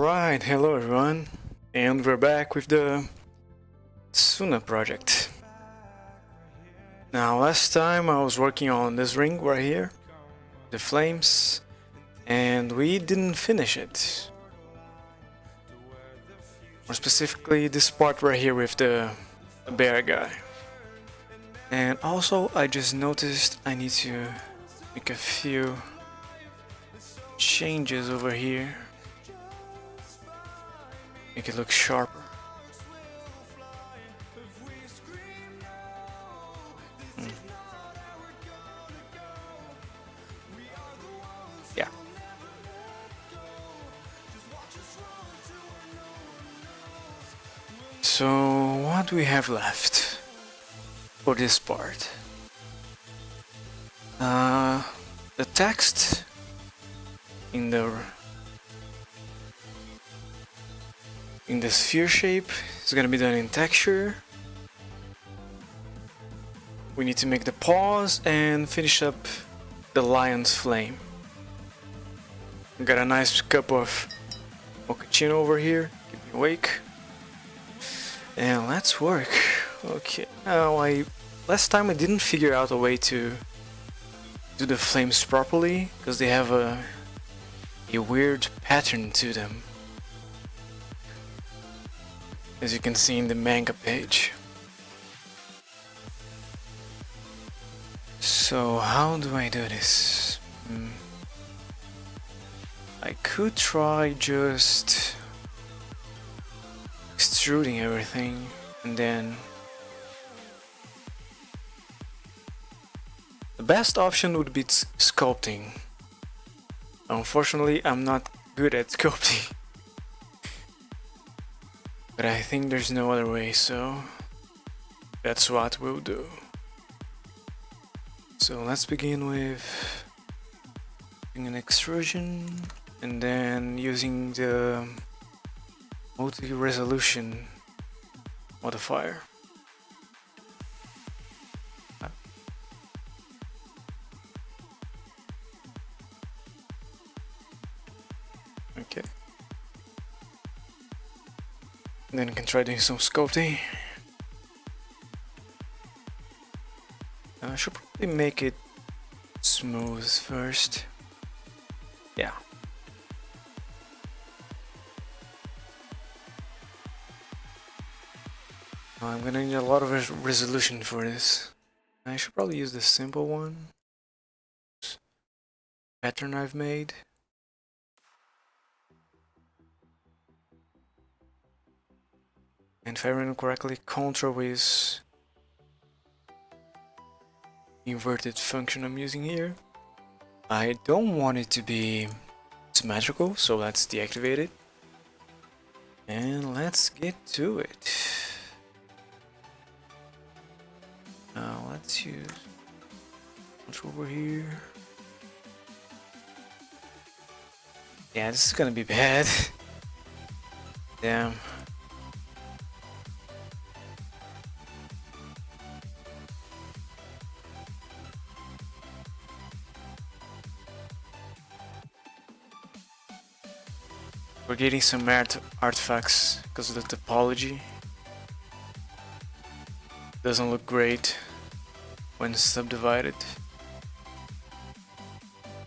Alright, hello everyone, and we're back with the Tsuna project. Now last time I was working on this ring right here, the flames, and we didn't finish it. More specifically this part right here with the bear guy. And also I just noticed I need to make a few changes over here. Make it look sharper. Yeah. So what do we have left for this part? The text in the sphere shape is gonna be done in texture. We need to make the paws and finish up the lion's flame. Got a nice cup of mochaccino over here, keep me awake. And let's work. Okay, now last time I didn't figure out a way to do the flames properly because they have a weird pattern to them, as you can see in the manga page. So how do I do this? I could try just extruding everything and then the best option would be sculpting. Unfortunately, I'm not good at sculpting. But I think there's no other way, so that's what we'll do. So let's begin with an extrusion and then using the multi-resolution modifier. Okay. And then I can try doing some sculpting. I should probably make it smooth first. Yeah. I'm gonna need a lot of resolution for this. I should probably use the simple one. Pattern I've made. And if I remember correctly, control is inverted function I'm using here. I don't want it to be symmetrical, so let's deactivate it. And let's get to it. Now let's use control over here. Yeah, this is gonna be bad. Damn. We're getting some artifacts because of the topology. Doesn't look great when subdivided.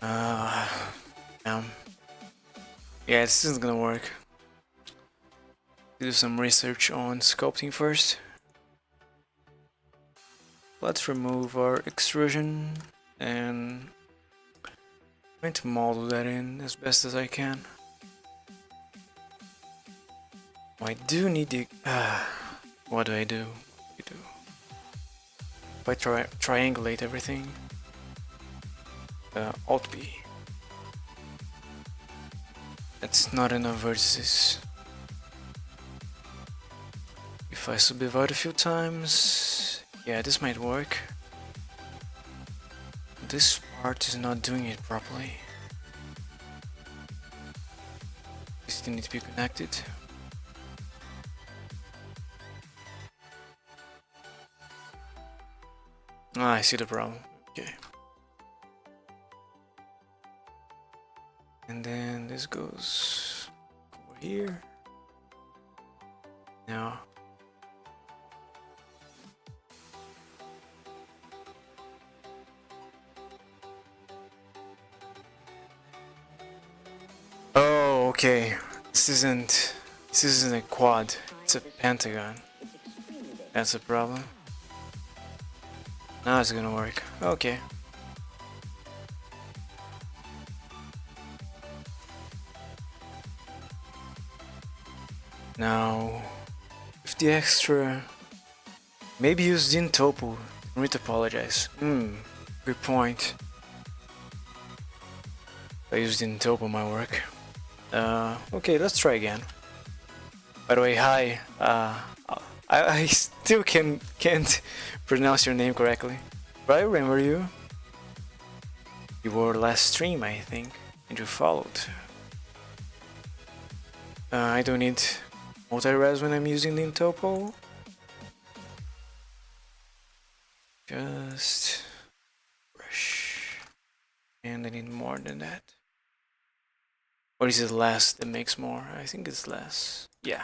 Yeah, this isn't gonna work. Do some research on sculpting first. Let's remove our extrusion and try to model that in as best as I can. I do need the what do I do? If I triangulate everything, Alt B. That's not enough vertices. If I subdivide a few times, yeah, this might work. This part is not doing it properly. They still need to be connected. Ah, I see the problem. Okay. And then this goes over here. Now. Oh, okay. This isn't a quad. It's a pentagon. That's a problem. Now it's gonna work. Okay. Now, with the extra, maybe use Din Topo and retopologize. Good point. I used Din Topo my work. Okay, let's try again. By the way, hi. I still can't pronounce your name correctly, but I remember you. You were last stream, I think, and you followed. I don't need multi-res when I'm using the Topo. Just brush, and I need more than that. Or is it less that makes more? I think it's less. Yeah.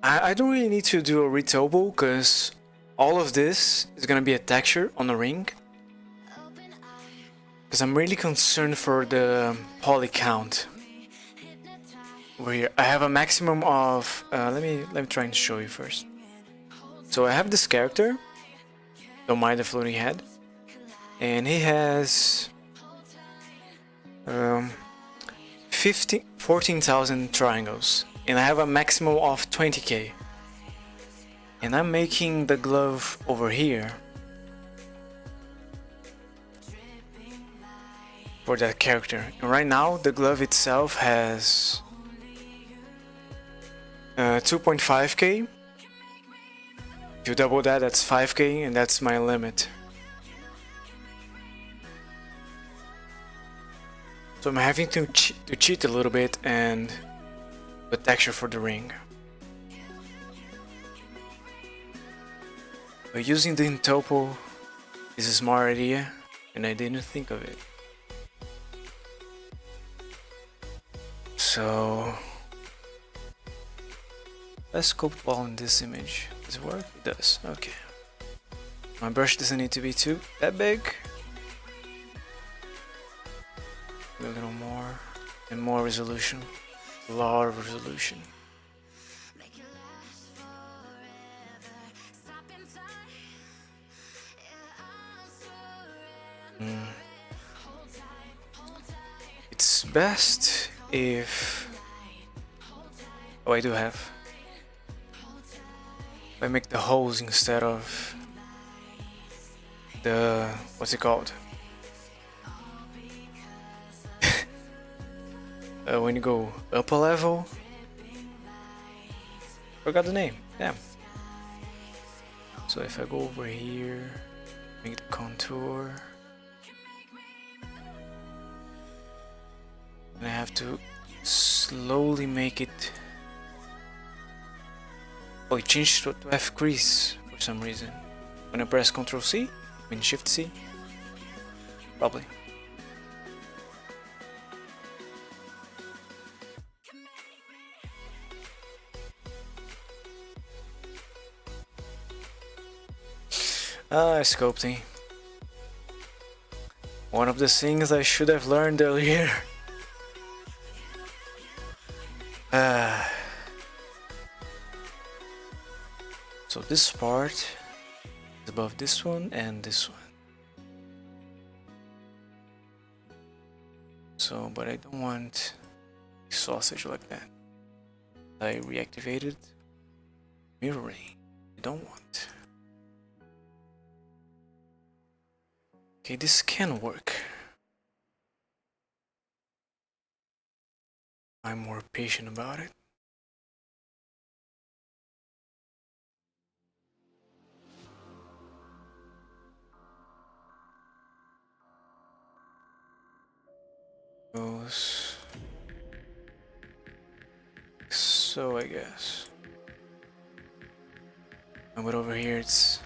I don't really need to do a retopo because all of this is gonna be a texture on the ring. Because I'm really concerned for the poly count. Over here, I have a maximum of. Let me try and show you first. So I have this character. Don't mind the floating head, and he has 14,000 triangles. And I have a maximum of 20k. And I'm making the glove over here for that character. And right now the glove itself has 2.5k. If you double that, that's 5k, and that's my limit. So I'm having to cheat a little bit and the texture for the ring. But using the Topo is a smart idea, and I didn't think of it. So let's sculpt ball in this image. Does it work? It does. Okay. My brush doesn't need to be that big. A little more and more resolution. A lot of resolution. It's best if I do have. I make the holes instead of the what's it called? When you go up a level, forgot the name. Damn. So if I go over here, make the contour, and I have to slowly make it. Oh, it changed to F crease for some reason. When I press Ctrl C, Shift C, probably. Sculpting. One of the things I should have learned earlier. So this part is above this one and this one. So, but I don't want sausage like that. I reactivated mirroring. I don't want. Okay, this can work. I'm more patient about it. Goes so, I guess. But over here it's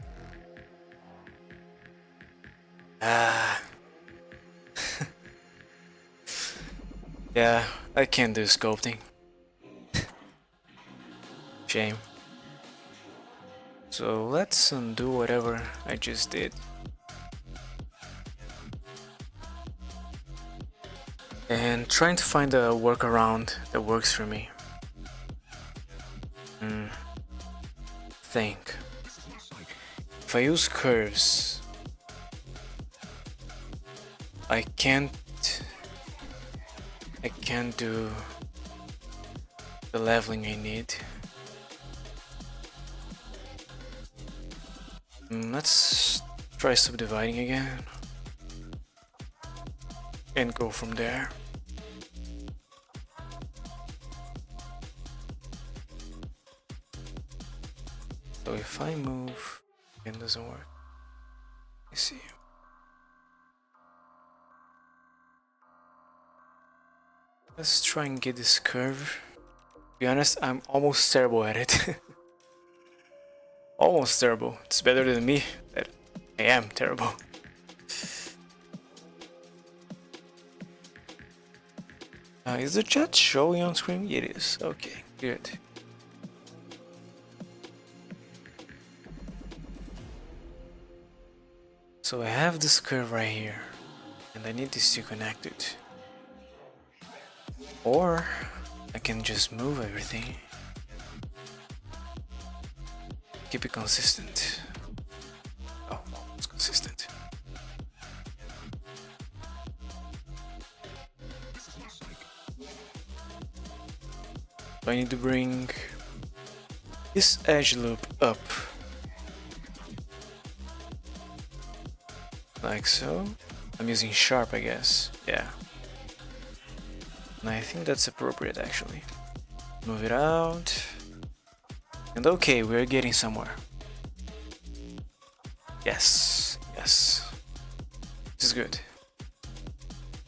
Yeah, I can't do sculpting. Shame. So let's undo whatever I just did. And trying to find a workaround that works for me. Think. If I use curves, I can't do the leveling I need. Let's try subdividing again and go from there. So if I move, it doesn't work. You see. Let's try and get this curve. To be honest, I'm almost terrible at it. Almost terrible. It's better than me. That I am terrible. Is the chat showing on screen? It is. Okay, good. So I have this curve right here, and I need this to connect it. Or I can just move everything. Keep it consistent. Oh, it's consistent. So I need to bring this edge loop up. Like so. I'm using sharp, I guess. Yeah. And I think that's appropriate actually. Move it out. And okay, we're getting somewhere. Yes, yes. This is good.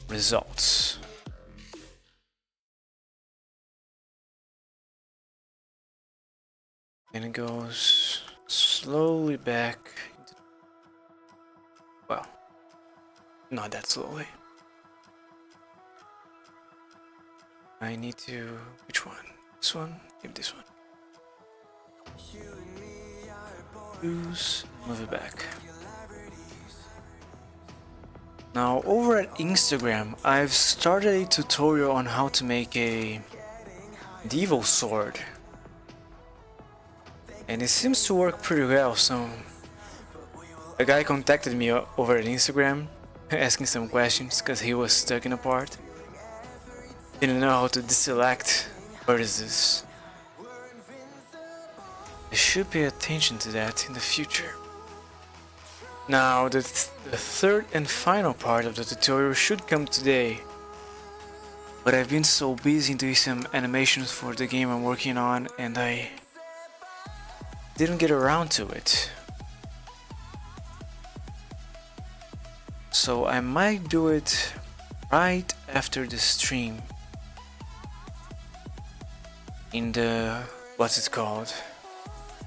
Results. And it goes slowly back. Well, not that slowly. I need to... which one? This one? Give this one. Use, move it back. Now over at Instagram, I've started a tutorial on how to make a medieval sword. And it seems to work pretty well, so a guy contacted me over at Instagram asking some questions because he was stuck in a part. Didn't know how to deselect vertices. I should pay attention to that in the future. Now the third and final part of the tutorial should come today. But I've been so busy doing some animations for the game I'm working on and I didn't get around to it. So I might do it right after the stream. In the... what's it called?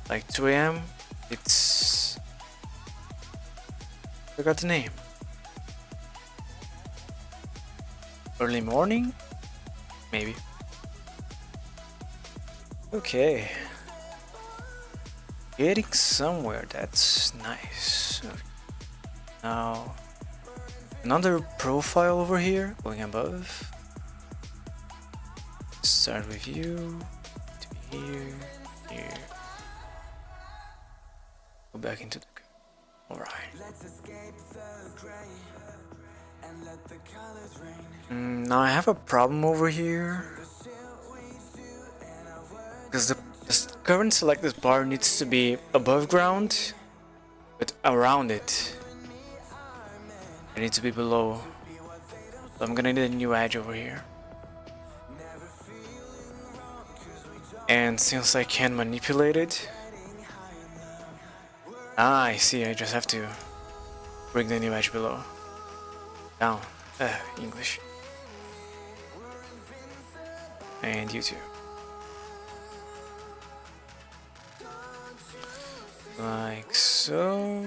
Like 2 AM? It's... I forgot the name. Early morning? Maybe. Okay. Getting somewhere, that's nice. Now, another profile over here, going above. Start with you, to be here, here. Go back into the... Alright. Now I have a problem over here. Because the current selected bar needs to be above ground, but around it. It needs to be below. So I'm gonna need a new edge over here. And since I can manipulate it... Ah, I see, I just have to bring the new edge below. Down. English. And you too. Like so.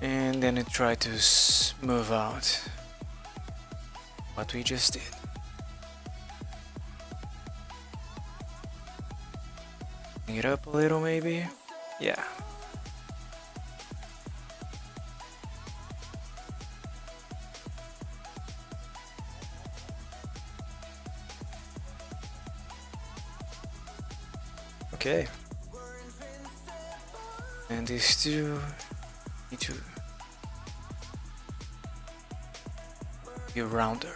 And then I try to smooth out what we just did. Bring it up a little maybe. Yeah. Okay. And these two need to be rounder.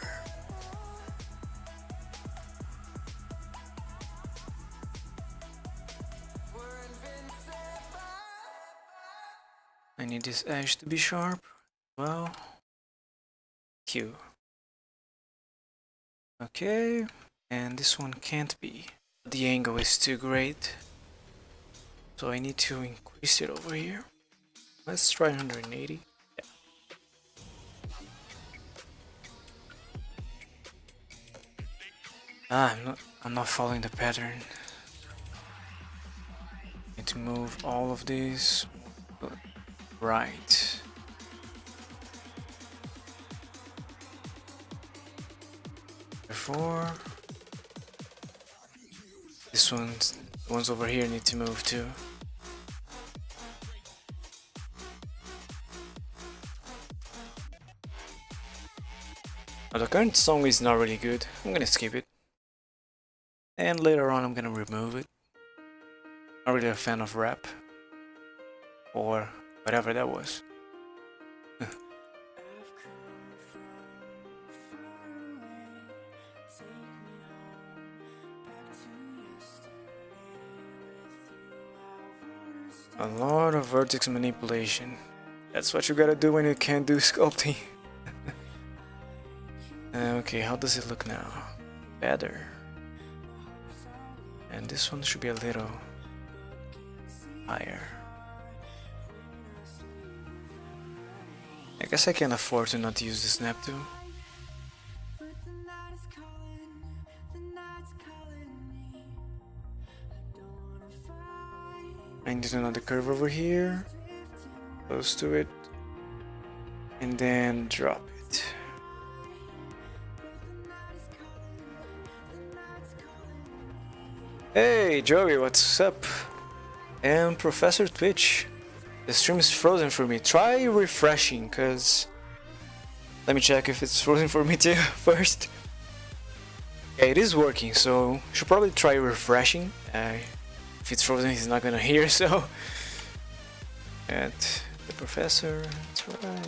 I need this edge to be sharp. Well, Q. Okay, and this one can't be. The angle is too great, so I need to increase it over here. Let's try 180. Yeah. I'm not following the pattern. Need to move all of these right. Therefore, the ones over here need to move too. The current song is not really good. I'm gonna skip it. And later on I'm gonna remove it. Not really a fan of rap. Or whatever that was. A lot of vertex manipulation. That's what you gotta do when you can't do sculpting. Okay, how does it look now? Better. And this one should be a little higher. I guess I can afford to not use the snap tool. I need another curve over here, close to it, and then drop it. Hey Joey, what's up? And Professor Twitch, the stream is frozen for me. Try refreshing, cause let me check if it's frozen for me too first. Yeah, it is working, so you should probably try refreshing. If it's frozen, he's not gonna hear, so. At the professor, try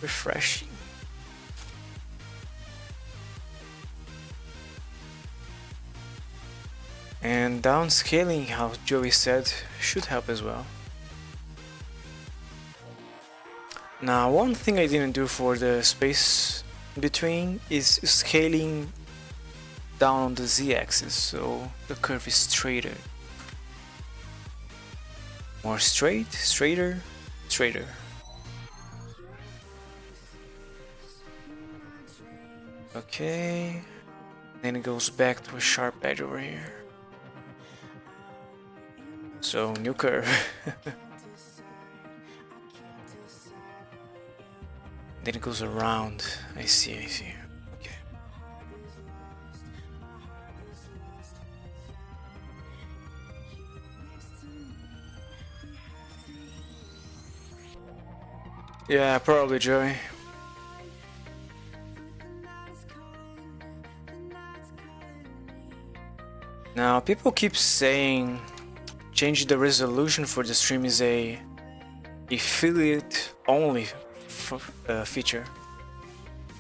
refreshing. And downscaling, how Joey said, should help as well. Now, one thing I didn't do for the space in between is scaling down on the z-axis, so the curve is straighter. More straight, straighter, straighter. Okay, then it goes back to a sharp edge over here. So, new curve. Then it goes around. I see. Okay. Yeah, probably, Joey. Now, people keep saying change the resolution for the stream is a affiliate only feature.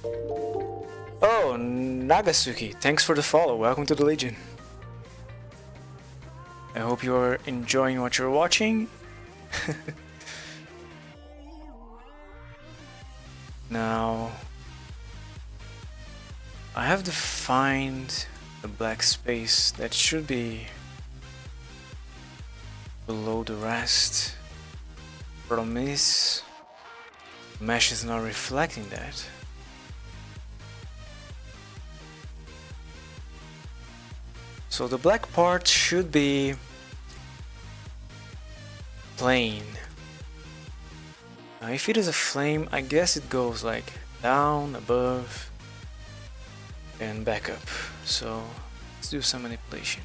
Oh, Nagasuki, thanks for the follow. Welcome to the Legion. I hope you are enjoying what you're watching. Now, I have to find the black space that should be below the rest. Problem is, mesh is not reflecting that. So the black part should be plain. Now if it is a flame, I guess it goes like down, above, and back up. So let's do some manipulation.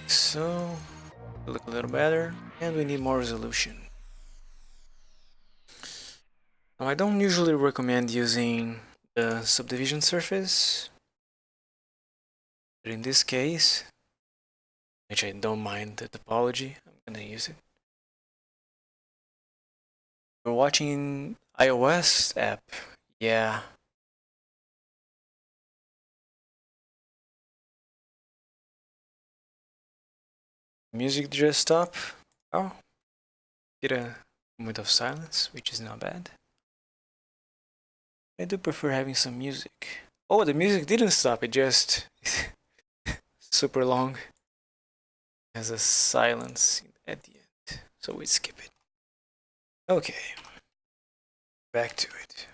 So look a little better, and we need more resolution. Now, I don't usually recommend using the subdivision surface, but in this case, which I don't mind the topology, I'm gonna use it. We're watching iOS app, yeah. Music just stopped. Oh, did a moment of silence, which is not bad. I do prefer having some music. Oh, the music didn't stop, it just super long. It has a silence at the end, so we skip it. Okay, back to it.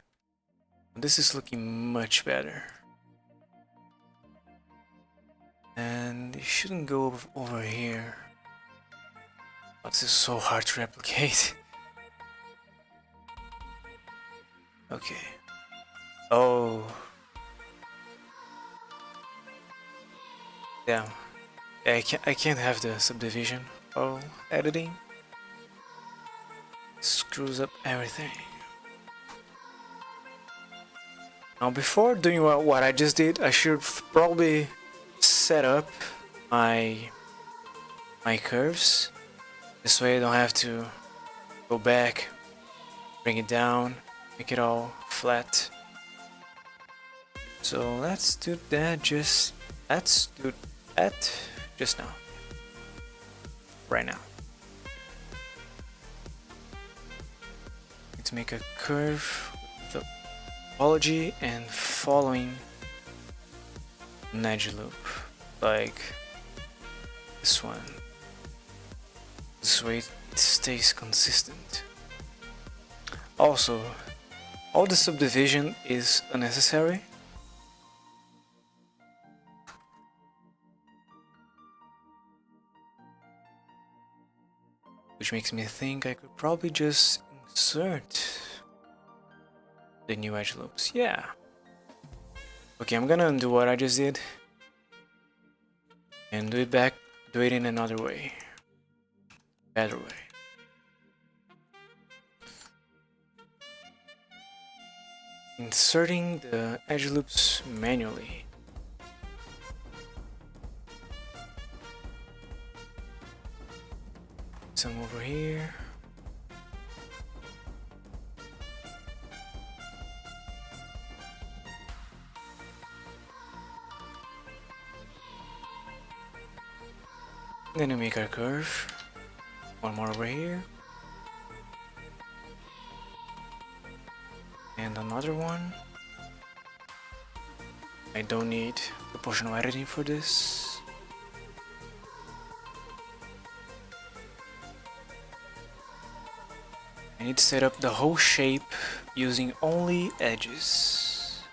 This is looking much better. And it shouldn't go over here. This is so hard to replicate. Okay. Oh. Damn. Yeah, I can't have the subdivision while editing. It screws up everything. Now before doing what I just did, I should probably set up my curves. This way I don't have to go back, bring it down, make it all flat. So let's do that just now. Right now. Let's make a curve with the topology and following an edge loop like this one. This way it stays consistent. Also, all the subdivision is unnecessary. Which makes me think I could probably just insert the new edge loops. Yeah. Okay, I'm gonna undo what I just did and do it in another way. Better way. Inserting the edge loops manually. Some over here. Then we make our curve. One more over here. And another one. I don't need proportional editing for this. I need to set up the whole shape using only edges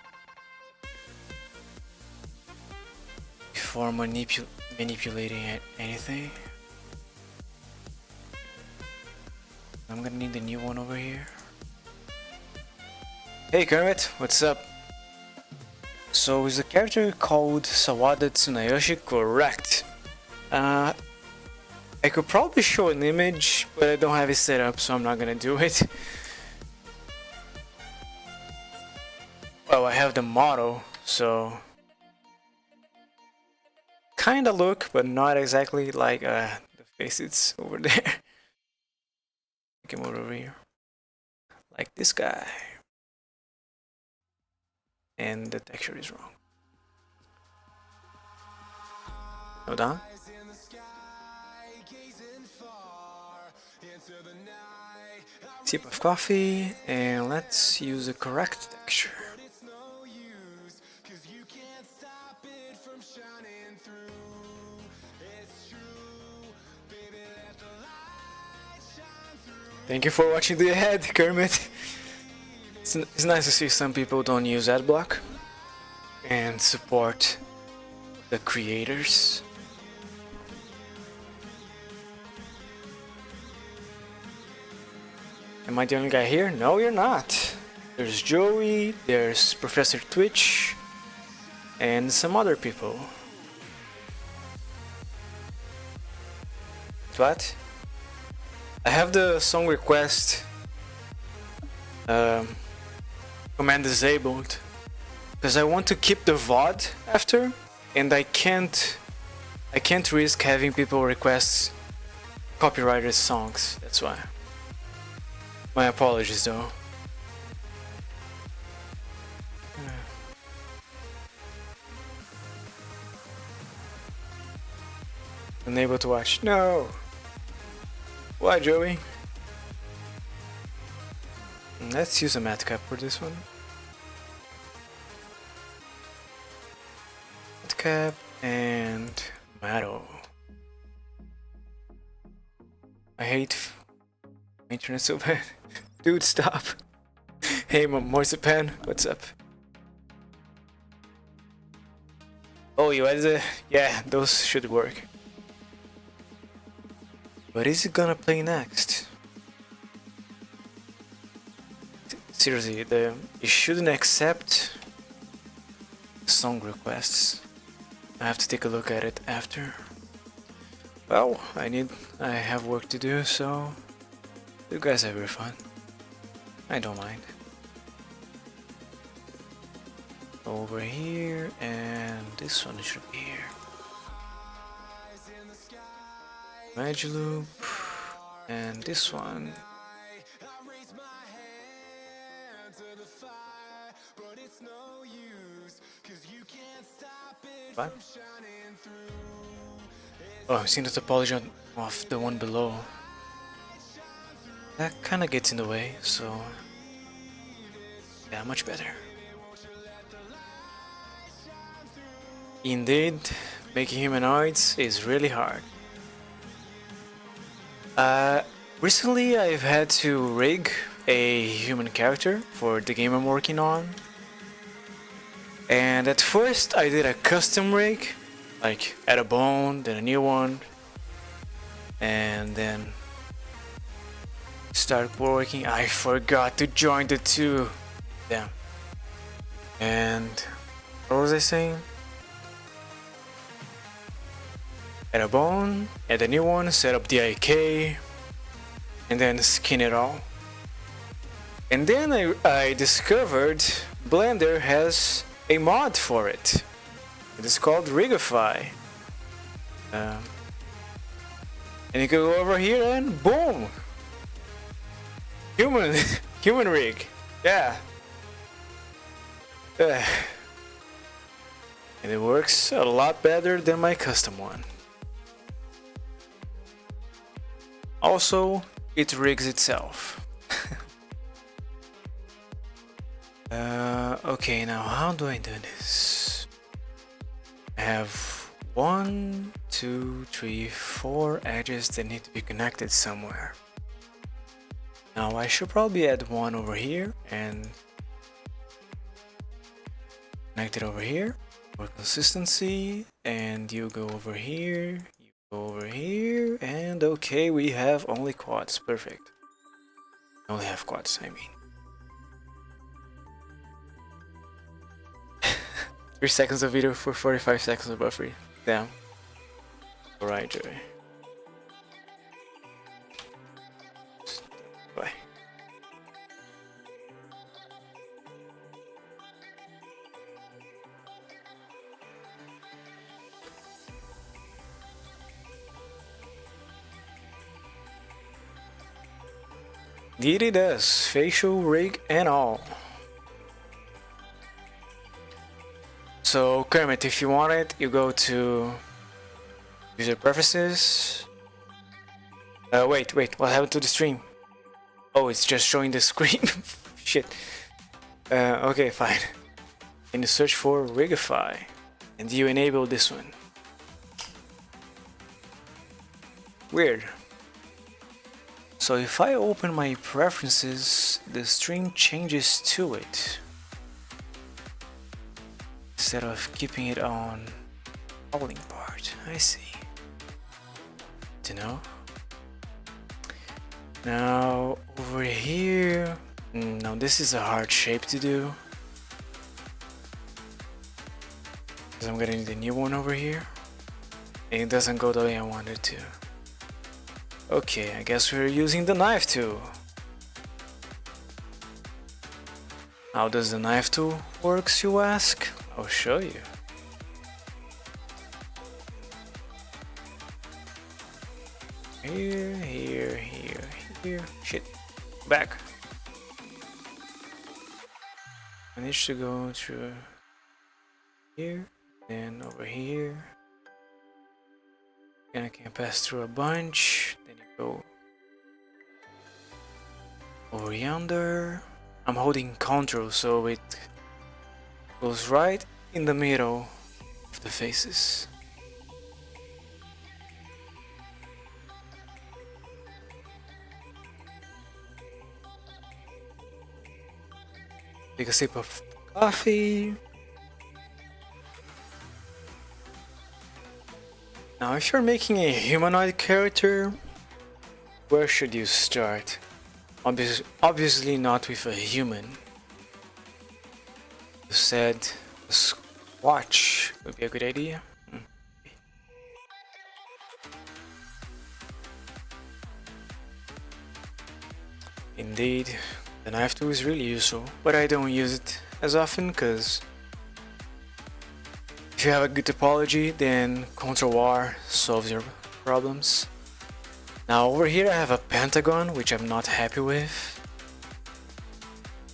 before manipulating anything. I'm gonna need the new one over here. Hey Kermit, what's up? So is the character called Sawada Tsunayoshi correct? I could probably show an image, but I don't have it set up, so I'm not gonna do it. Well, I have the model, so kinda look, but not exactly like the face it's over there. I can move over here, like this guy, and the texture is wrong. Hold on. Sip of coffee, and let's use the correct texture. Thank you for watching the ad, Kermit. It's nice to see some people don't use adblock and support the creators. Am I the only guy here? No, you're not. There's Joey, there's Professor Twitch, and some other people. What? I have the song request command disabled because I want to keep the VOD after, and I can't risk having people request copyrighted songs. That's why. My apologies though. Unable to watch. No. Why, Joey? Let's use a matte cap for this one. Matte cap and metal. I hate my internet so bad. Dude, stop. Hey, Moisepan, what's up? Oh, you added the... Yeah, those should work. What is it gonna play next? Seriously, you shouldn't accept song requests. I have to take a look at it after. Well, I have work to do, so you guys have your fun. I don't mind. Over here, and this one should be here. Magic loop, and this one. What? Oh, I'm seeing the topology of the one below. That kinda gets in the way, so yeah, much better. Indeed, making humanoids is really hard. Recently I've had to rig a human character for the game I'm working on. And at first I did a custom rig, like add a bone, then a new one, and then start working. I forgot to join the two. Damn. And what was I saying? Add a bone, add a new one, set up the IK, and then skin it all. And then I discovered Blender has a mod for it. It is called Rigify. And you can go over here and boom! Human rig. Yeah. And it works a lot better than my custom one. Also, it rigs itself. Okay, now how do I do this? I have 1, 2, 3, 4 edges that need to be connected somewhere. Now I should probably add one over here and connect it over here for consistency, and you go over here, you go over here, and okay, we have only quads. Perfect. Only have quads, I mean. 3 seconds of video for 45 seconds of buffering. Damn. Alright, Joey. Bye. Indeed it does. Facial rig and all. So Kermit, if you want it, you go to user preferences. Wait, what happened to the stream? Oh, it's just showing the screen. Shit. Okay, fine. And you search for Rigify, and you enable this one. Weird. So if I open my preferences, the stream changes to it, instead of keeping it on falling part. I see. To know. Now over here, no, this is a hard shape to do. Because I'm gonna need a new one over here. And it doesn't go the way I wanted to. Okay, I guess we're using the knife tool. How does the knife tool works, you ask? I'll show you. Here, here, here, here. Shit. Back. I need to go through here, then over here. And I can pass through a bunch. Then you go over yonder. I'm holding Ctrl so it goes right in the middle of the faces. Take a sip of coffee. Now, if you're making a humanoid character, where should you start? Obviously not with a human. You said a squatch would be a good idea. Indeed, the knife tool is really useful, but I don't use it as often because if you have a good topology, then Ctrl R solves your problems. Now over here I have a pentagon, which I'm not happy with.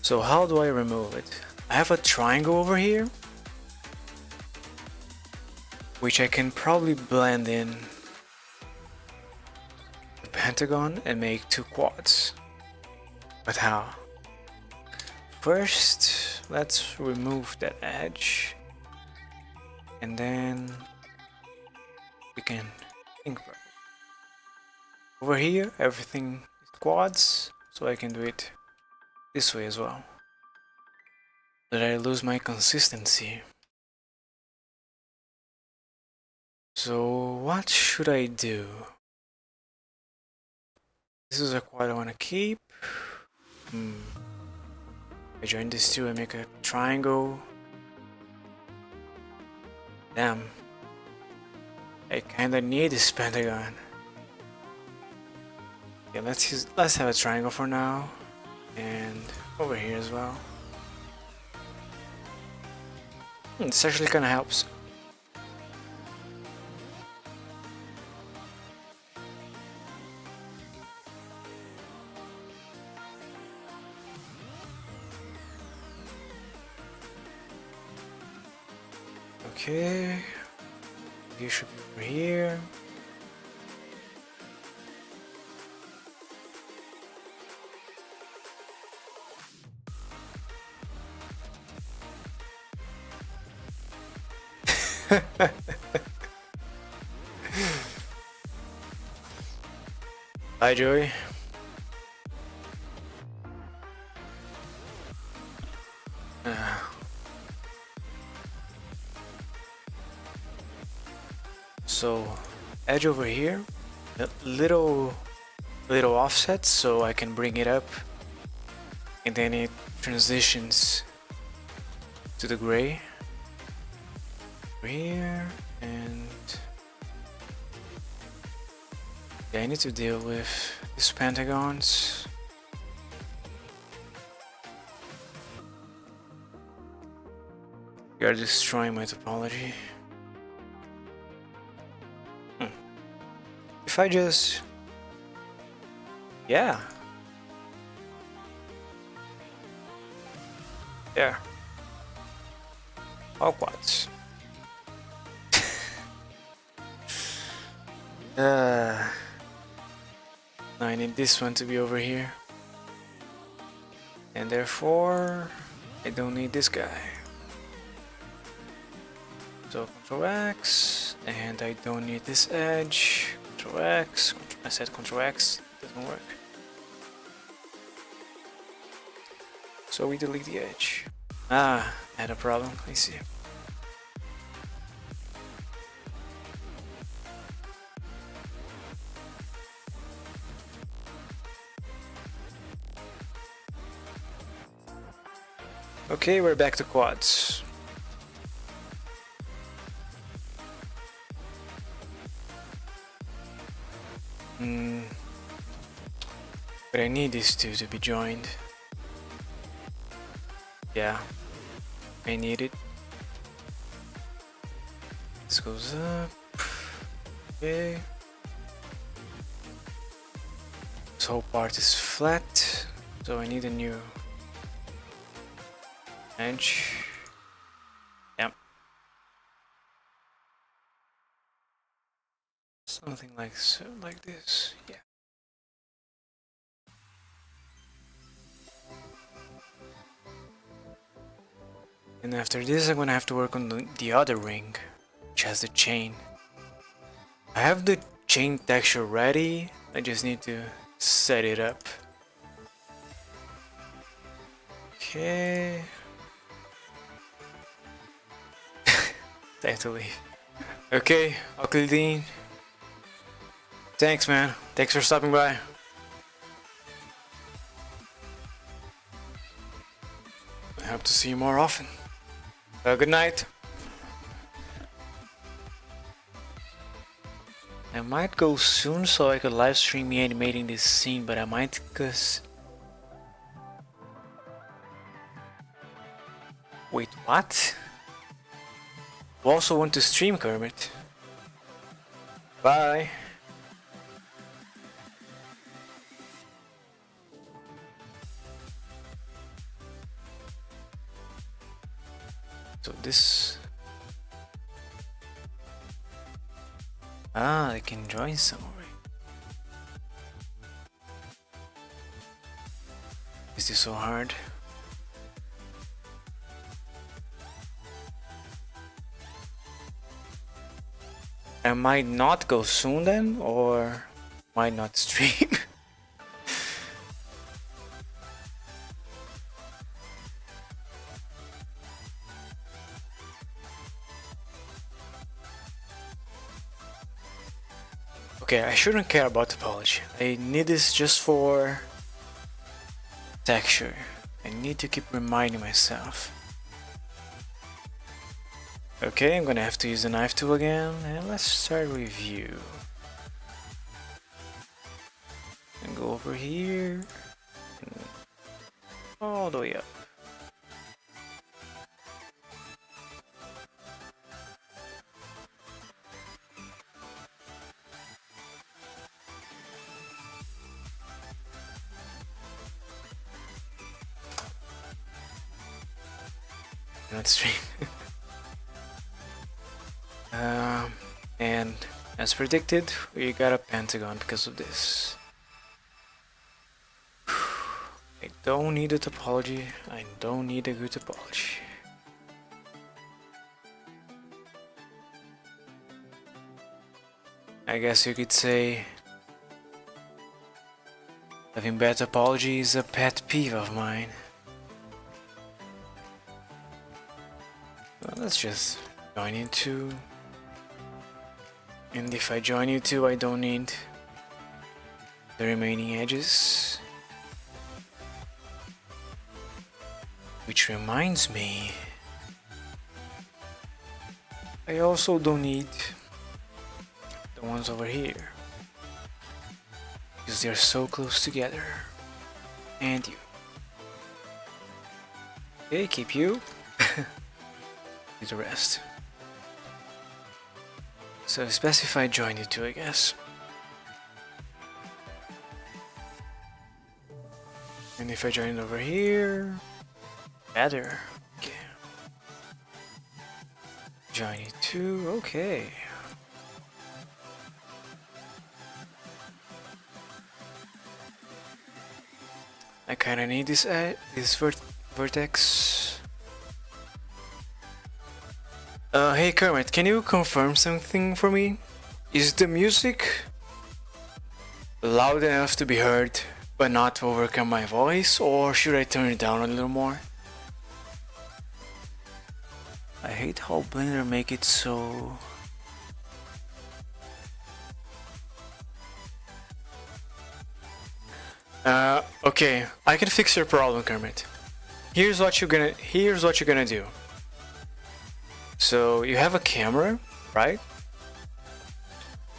So how do I remove it? I have a triangle over here, which I can probably blend in the pentagon and make two quads. But how? First, let's remove that edge, and then we can think properly. Over here, everything is quads, so I can do it this way as well. Did I lose my consistency? So what should I do? This is a quad I want to keep. I join these two and make a triangle. Damn. I kinda need this pentagon. Yeah, let's have a triangle for now, and over here as well. This actually kind of helps. Okay, you should be over here. Hi, Joey. So, edge over here, a little offset, so I can bring it up, and then it transitions to the gray. Here, and yeah, I need to deal with these pentagons. You are destroying my topology. If I just... yeah. There. All quads. Now I need this one to be over here. And therefore, I don't need this guy. So Ctrl X, and I don't need this edge. Ctrl X, I said Ctrl X, it doesn't work. So we delete the edge. Ah, I had a problem, I see. Okay, we're back to quads. But I need these two to be joined. Yeah, I need it. This goes up. Okay. This whole part is flat, so I need a new edge. Yep. Something like so, like this. Yeah. And after this, I'm gonna have to work on the other ring, which has the chain. I have the chain texture ready. I just need to set it up. Okay. Time to leave. Okay, Uncle Dean. Thanks, man. Thanks for stopping by. I hope to see you more often. Good night. I might go soon so I could live stream me animating this scene, but I might cause... Wait, what? You also want to stream, Kermit? Bye. So this... Ah, I can join somewhere. Is this so hard? I might not go soon then, or might not stream. Okay, I shouldn't care about topology. I need this just for texture. I need to keep reminding myself. Okay, I'm gonna have to use the knife tool again, and let's start review. And go over here, and all the way up. Not stream. And as predicted, we got a pentagon because of this. I don't need a topology. I don't need a good topology. I guess you could say having bad topology is a pet peeve of mine. Well, let's just join into. And if I join you two, I don't need the remaining edges. Which reminds me, I also don't need the ones over here, because they're so close together. And you. Okay, keep you. Do the rest. So specify join you two, I guess. And if I join over here, better. Okay. Join you two, okay. I kinda need this vertex. Hey Kermit, can you confirm something for me? Is the music loud enough to be heard but not to overcome my voice, or should I turn it down a little more? I hate how Blender make it so... Okay, I can fix your problem, Kermit. here's what you're gonna do. So you have a camera, right?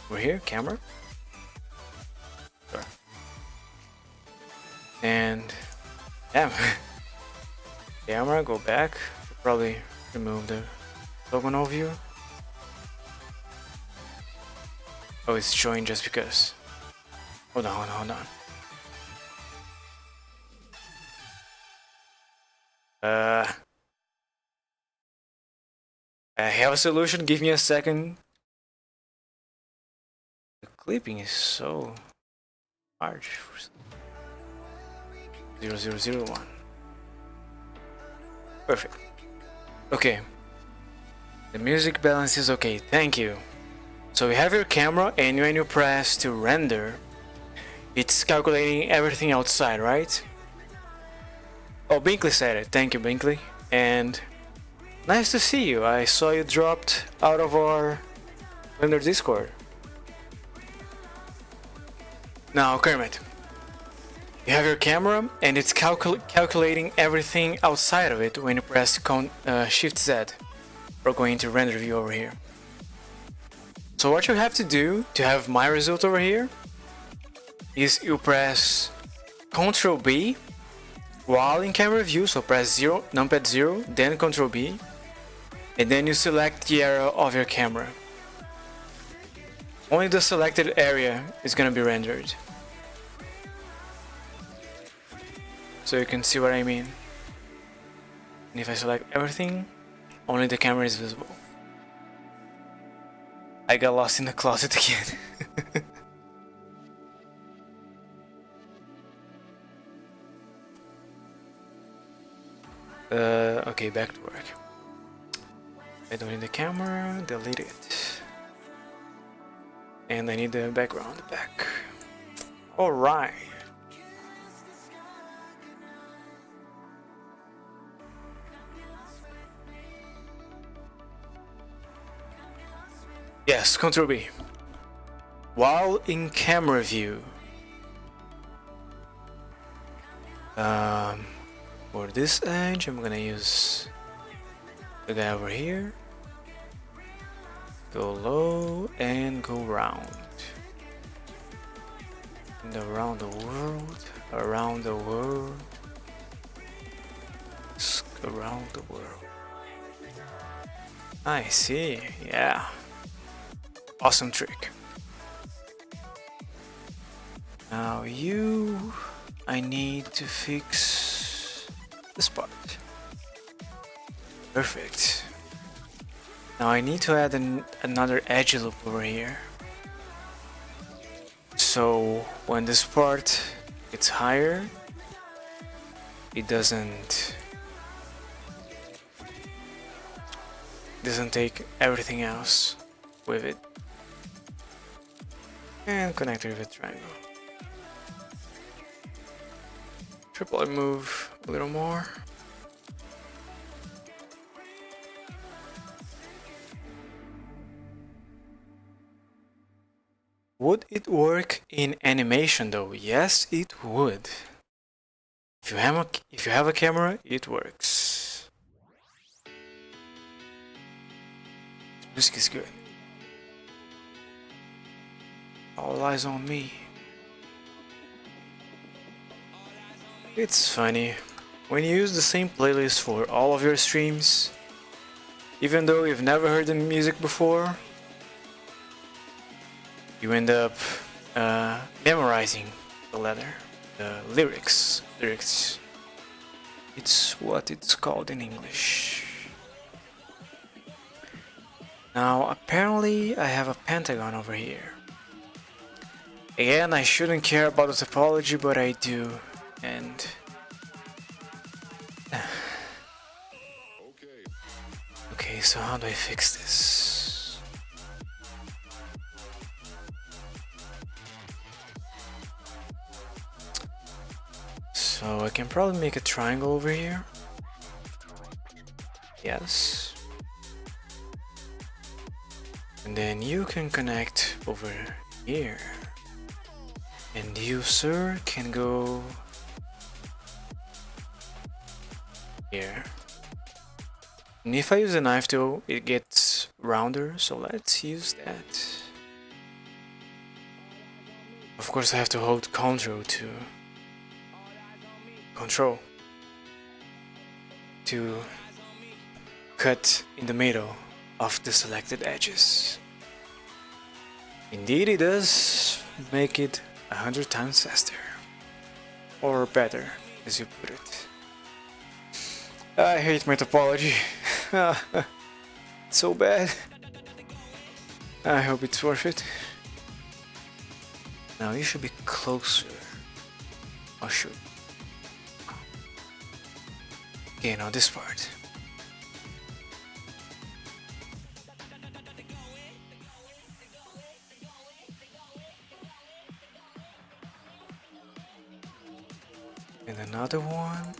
We're here, camera. Sure. And yeah, camera, go back. Probably remove the Polygon overview. Oh, it's showing just because. Hold on. I have a solution. Give me a second. The clipping is so large. 0001. Perfect. Okay. The music balance is okay. Thank you. So you have your camera, and when you press to render, it's calculating everything outside, right? Oh, Binkley said it. Thank you, Binkley. And nice to see you. I saw you dropped out of our Blender Discord. Now, Kermit, you have your camera, and it's calculating everything outside of it when you press Shift Z. We're going to render view over here. So what you have to do to have my result over here is you press Ctrl B while in camera view, so press numpad 0, then Ctrl B, and then you select the area of your camera. Only the selected area is gonna be rendered. So you can see what I mean. And if I select everything, only the camera is visible. I got lost in the closet again. Okay, back to work. I don't need the camera, delete it. And I need the background back. Alright. Yes, Ctrl B. While in camera view. For this edge, I'm gonna use the guy over here. Go low and go round. And around the world, around the world, around the world. I see, yeah. Awesome trick. Now I need to fix this part. Perfect. Now I need to add another edge loop over here. So when this part gets higher, it doesn't take everything else with it. And connect it with a triangle. Triple move a little more. Would it work in animation though? Yes, it would. If you have a camera, it works. This music is good. All eyes on me. It's funny, when you use the same playlist for all of your streams, even though you've never heard the music before, you end up memorizing the lyrics. It's what it's called in English. Now, apparently I have a pentagon over here. Again, I shouldn't care about the topology, but I do. And okay, so how do I fix this? So I can probably make a triangle over here. Yes. And then you can connect over here. And you, sir, can go here. And if I use a knife tool, it gets rounder, so let's use that. Of course I have to hold control to cut in the middle of the selected edges. Indeed, it does make it 100 times faster. Or better, as you put it. I hate my topology. It's so bad. I hope it's worth it. Now you should be closer. Or should. Okay, now this part. And another one.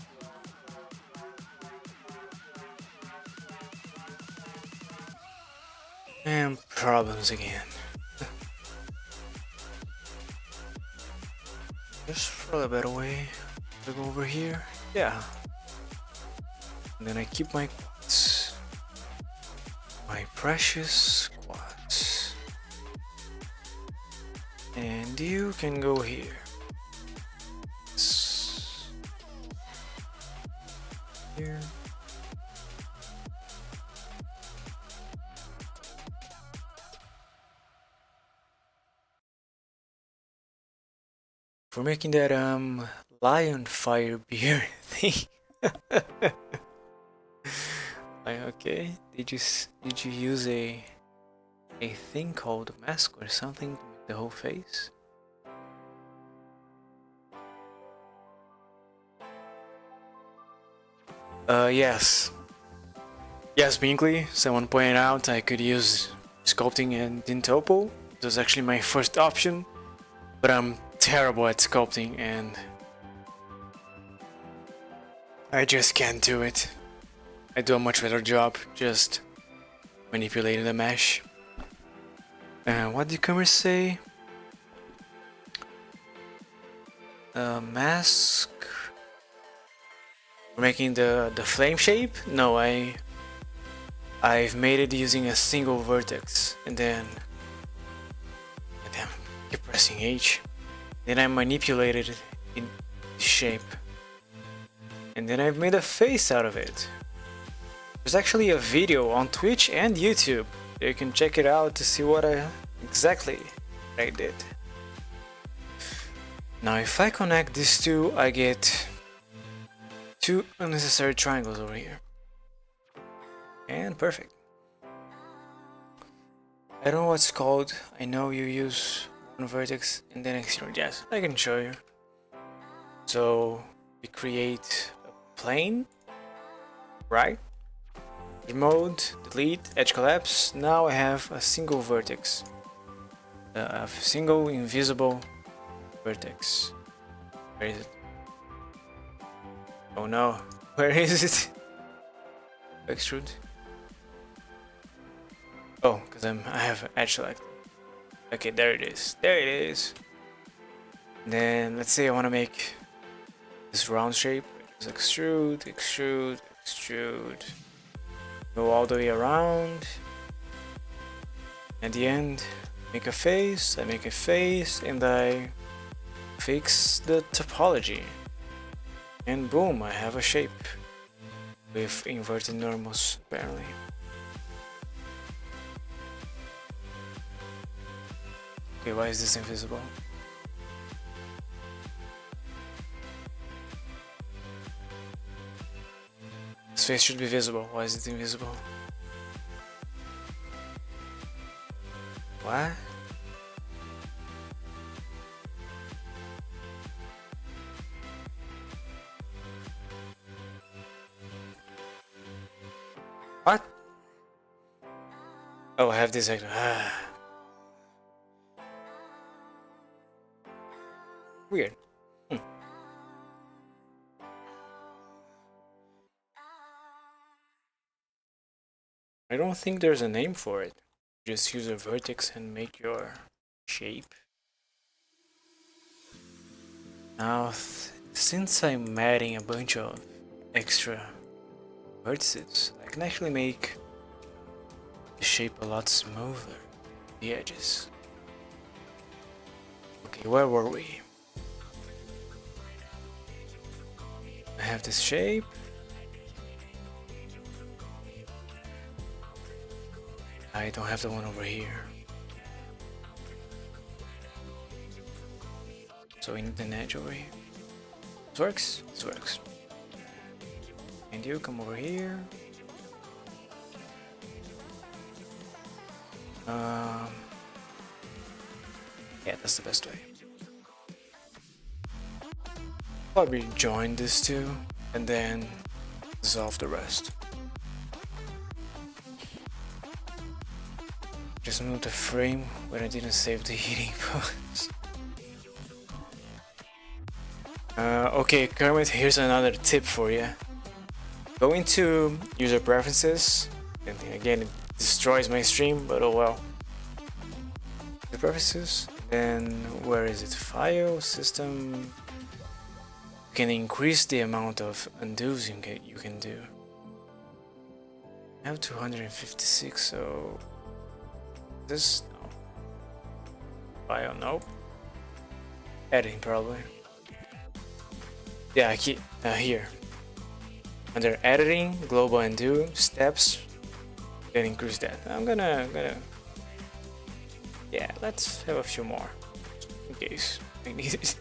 And problems again. Just for a better way to go over here. Yeah. And then I keep my quads. My precious quads. And you can go here. Here. For making that lion fire beer thing. Okay, did you use a thing called mask or something to make the whole face? Yes. Yes, Binkley, someone pointed out I could use sculpting and in Topo. It was actually my first option, but I'm terrible at sculpting and I just can't do it. I do a much better job just manipulating the mesh. What did Kummer say? Mask for making the flame shape? No, I've made it using a single vertex and then keep pressing H. Then I manipulated it in shape. And then I've made a face out of it. There's actually a video on Twitch and YouTube. You can check it out to see what exactly I did. Now if I connect these two, I get two unnecessary triangles over here. And perfect. I don't know what's called. I know you use one vertex and then extrude. Yes, I can show you. So we create a plane, right? Mode, delete, edge collapse. Now I have a single vertex. A single invisible vertex. Where is it? Oh no, where is it? Extrude. Oh, because I have edge select. Okay, there it is. There it is. Then let's say I want to make this round shape. Just extrude, extrude, extrude. Go all the way around. At the end, make a face. I make a face and I fix the topology. And boom, I have a shape with inverted normals apparently. Okay, why is this invisible? This face should be visible. Why is it invisible? What? What? Oh, I have this. Weird. I don't think there's a name for it. Just use a vertex and make your shape. Now, since I'm adding a bunch of extra vertices, I can actually make the shape a lot smoother, the edges. Okay, where were we? I have this shape. I don't have the one over here. So we need an edge over here. This works? This works. And you come over here. Yeah, that's the best way. Probably join these two and then dissolve the rest. Just move the frame when I didn't save the heating points. Okay, Kermit, here's another tip for you. Go into user preferences, and again it destroys my stream, but oh well. The preferences, then where is it? File, system. You can increase the amount of undos you can do. I have 256, so this no. File, nope. Editing probably. Yeah, here. Under editing, global undo, steps, then increase that. I'm gonna yeah, let's have a few more in case I need it.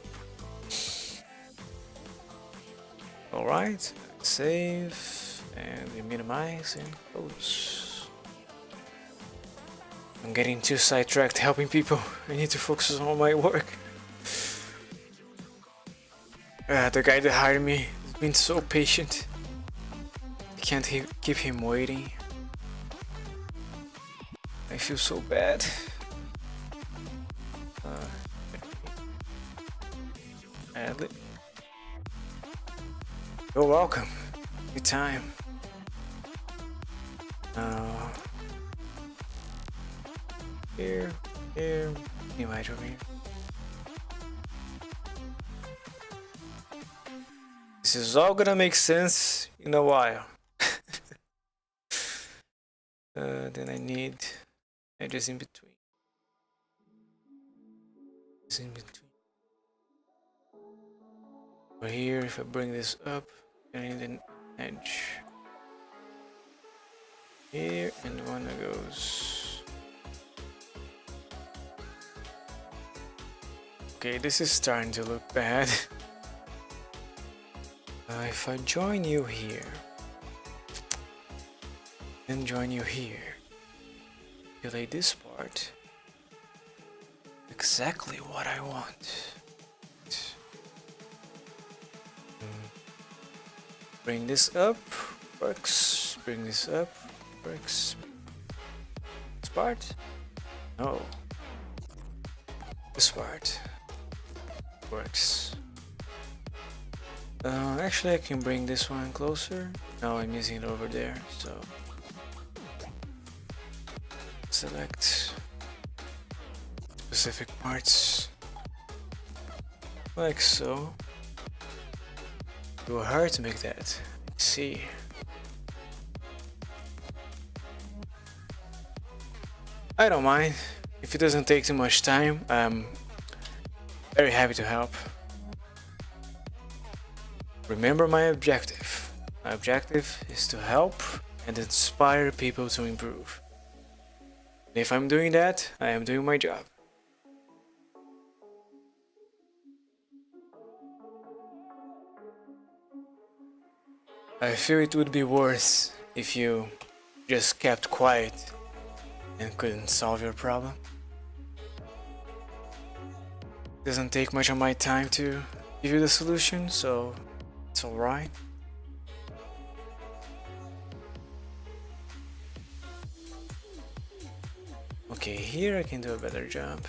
Alright, save and we minimize and close. I'm getting too sidetracked helping people. I need to focus on my work. The guy that hired me has been so patient. I can't keep him waiting. I feel so bad. You're welcome. Good time. Here, new edge over here. This is all gonna make sense in a while. Then I need edges in between. It's in between. Over here, if I bring this up, I need an edge. Here, and one that goes. Okay, this is starting to look bad. If I join you here, and join you here, you lay this part exactly what I want. Bring this up, works. Bring this up, works. This part? No. This part works. Actually I can bring this one closer. No, I'm using it over there, so select specific parts like so. It was hard to make that. Let's see. I don't mind. If it doesn't take too much time, I'm very happy to help. Remember my objective. My objective is to help and inspire people to improve. And if I'm doing that, I am doing my job. I feel it would be worse if you just kept quiet and couldn't solve your problem. It doesn't take much of my time to give you the solution, so it's alright. Okay, here I can do a better job.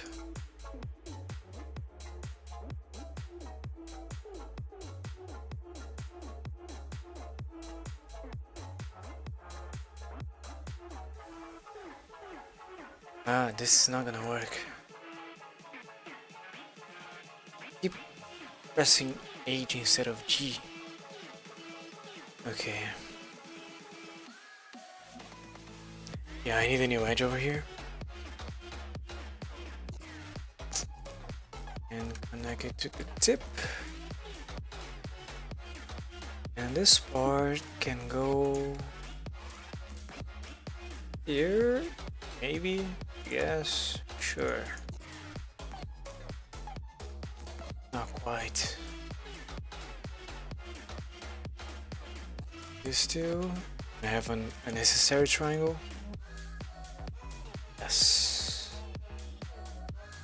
This is not gonna work. Keep pressing H instead of G. Okay. Yeah, I need a new edge over here. And connect it to the tip. And this part can go here, maybe, yes, sure. Not quite. These two. I have a necessary triangle. Yes.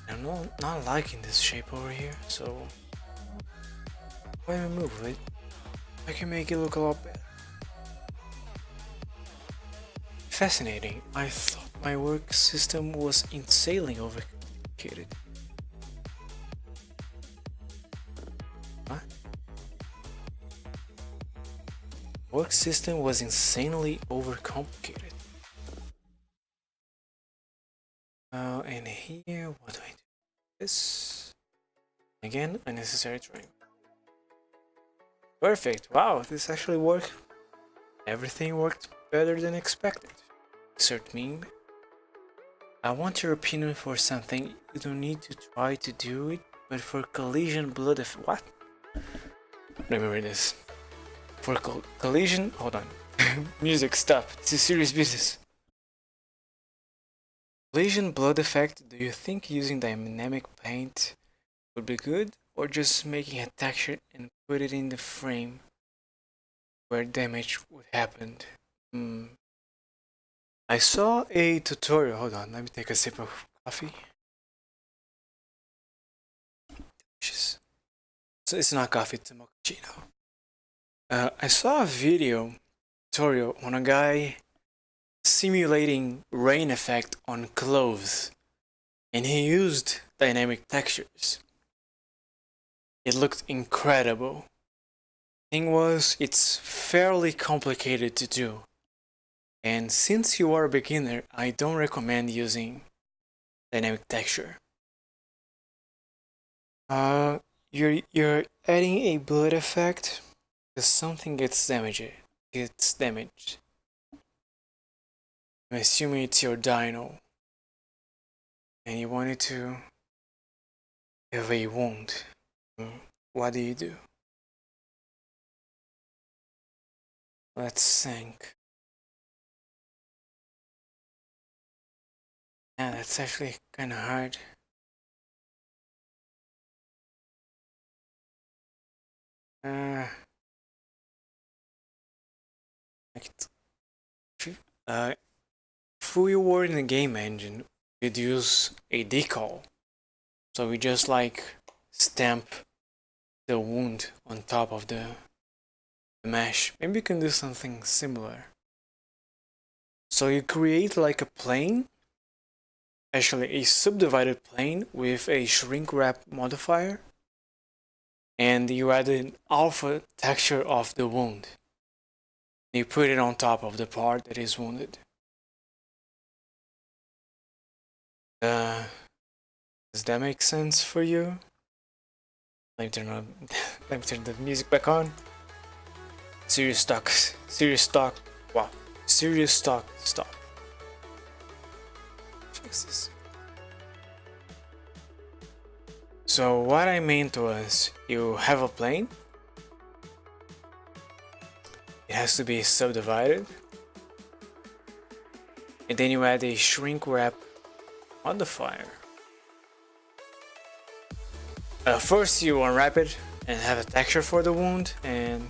I'm not liking this shape over here, so why remove it? I can make it look a lot better. Fascinating. I thought my work system was insanely overcomplicated. What? Work system was insanely overcomplicated. And here, what do I do? This again, unnecessary triangle. Perfect. Wow, this actually worked. Everything worked better than expected. Insert meme. I want your opinion for something. You don't need to try to do it, but for collision blood effect. What? Let me read this. For collision. Hold on. Music, stop. This is serious business. Collision blood effect. Do you think using dynamic paint would be good, or just making a texture and put it in the frame where damage would happen? I saw a tutorial. Hold on, let me take a sip of coffee. So it's not coffee, it's a mochaccino. I saw a video tutorial on a guy simulating rain effect on clothes, and he used dynamic textures. It looked incredible. Thing was, it's fairly complicated to do, and since you are a beginner, I don't recommend using dynamic texture. You're adding a blood effect because something gets damaged. I'm assuming it's your dino, and you want it to have a wound. What do you do? Let's think. Yeah, that's actually kind of hard. If we were in a game engine, we'd use a decal. So we just like stamp the wound on top of the mesh. Maybe you can do something similar. So you create like a plane, actually a subdivided plane with a shrink wrap modifier, and you add an alpha texture of the wound. You put it on top of the part that is wounded. Does that make sense for you? Let me turn the music back on. Serious talk. Wow. Serious talk. Stop. Fix this. So what I meant was, you have a plane. It has to be subdivided. And then you add a shrink wrap modifier. First you unwrap it and have a texture for the wound, and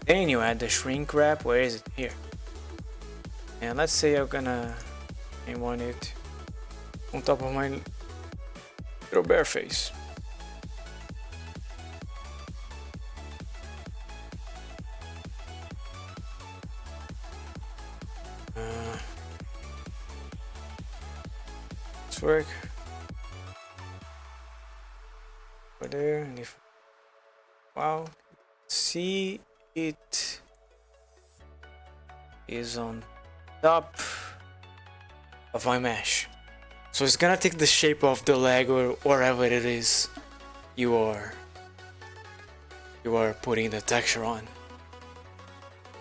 then you add the shrink wrap. Where is it? Here. And let's say I want it on top of my little bear face. Let's work. Over there, and if wow, see, it is on top of my mesh, so it's gonna take the shape of the leg or wherever it is you are putting the texture on.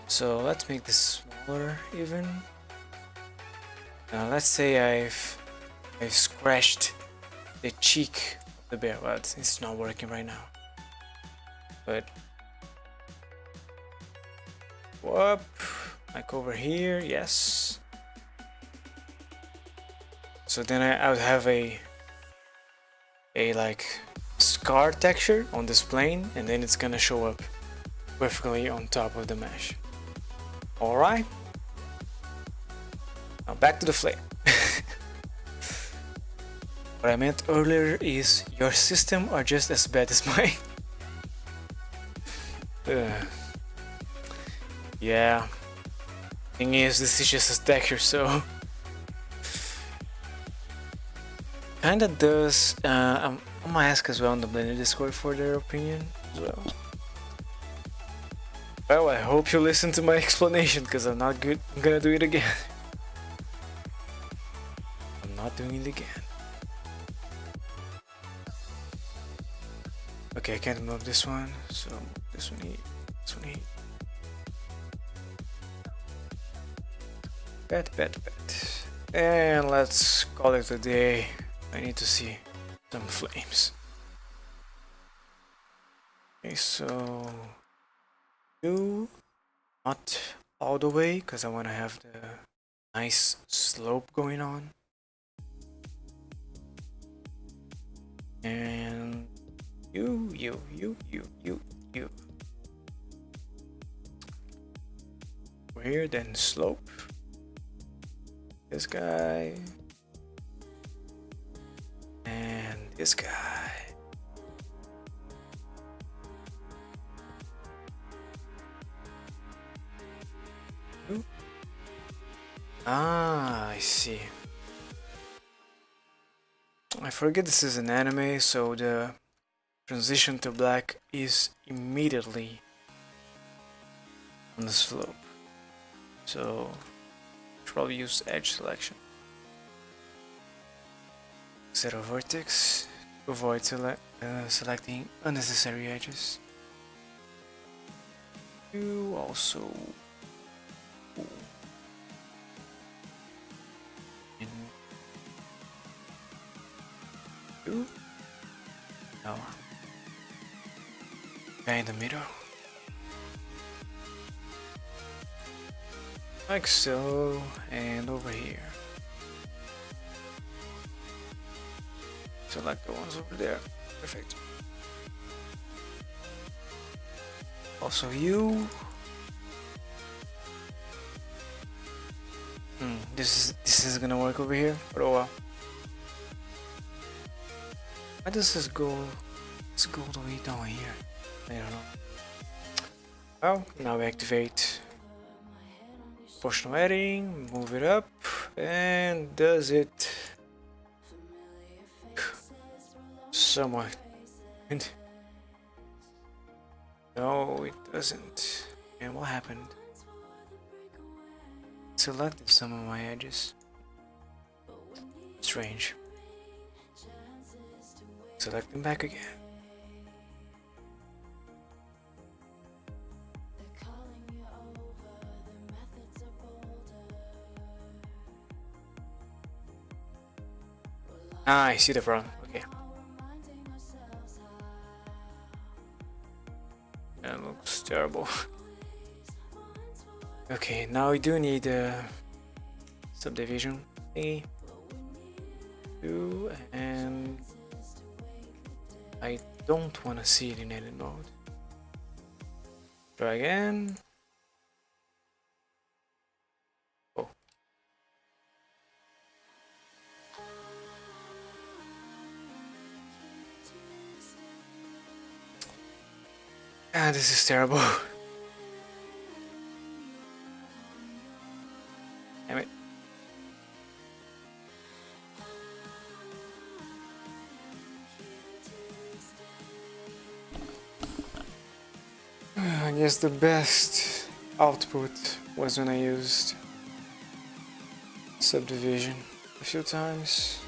So let's make this smaller even. Now let's say I've scratched the cheek of the bear, but it's not working right now. But whoop, like over here, yes. So then I would have a like scar texture on this plane, and then it's gonna show up perfectly on top of the mesh. All right. Now back to the flame. What I meant earlier is your system are just as bad as mine. Yeah. Thing is, this is just a texture, so kinda does. I'm gonna ask as well on the Blender Discord for their opinion as well. Well, I hope you listen to my explanation, because I'm not good. I'm gonna do it again. I'm not doing it again. Okay, I can't move this one, so this one here, this one here. Bet. And let's call it a day. I need to see some flames. Okay, so do not all the way, because I want to have the nice slope going on. And you. Over here, then slope. This guy. And this guy. Ooh. Ah, I see. I forget this is an anime, so the transition to black is immediately on the slope. So probably use edge selection instead of vertex to avoid selecting unnecessary edges. You also no. Guy in the middle. Like so, and over here. Select the ones over there. Perfect. Also you. This is gonna work over here. But oh well. Why does this go? Let's go all the way down here. I don't know. Well, now we activate proportional editing, move it up, and does it somewhat. No, it doesn't. And what happened? Selected some of my edges. Strange. Select them back again. Ah, I see the problem. Okay. That looks terrible. Okay, now we do need a subdivision thingy. 2, and I don't want to see it in edit mode. Try again. Oh. Ah, this is terrible. Damn it. I guess the best output was when I used subdivision a few times.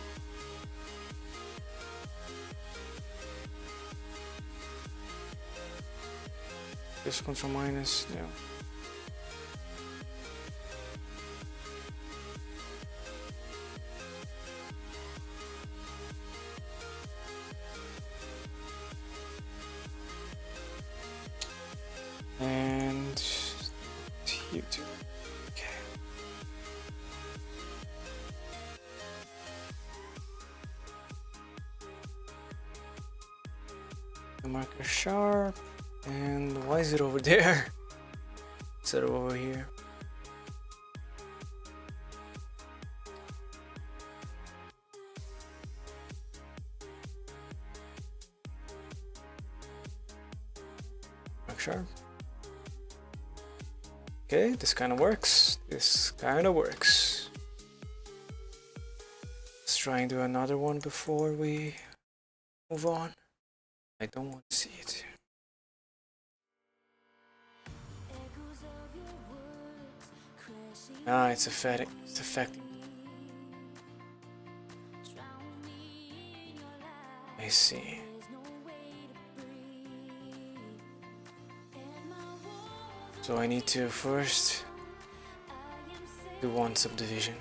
Just control minus, yeah. YouTube. Okay. The marker sharp, and why is it over there instead of over here? Mark sharp. Okay, this kind of works. This kind of works. Let's try and do another one before we move on. I don't want to see it. Ah, it's affecting. It's affecting. I see. So I need to first do one subdivision,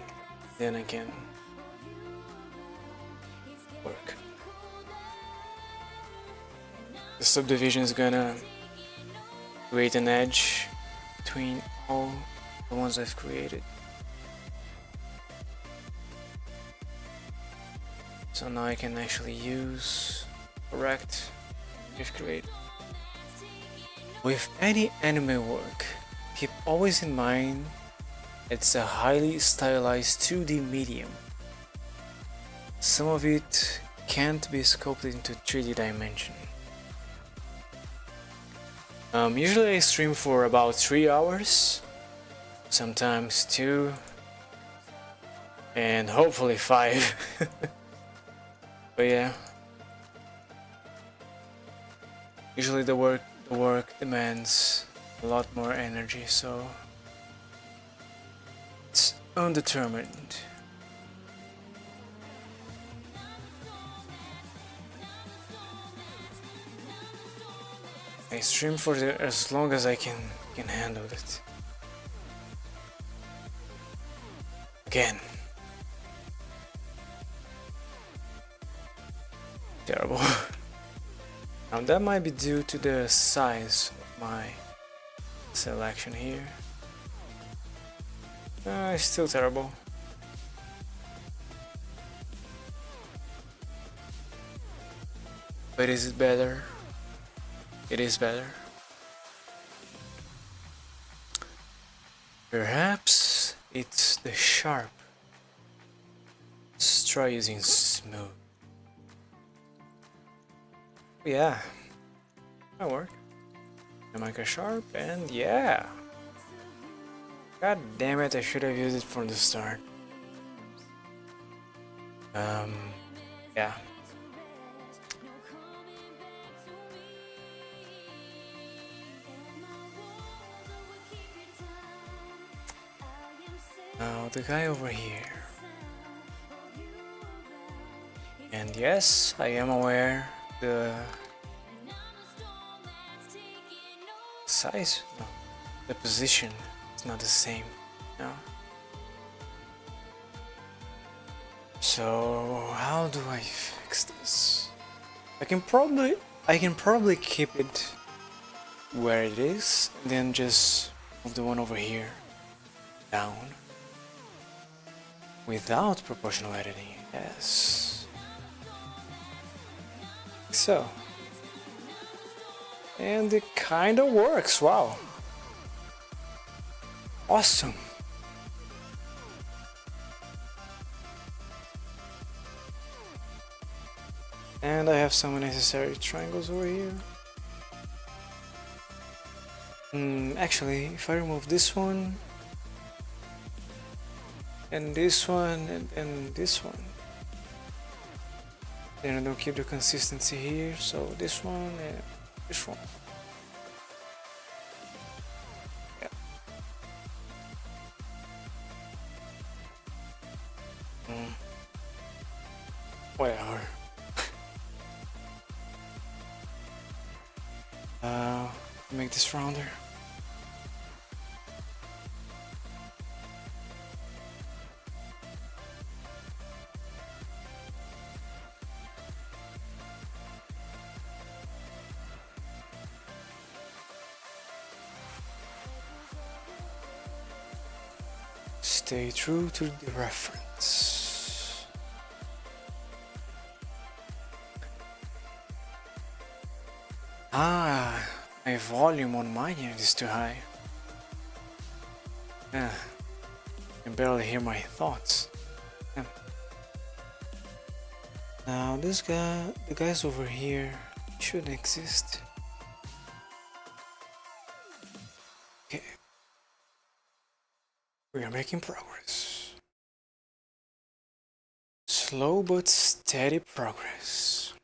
then I can work. The subdivision is gonna create an edge between all the ones I've created. So now I can actually use correct if create. With any anime work, keep always in mind it's a highly stylized 2D medium. Some of it can't be sculpted into 3D dimension. Usually I stream for about 3 hours, sometimes 2, and hopefully 5. But yeah, usually the work demands a lot more energy, so it's undetermined. I stream for as long as I can handle it. Again, terrible. Now that might be due to the size of my selection here. It's still terrible. But is it better? It is better. Perhaps it's the sharp. Let's try using smooth. Yeah, that'll work. I make a sharp, and yeah. God damn it, I should have used it from the start. Yeah. Now the guy over here. And yes, I am aware the size, no, the position is not the same now. So how do I fix this? I can probably keep it where it is and then just move the one over here down without proportional editing. Yes. So, and it kind of works. Wow, awesome. And I have some unnecessary triangles over here. Actually, if I remove this one and this one and this one, then I don't keep the consistency here, so this one and this one. Yeah. Whatever. Make this rounder. stay true to the reference. Ah, my volume on my end is too high. I can barely hear my thoughts. Now this guy, the guys over here shouldn't exist. Okay. We are making progress. Slow but steady progress.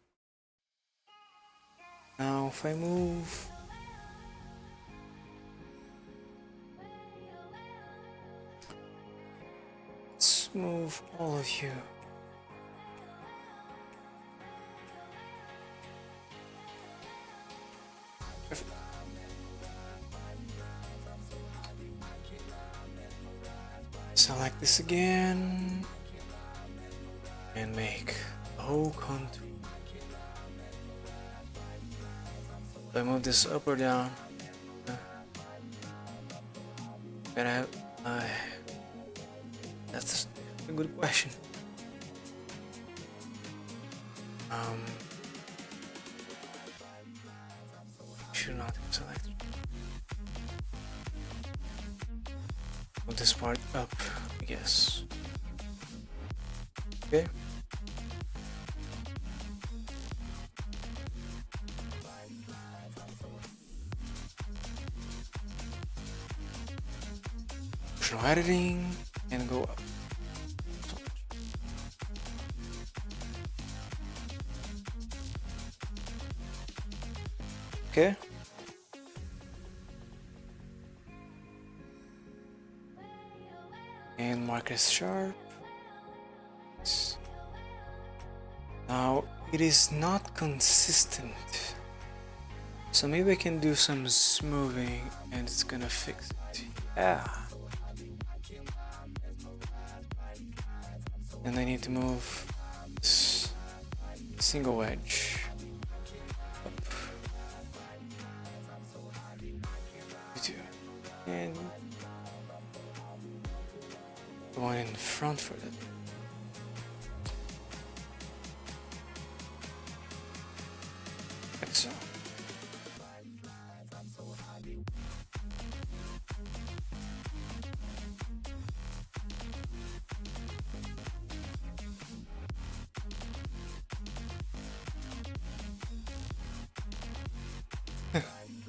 Now if I move... Let's move all of you. Perfect. Select this again and make the whole contour. Do I move this up or down? That's a good question. Should not select. Move this part up, I guess. Okay. No editing and go up. Okay. And markers sharp. Now it is not consistent, so maybe I can do some smoothing and it's gonna fix it. Yeah. And I need to move this single wedge up. And the one in front for that. Like so.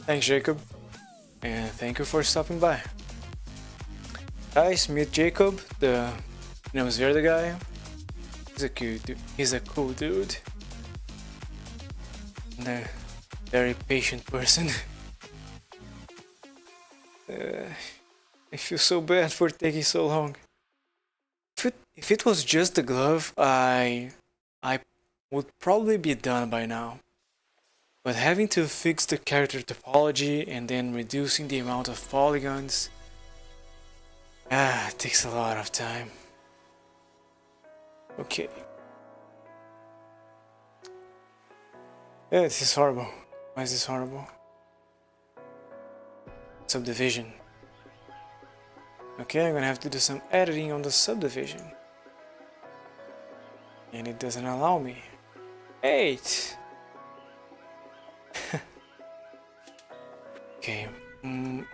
Thanks, Jacob, and thank you for stopping by. Guys, meet Jacob, the Verde guy. He's a cool dude. And a very patient person. I feel so bad for taking so long. If it was just the glove, I would probably be done by now. But having to fix the character topology and then reducing the amount of polygons, it takes a lot of time. Okay. Yeah, this is horrible. Why is this horrible? Subdivision. Okay, I'm gonna have to do some editing on the subdivision. And it doesn't allow me. 8! Okay,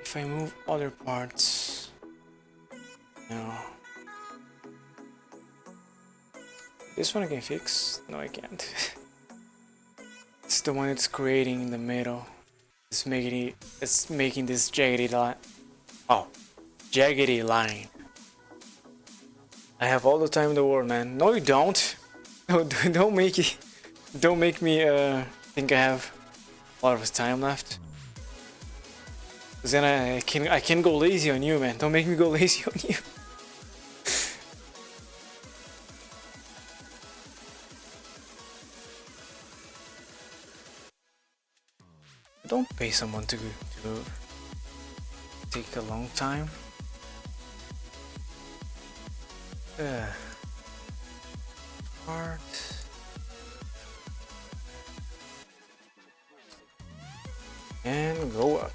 if I move other parts... No. This one I can fix? No, I can't. It's the one that's creating in the middle. It's making this jaggedy line. Oh, jaggedy line. I have all the time in the world, man. No, you don't. No, don't make me think I have a lot of time left. Cause then I can go lazy on you, man. Don't make me go lazy on you. Don't pay someone to take a long time. Part. And go up.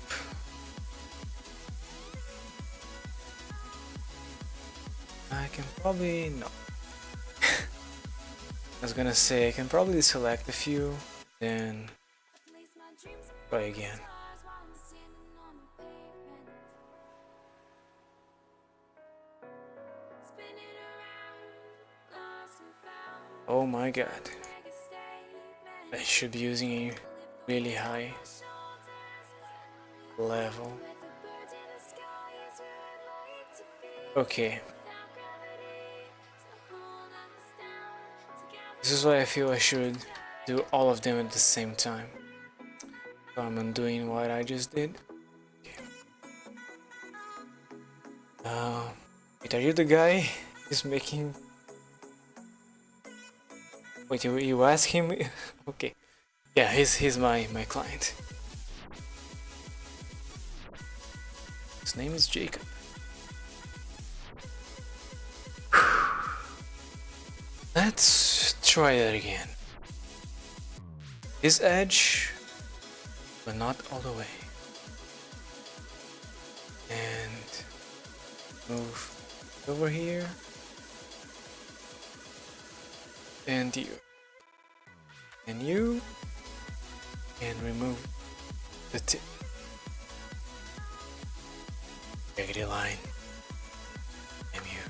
I can probably no. I was gonna say I can probably select a few, then try again. Oh my god. I should be using a really high level. Okay. This is why I feel I should do all of them at the same time. So I'm undoing what I just did. Okay. Wait, are you the guy who's making... Wait, you ask him? Okay. Yeah, he's my client. His name is Jacob. Let's try that again. This edge, but not all the way. And move over here. And you. And you. And remove the tip. Raggedy line. And you.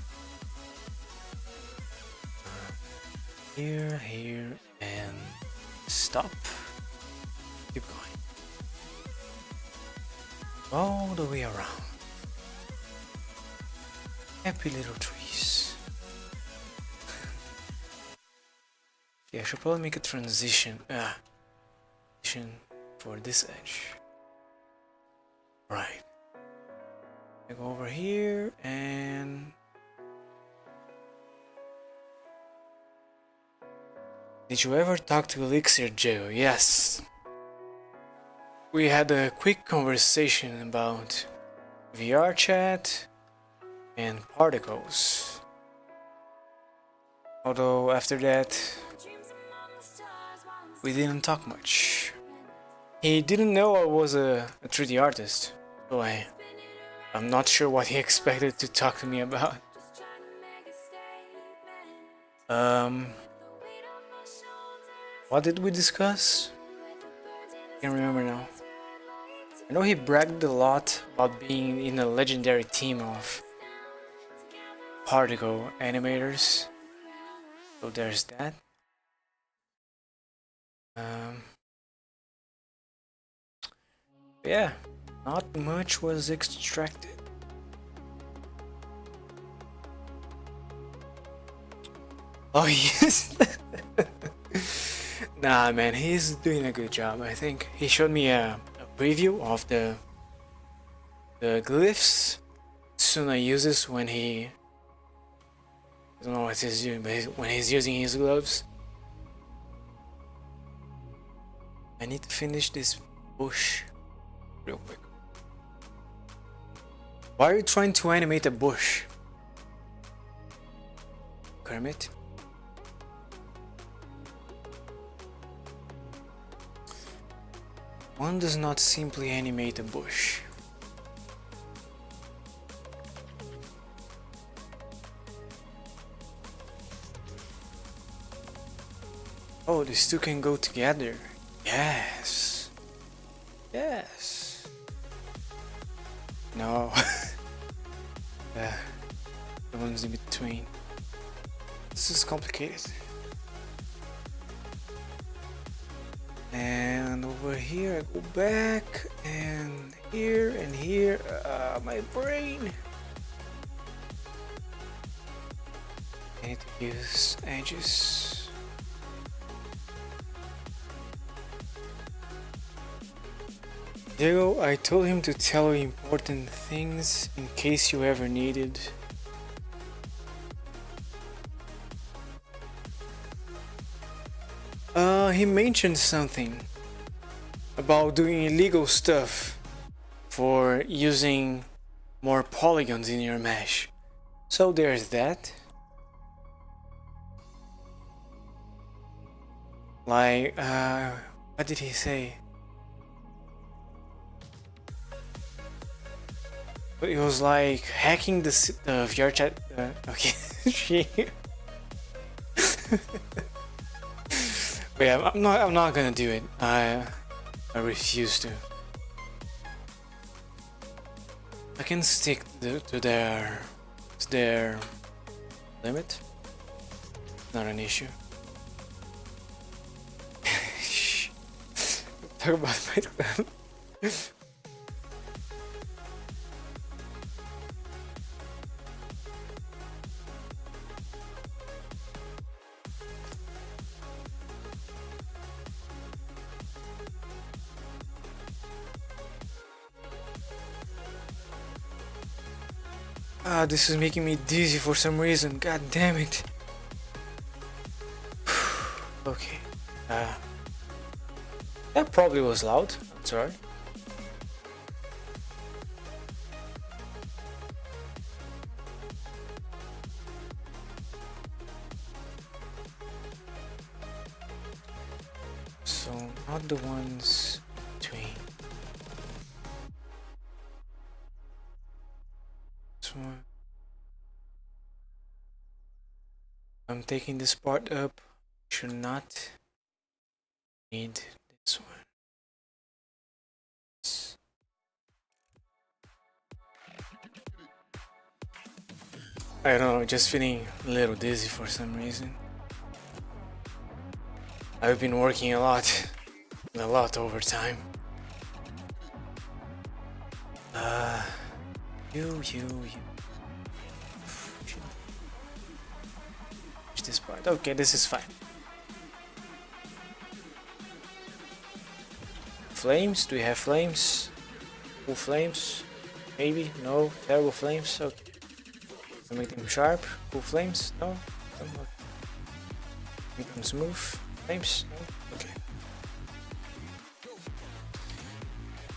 Here, here, and stop. Keep going. All the way around. Happy little trees. Yeah, I should probably make a transition. For this edge. Right. I go over here and... Did you ever talk to Elixir, Joe? Yes. We had a quick conversation about VRChat and particles. Although after that, we didn't talk much. He didn't know I was a 3D artist, so I'm not sure what he expected to talk to me about. What did we discuss? Can't remember now. I know he bragged a lot about being in a legendary team of particle animators. So there's that. Yeah, not much was extracted. Oh yes. Nah, man, he's doing a good job. I think he showed me a preview of the glyphs Tsuna uses when he... I don't know what he's doing, but when he's using his gloves. I need to finish this bush real quick. Why are you trying to animate a bush, Kermit? One does not simply animate a bush. Oh, these two can go together. Yes. Yes. No. The ones in between. This is complicated. And over here I go back, and here, my brain. I need to use edges. Diego, I told him to tell you important things in case you ever needed. He mentioned something about doing illegal stuff for using more polygons in your mesh. So there's that. Like, what did he say? It was like hacking the VRChat. Okay. But yeah, I'm not gonna do it. I refuse to. I can stick to their limit. Not an issue. Talk about Fight Club. This is making me dizzy for some reason. God damn it. Okay. That probably was loud. I'm sorry. So, not the ones between. This one. I'm taking this part up. Should not need this one. I don't know, just feeling a little dizzy for some reason. I've been working a lot overtime. You. This part. Okay, this is fine. Flames? Do we have flames? Full flames? Maybe? No? Terrible flames? Okay. I'll make them sharp. Cool flames? No? Make them smooth. Flames? No? Okay.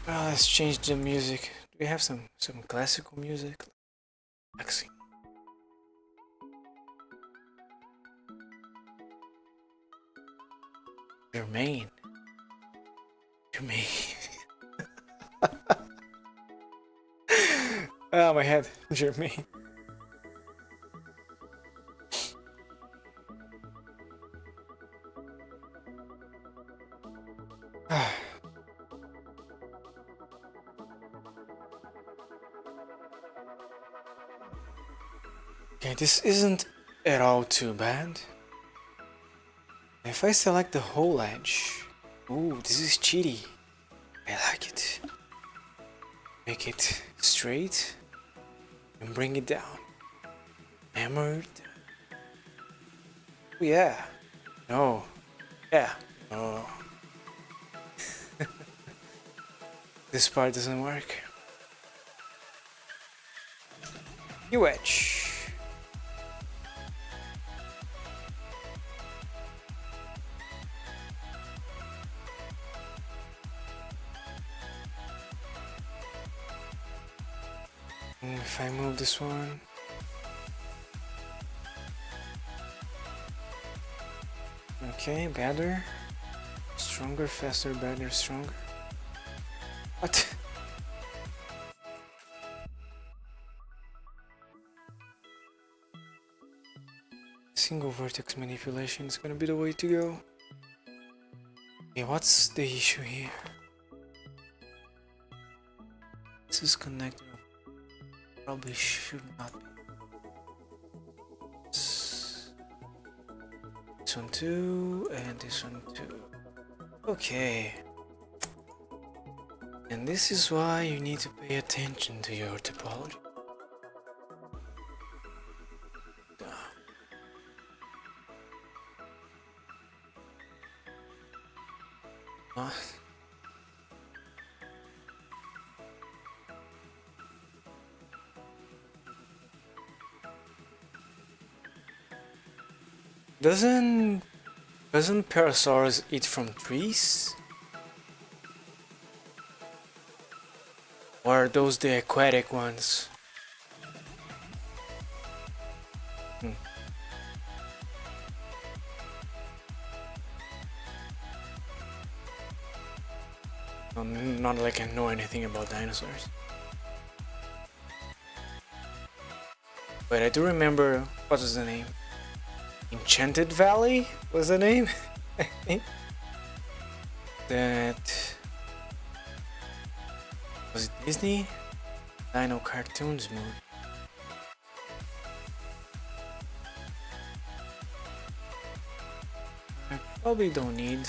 Let's change the music. Do we have some classical music? Relaxing. Jermaine. Oh, my head. Jermaine. Okay, this isn't at all too bad. If I select the whole edge, ooh, this is cheaty. I like it. Make it straight and bring it down. Hammer it down. Oh, yeah. No. Yeah. No. This part doesn't work. New edge. If I move this one, okay, better, stronger, faster, better, stronger. What? Single vertex manipulation is gonna be the way to go. Yeah, what's the issue here? This is connected. Probably should not be. This one too, and this one too. Okay. And this is why you need to pay attention to your topology. Doesn't Parasaurus eat from trees? Or are those the aquatic ones? Not like I know anything about dinosaurs. But I do remember, what was the name? Enchanted Valley was the name, I think. That was it Disney? Dino Cartoons movie. I probably don't need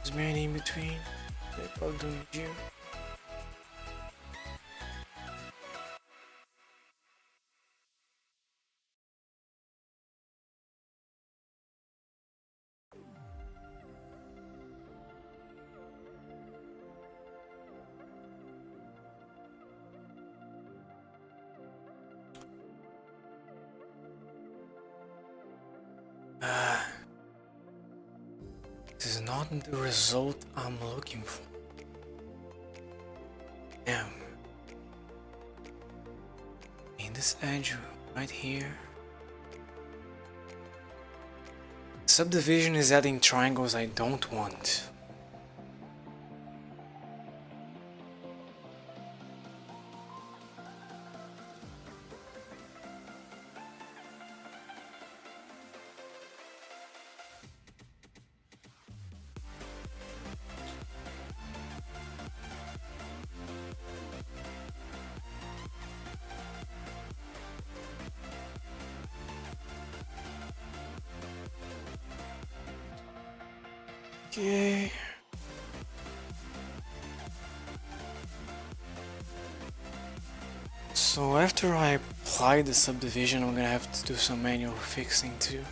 as many in between. I probably don't need you. This is not the result I'm looking for. Damn. In this edge right here. Subdivision is adding triangles I don't want. Okay. So after I apply the subdivision, I'm gonna have to do some manual fixing too.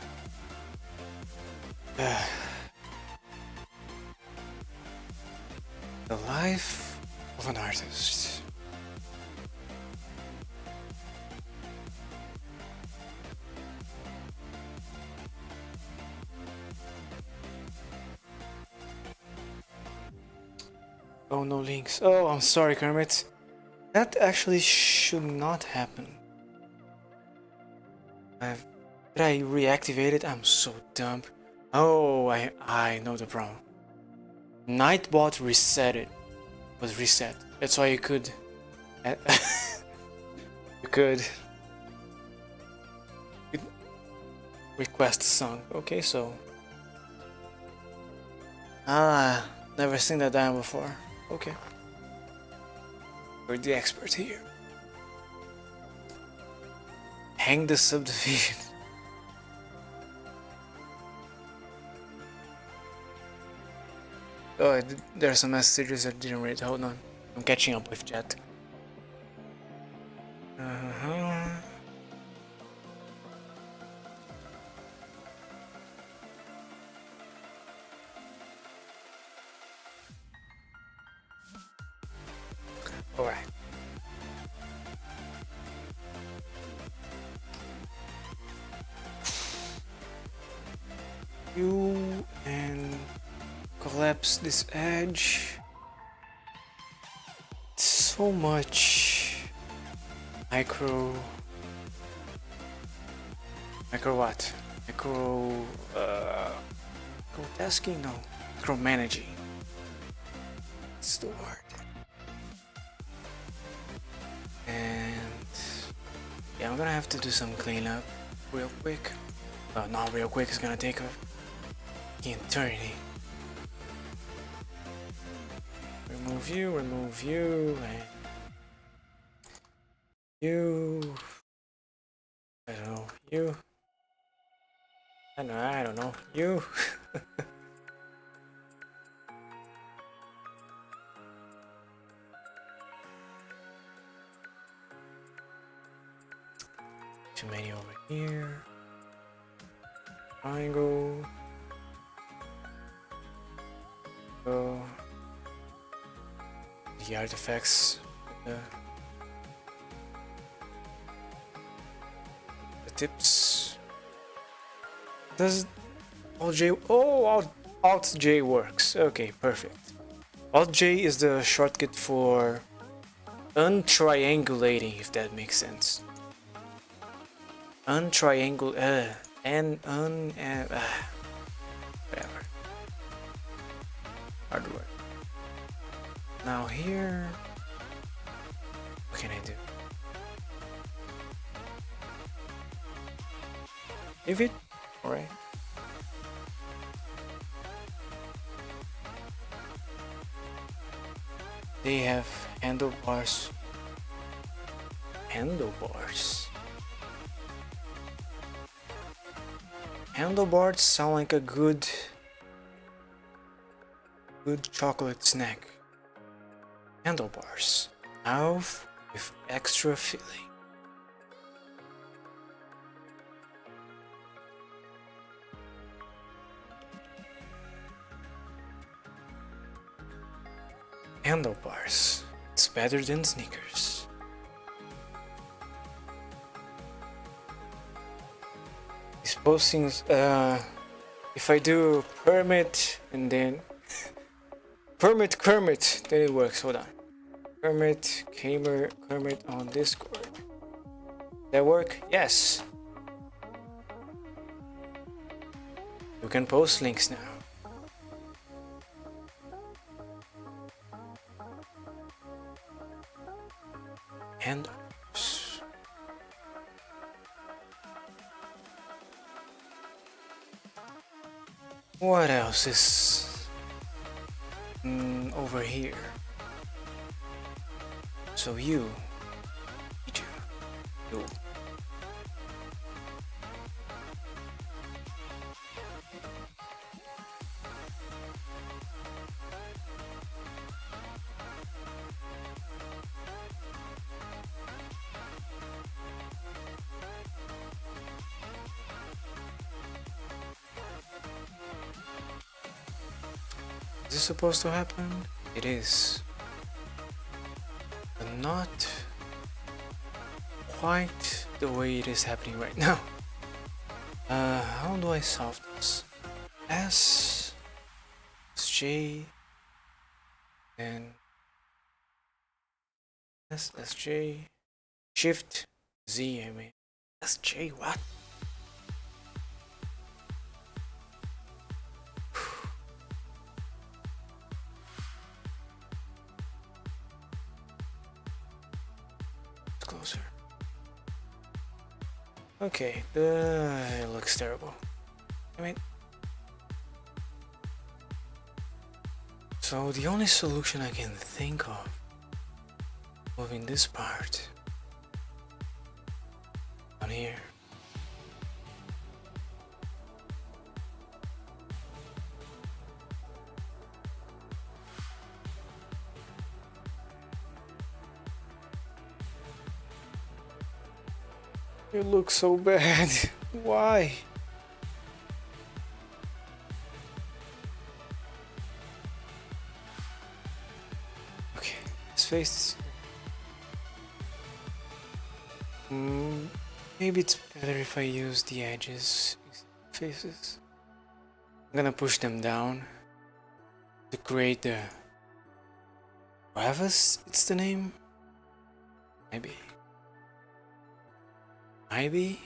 The life of an artist. Oh, no links. Oh, I'm sorry, Kermit. That actually should not happen. Did I reactivate it? I'm so dumb. Oh, I know the problem. Nightbot reset it. Was reset. That's why you could. you could request a song. Okay, so. Never seen that down before. Okay. We're the expert here. Hang the subdivision. Oh, there are some messages I didn't read. Hold on. I'm catching up with chat. Alright. You and collapse this edge. So much micro what? Micro tasking? No. Micromanaging. It's the word. And yeah, I'm gonna have to do some cleanup real quick. Not real quick, it's gonna take an eternity. Remove you, and you. I don't know, you. I don't know, you. Too many over here. Triangle. Go. The artifacts. The tips. Does Alt J? Oh, Alt J works. Okay, perfect. Alt J is the shortcut for untriangulating, if that makes sense. Untriangle whatever. Hard work. Now here, what can I do? Leave it. All right. They have handlebars. Handlebars. Handlebars sound like a good chocolate snack. Handlebars. Mouth with extra filling. Handlebars. It's better than sneakers. These postings, if I do permit and then Kermit, then it works. Hold on. Kermit on Discord. That work? Yes. You can post links now. And what else is over here? So you. Is this supposed to happen? It is. But not quite the way it is happening right now. How do I solve this? S, J, and S, J, Shift, Z, I mean. S, J, what? Closer. Okay, it looks terrible. I mean, so the only solution I can think of moving this part on here. It looks so bad. Why? Okay, his face is... maybe it's better if I use the edges, faces. I'm gonna push them down to create the crevice, it's the name? Maybe. Maybe?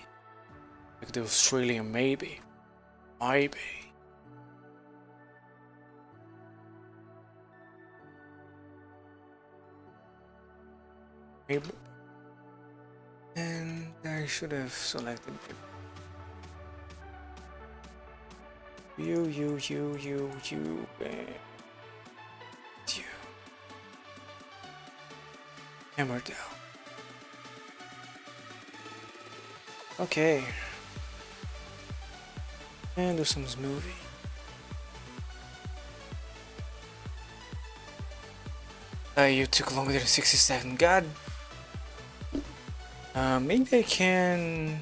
Like the Australian maybe. Maybe. Maybe. And I should have selected you, and you. Hammer down. Okay. And do some smoothing. You took longer than 60 seconds. God. Maybe I can...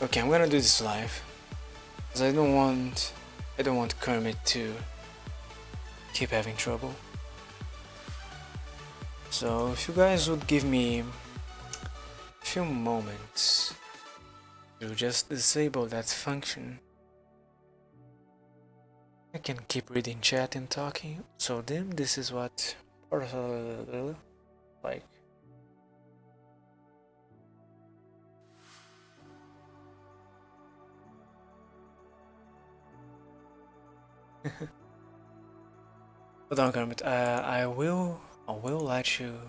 Okay, I'm gonna do this live. Because I don't want Kermit to keep having trouble. So if you guys would give me a few moments to just disable that function, I can keep reading chat and talking. So then this is what like. Hold on, Kermit. I will let you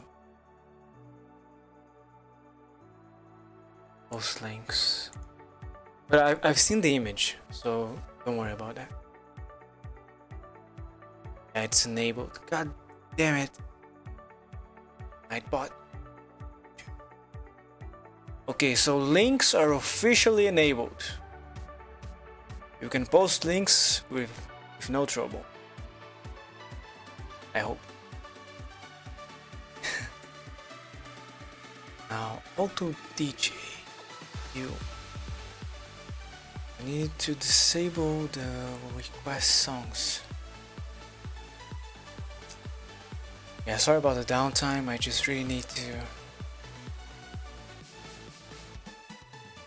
post links. But I've seen the image, so don't worry about that. Yeah, it's enabled. God damn it. Nightbot. Okay, so links are officially enabled. You can post links with no trouble. I hope. Now, auto DJ. I need to disable the request songs. Yeah, sorry about the downtime. I just really need to.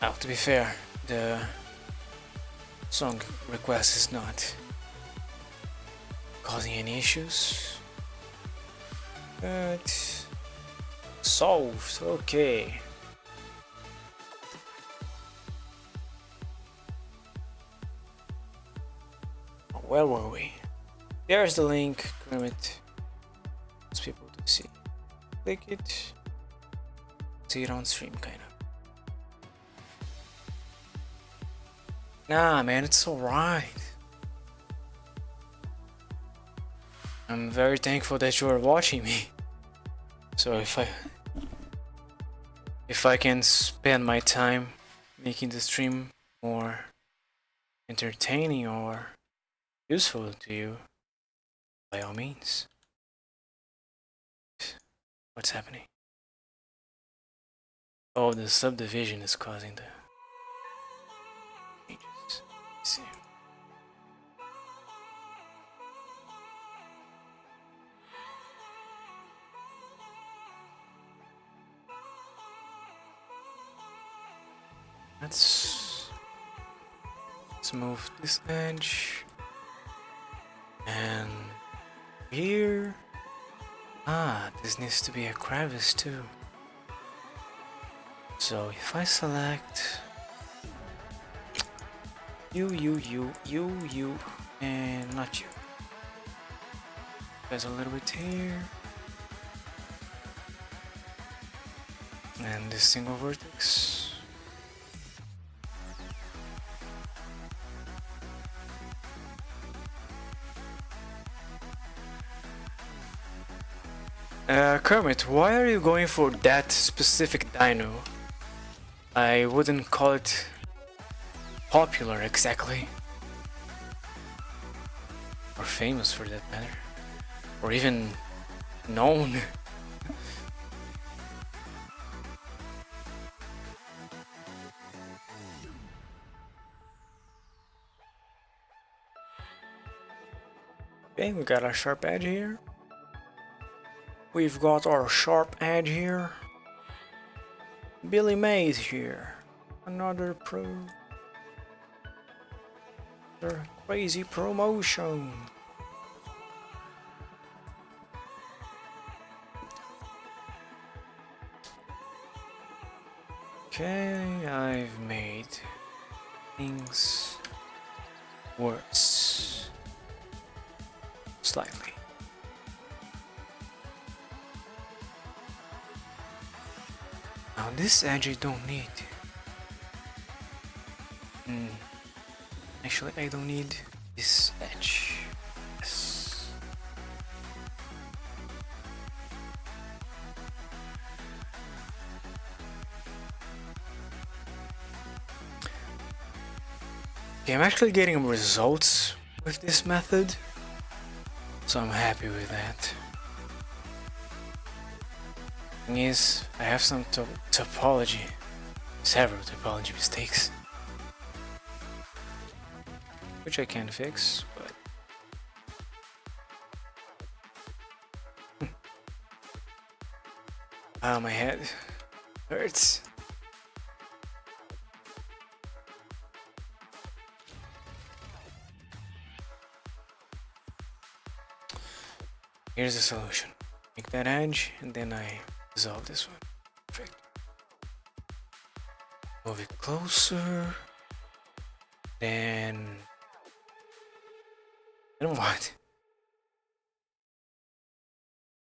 Now, to be fair, the song request is not causing any issues. But solved. Okay. Where were we? There's the link. Kermit. For people to see. Click it. See it on stream, kind of. Nah, man, it's alright. I'm very thankful that you are watching me. So if I can spend my time making the stream more entertaining or useful to you, by all means. What's happening? Oh, the subdivision is causing the changes. Let's see. Let's move this edge. And here. Ah, this needs to be a crevice too. So if I select you, and not you. There's a little bit here. And this single vertex. Kermit, why are you going for that specific dino? I wouldn't call it popular exactly. Or famous for that matter. Or even known. Okay, we got our sharp edge here. We've got our sharp edge here. Billy Mays here. Another crazy promotion. Okay, I've made things worse. Slightly. Now this edge I don't need. Actually, I don't need this edge. Yes. Okay, I'm actually getting results with this method, so I'm happy with that. Thing is, I have some topology, several topology mistakes, which I can fix, but my head hurts. Here's the solution. Make that edge, and then I dissolve this one. Perfect. Move it closer. Then what?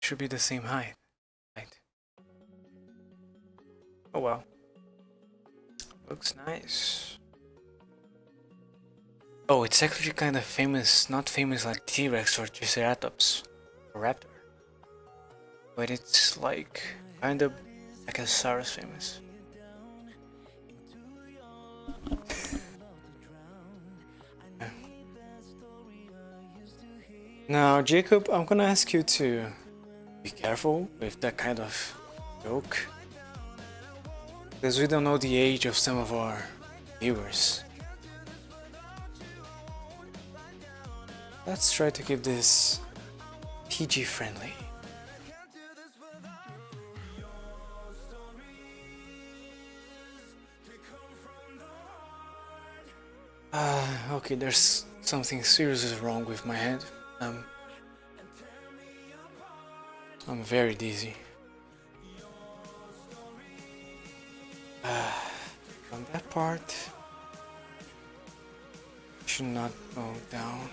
Should be the same height. Right. Oh well. Looks nice. Oh, it's actually kind of famous, not famous like T-Rex or Triceratops or Raptor. But it's like kind of like a Saurus famous. Yeah. Now, Jacob, I'm gonna ask you to be careful with that kind of joke, because we don't know the age of some of our viewers. Let's try to keep this PG friendly. Okay, there's something seriously wrong with my head. I'm very dizzy. On that part, should not go down.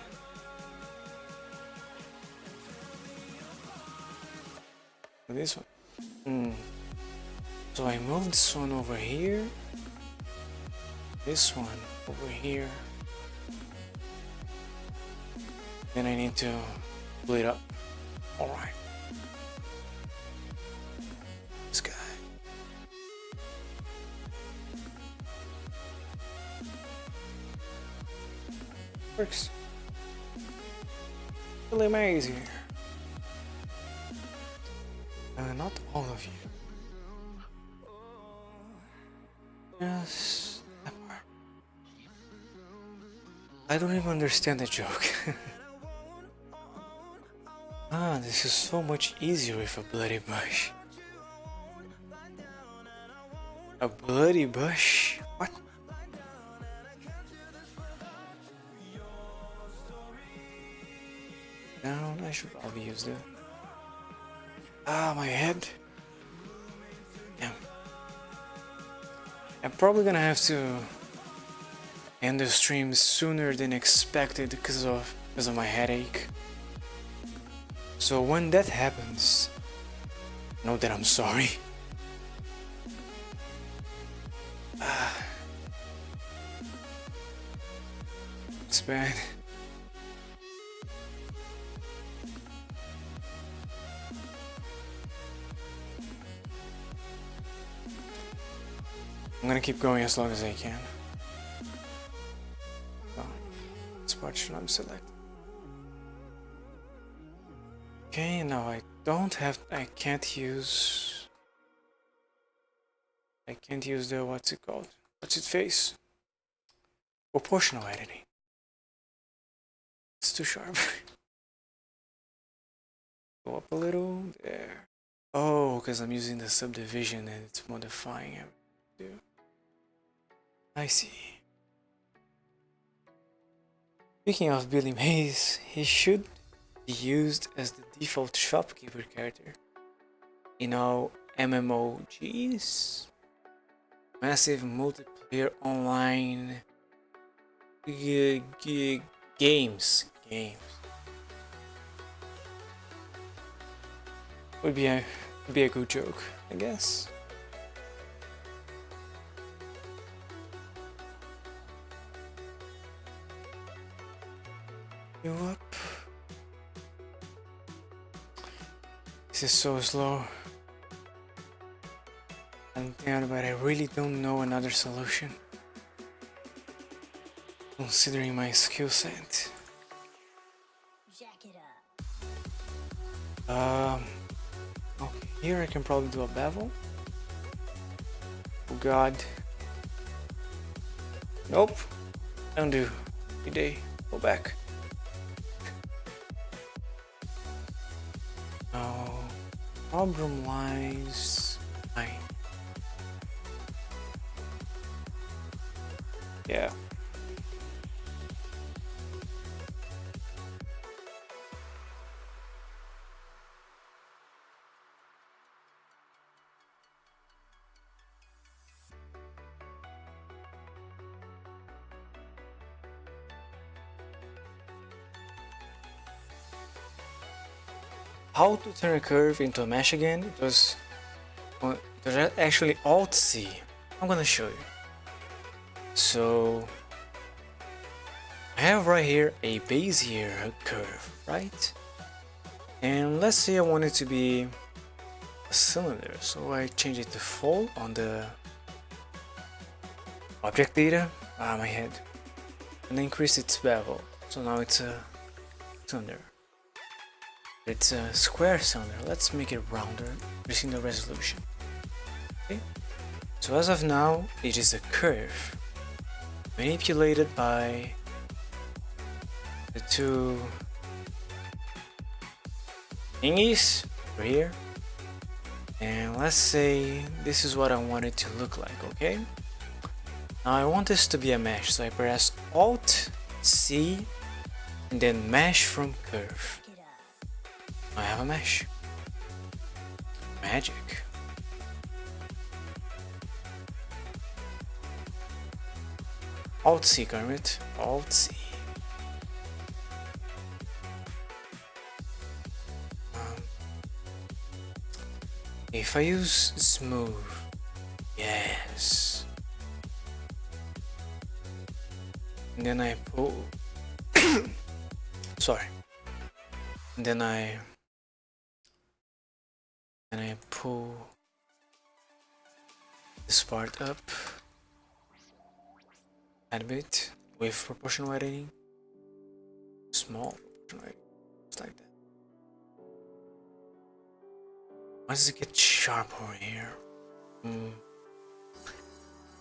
This one. So I moved this one over here. This one over here. Then I need to split up. Alright. This guy. Works. Really amazing. Not all of you. Yes. That part. I don't even understand the joke. This is so much easier with a bloody bush. A bloody bush? What? Down, I should probably use that. My head. Damn. I'm probably gonna have to end the stream sooner than expected because of my headache. So when that happens, know that I'm sorry. It's bad. I'm gonna keep going as long as I can. Oh, this part should not be selected. Okay, now I can't use the, what's it called? What's its face? Proportional editing. It's too sharp. Go up a little, there. Oh, because I'm using the subdivision and it's modifying everything. I see. Speaking of Billy Mays, he should be used as the default shopkeeper character in all MMOGs, massive multiplayer online games. Would be a good joke, I guess. You up? This is so slow. I'm down, but I really don't know another solution, considering my skill set. Okay, here I can probably do a bevel. Oh god. Nope. Undo. Good day. Go back. No. Problem lies. Yeah. How to turn a curve into a mesh again? It was actually Alt-C. I'm gonna show you. So I have right here a Bezier curve, right? And let's say I want it to be a cylinder, so I change it to full on the object data, my head, and increase its bevel. So now it's a cylinder. It's a square cylinder. Let's make it rounder, increasing the resolution. Okay. So as of now, it is a curve manipulated by the two thingies over here. And let's say this is what I want it to look like, okay? Now I want this to be a mesh, so I press Alt C and then mesh from curve. I have a mesh. Magic. Alt C, Kermit. Alt C. If I use smooth, yes. And then I pull. Sorry. And then I pull this part up a bit with proportional editing. Small proportional editing, just like that. Why does it get sharp over here?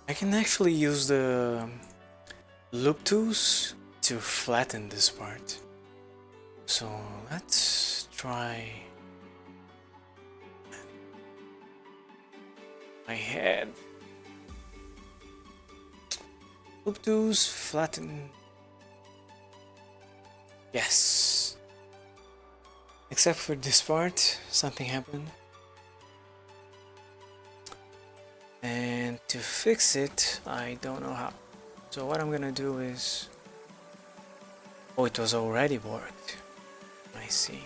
I can actually use the loop tools to flatten this part. So let's try my head. Loop tools, flatten. Yes. Except for this part, something happened. And to fix it, I don't know how. So what I'm gonna do is... Oh, it was already worked. I see.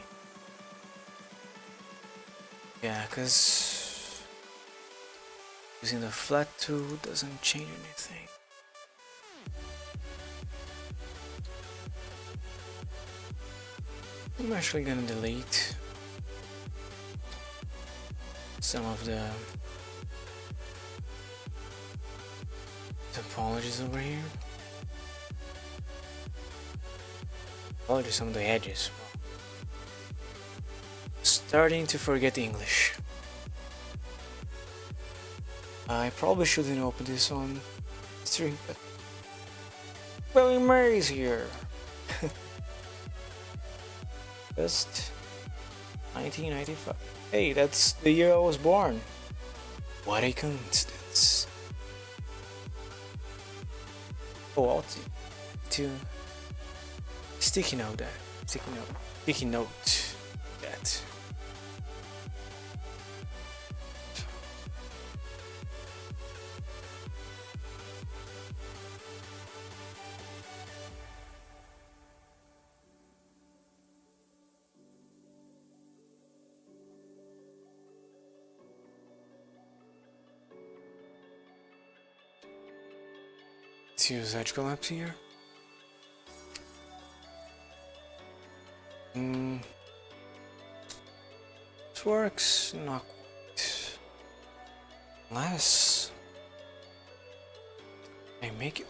Yeah, because using the flat tool doesn't change anything. I'm actually gonna delete some of the topologies over here. Apologies, some of the edges. Starting to forget English. I probably shouldn't open this on stream, but Billy Murray's here. Just 1995. Hey, that's the year I was born. What a coincidence. Oh, I'll see. To sticky note that. Sticky note that. Let's use edge collapse here. This works not quite. Unless I make it.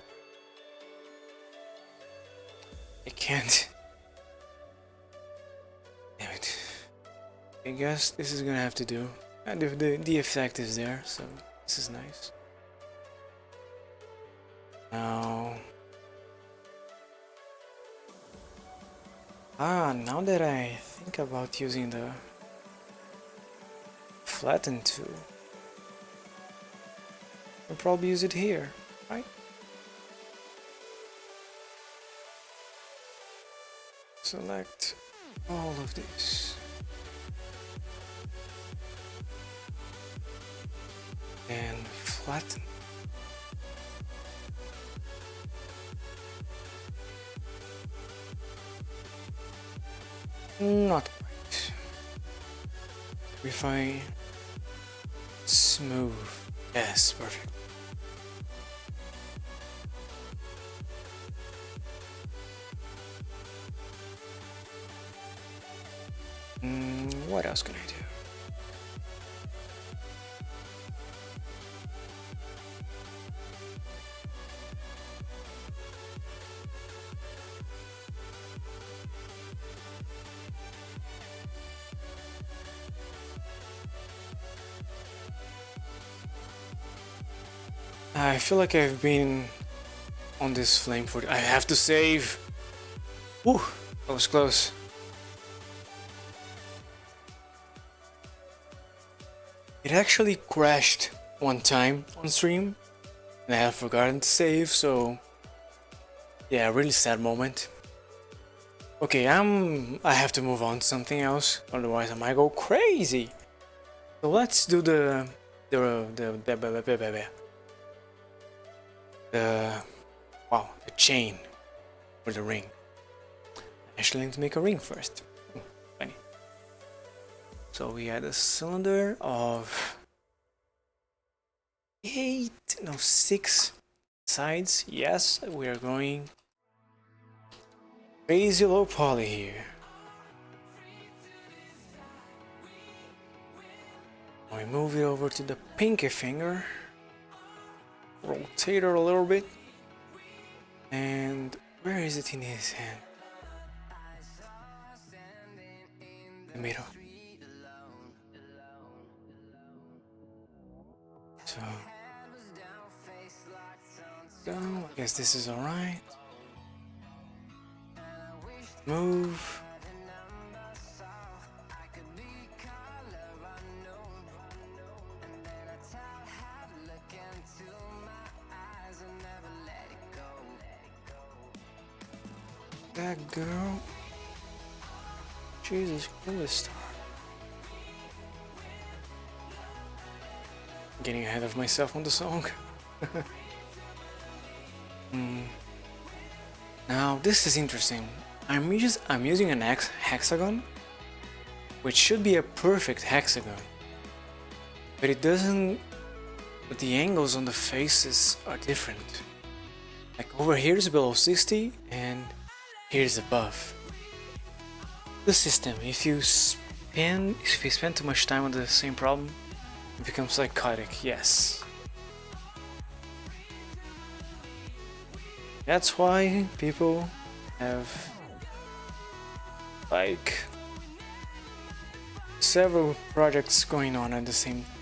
I can't. Damn it. I guess this is gonna have to do. And the effect is there, so this is nice. Now now that I think about using the flatten tool, I'll probably use it here, right? Select all of this and flatten. Not quite. Refine. Smooth. Yes, perfect. What else can I do? I feel like I've been on this flame for... I have to save! Whew, that was close. It actually crashed one time on stream and I have forgotten to save, so yeah, really sad moment. Okay, I have to move on to something else, otherwise I might go crazy. So let's do the chain for the ring. I actually need to make a ring first. Funny. So we had a cylinder of 6 sides. Yes, we are going crazy low poly here. We move it over to the pinky finger. Rotate it a little bit. And where is it in his hand? The middle. So I guess this is alright. Move. That girl. Jesus Christ. Getting ahead of myself on the song. Now this is interesting. I'm using an hexagon, which should be a perfect hexagon, but it doesn't. But the angles on the faces are different. Like over here is below 60 and here's above. The system, if you spend too much time on the same problem, it becomes psychotic. Yes. That's why people have like several projects going on at the same time.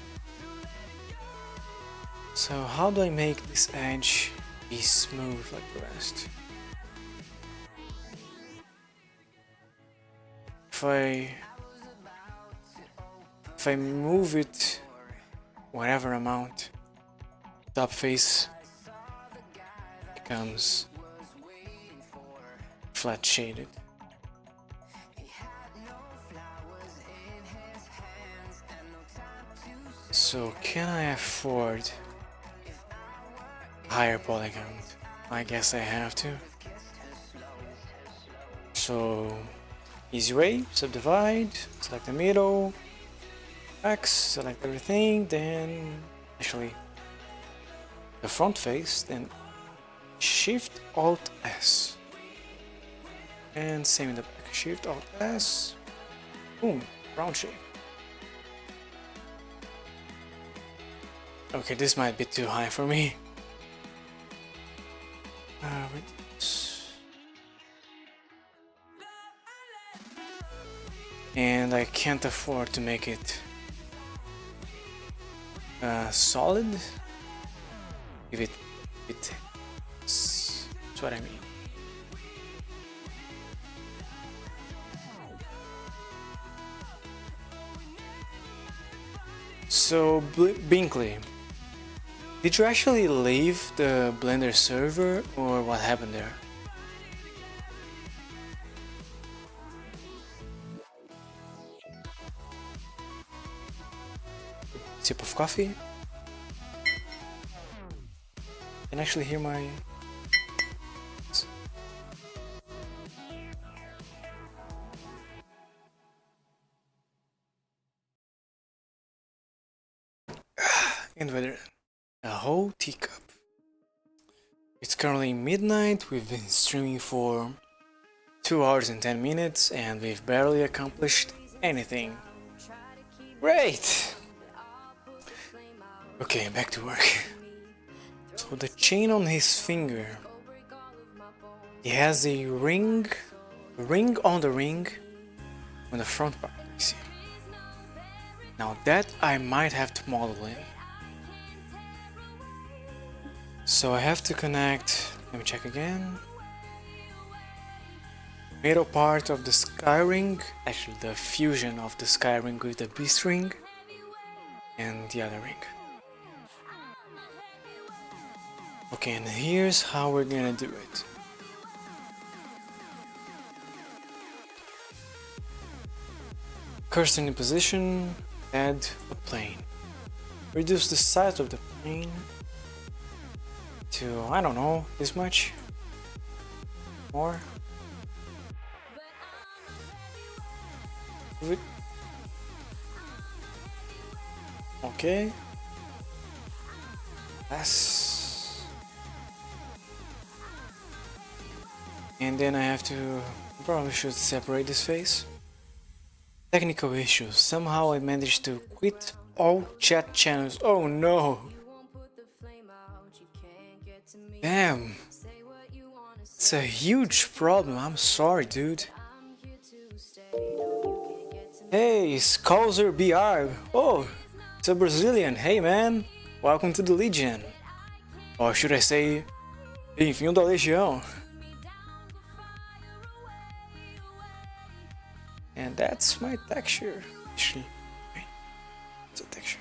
So how do I make this edge be smooth like the rest? If I move it whatever amount, top face becomes flat shaded. So can I afford higher polygons? I guess I have to. So easy way, subdivide, select the middle, X, select everything, then actually the front face, then Shift Alt S, and same in the back, Shift Alt S, boom, round shape. Okay, this might be too high for me. And I can't afford to make it solid. Give it that's what I mean. So Binkley, did you actually leave the Blender server or what happened there? Sip of coffee. Can actually hear my... and with a whole teacup. It's currently midnight. We've been streaming for 2 hours and 10 minutes and we've barely accomplished anything. Great! Okay, back to work. So the chain on his finger, he has a ring on the ring on the front part, you see. Now that I might have to model in. So I have to connect, let me check again. Middle part of the sky ring, actually the fusion of the sky ring with the beast ring and the other ring. Okay, and here's how we're gonna do it. Cursor in position, add a plane. Reduce the size of the plane to, I don't know, this much? More? Okay. Less. And then I have to, probably should separate this face. Technical issues. Somehow I managed to quit all chat channels. Oh no! Damn! It's a huge problem. I'm sorry, dude. Hey, Scouser BR. Oh, it's a Brazilian. Hey, man. Welcome to the Legion. Or should I say, bem-vindo à Legião. And that's my texture. Actually, wait, it's a texture.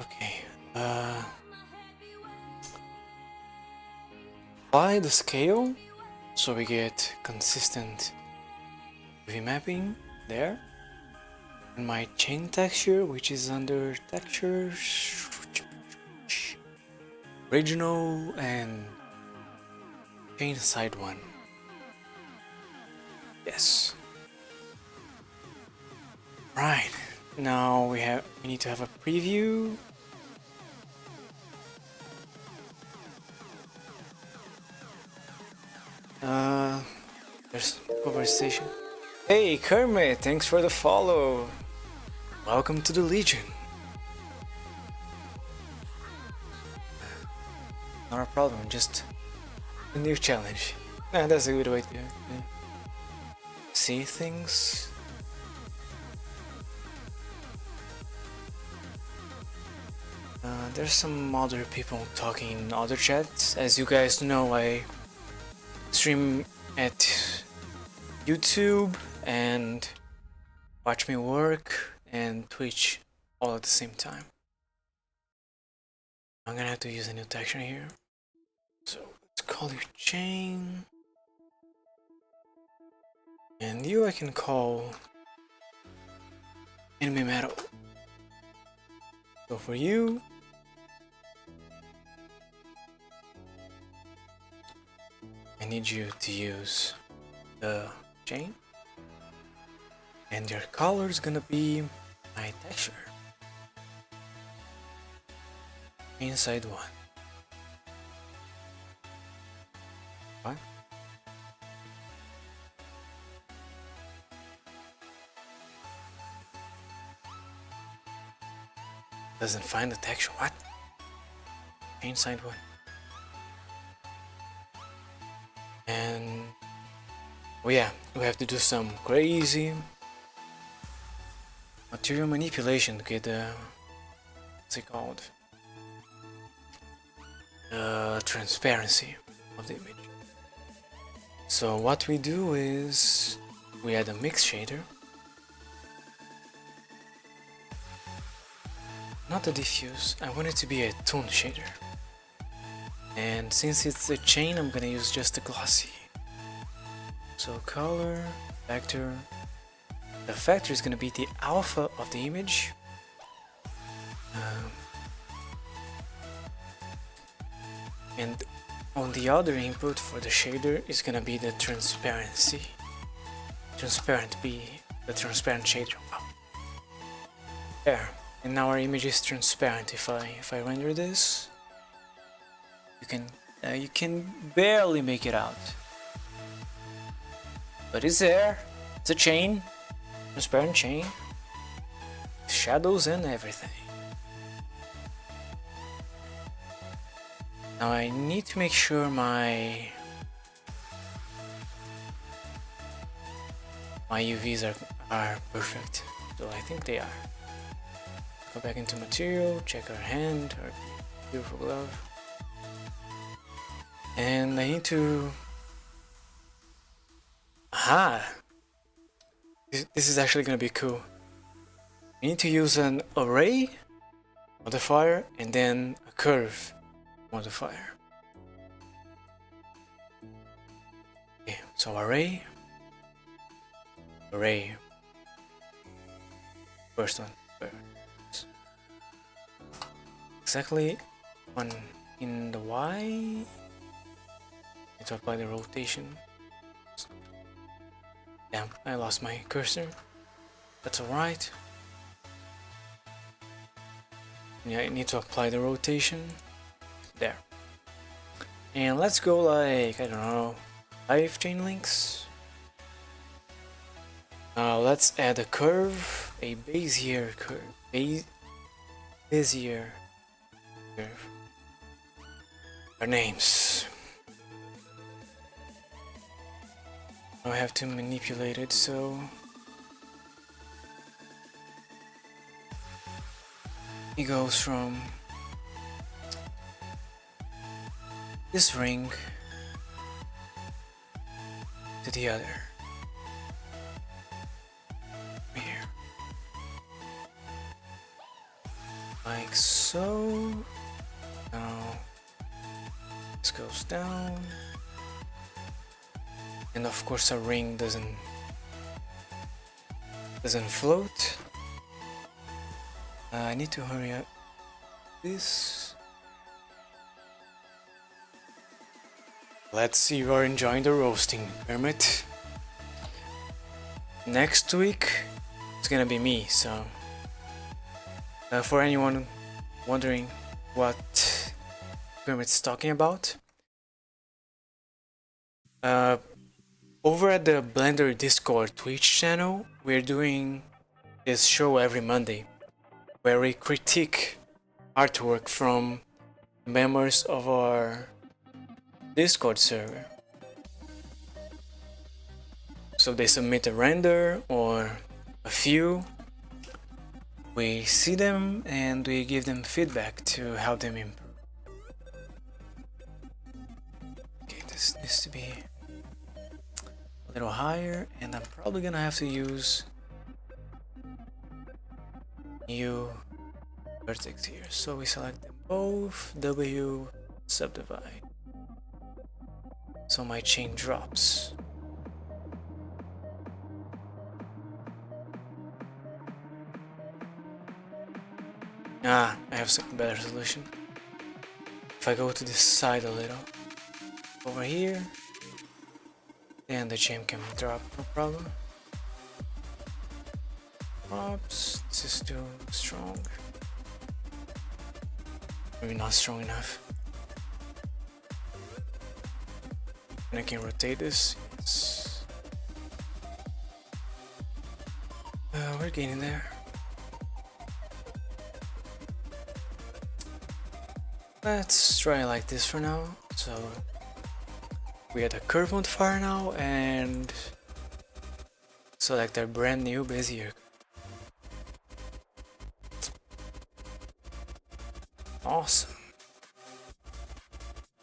Okay. Apply the scale so we get consistent UV mapping there. And my chain texture, which is under textures, original and chain side one. Yes. Right. Now we need to have a preview. There's conversation. Hey Kermit, thanks for the follow. Welcome to the Legion. Not a problem, just a new challenge. Nah, that's a good way to see things. There's some other people talking in other chats. As you guys know, I stream at YouTube and watch me work and Twitch all at the same time. I'm gonna have to use a new texture here. So let's call you chain. And you I can call enemy metal. So for you, I need you to use the chain. And your color is gonna be my texture. Inside one. What? Doesn't find the texture. What? Inside one. And oh yeah, we have to do some crazy material manipulation to get the what's it called? Transparency of the image. So what we do is we add a mix shader, not a diffuse. I want it to be a tone shader, and since it's a chain, I'm gonna use just a glossy. So color, vector. The vector is gonna be the alpha of the image. And on the other input for the shader is gonna be the transparency. Transparent be the transparent shader. There. And now our image is transparent. If I render this, you can barely make it out. But it's there. It's a chain, transparent chain, shadows and everything. Now I need to make sure my UVs are perfect. So I think they are. Go back into material, check our hand, our beautiful glove. And I need to... Aha! This is actually gonna be cool. I need to use an array modifier and then a curve modifier. Okay, so array. First one. Exactly one in the Y. Need to apply the rotation. Damn, I lost my cursor. That's alright. Yeah, I need to apply the rotation. There. And let's go like, I don't know, 5 chain links. Now let's add a curve, a Bezier curve. Bezier curve. Our names. I have to manipulate it, so it goes from this ring to the other. Here. Like so. Now this goes down. And of course a ring doesn't float. I need to hurry up this. Let's see, you are enjoying the roasting, Kermit. Next week it's gonna be me, so for anyone wondering what Kermit's talking about, over at the Blender Discord Twitch channel, we're doing this show every Monday where we critique artwork from members of our Discord server. So they submit a render or a few, we see them and we give them feedback to help them improve. Okay, this needs to be a little higher, and I'm probably gonna have to use new vertex here. So we select them both, W, subdivide. So my chain drops. I have a better solution. If I go to this side a little, over here, then the chain can drop, no problem. Oops, this is too strong. Maybe not strong enough. And I can rotate this. Yes. We're getting there. Let's try like this for now. So we had a curve modifier now and select our brand new Bezier. Awesome.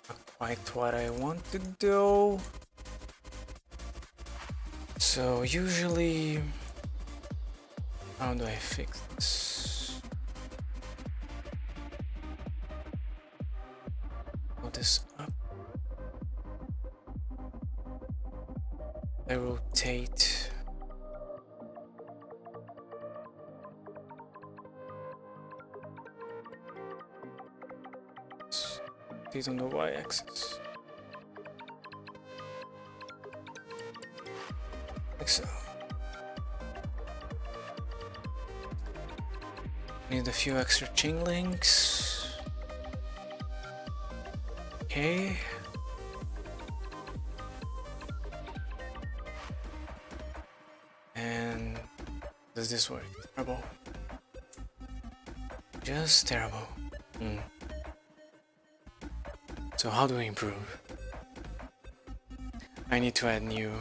Not quite what I want to do. So usually, how do I fix this? This up. I rotate. Rotate on the y-axis. Like so. Need a few extra chain links. Okay. And does this work? Terrible. Just terrible. So how do I improve? I need to add new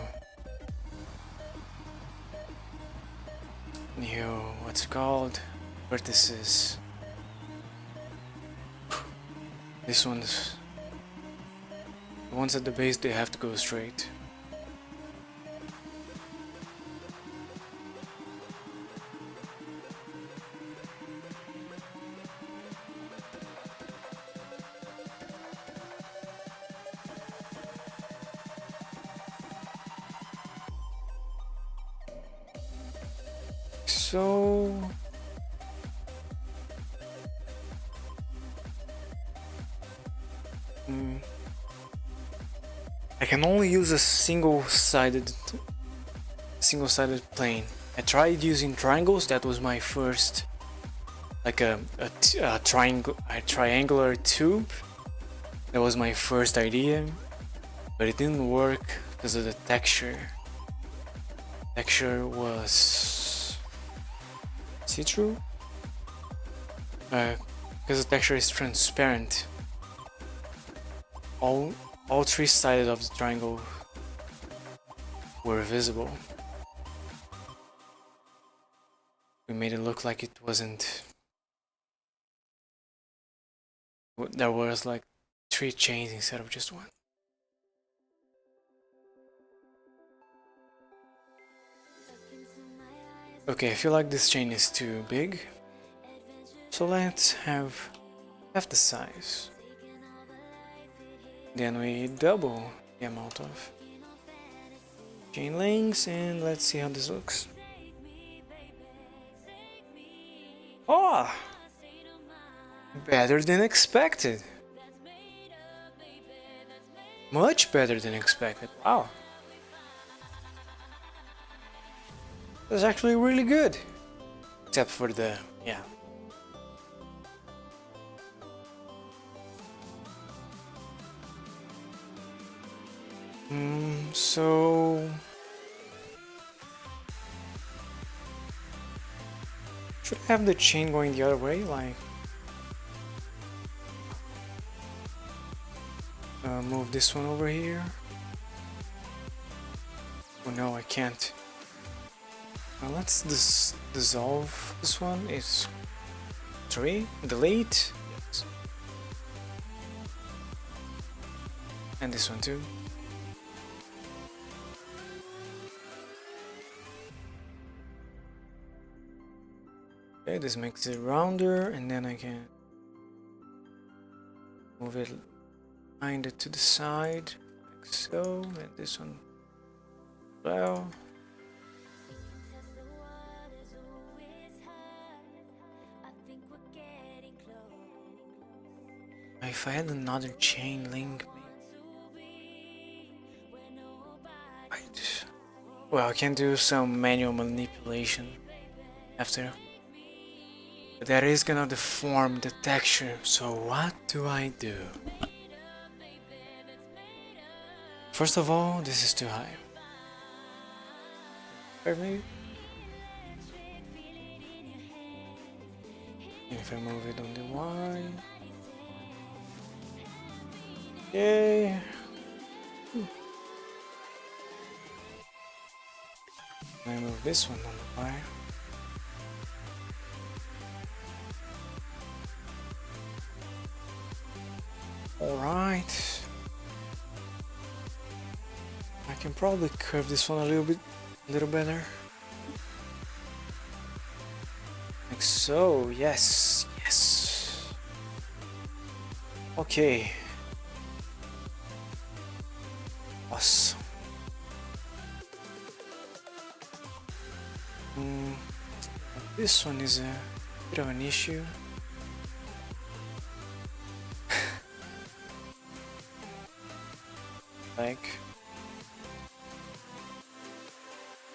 what's it called? Vertices. This one's the ones at the base, they have to go straight. So I can only use a single-sided plane. I tried using triangles. That was my first, like a triangular tube. That was my first idea, but it didn't work because of the texture. Texture was see-through, because the texture is transparent. All three sides of the triangle were visible. We made it look like it wasn't. There was like 3 chains instead of just one. Okay, I feel like this chain is too big, so let's have half the size. Then we double the amount of chain links, and let's see how this looks. Oh! Better than expected. Much better than expected. Wow. That's actually really good. Except for the, yeah. So should I have the chain going the other way, like move this one over here? Oh no, I can't. Now let's dissolve this one. It's 3, delete, yes. And this one too. Okay, this makes it rounder, and then I can move it, bind it to the side, like so, and this one well. If I had another chain link, right. Well, I can do some manual manipulation after. But that is gonna deform the texture, so what do I do? First of all, this is too high. Or maybe? If I move it on the Y. Yay! I move this one on the Y. Alright. I can probably curve this one a little better. Like so, yes, yes. Okay. Awesome. This one is a bit of an issue. Like,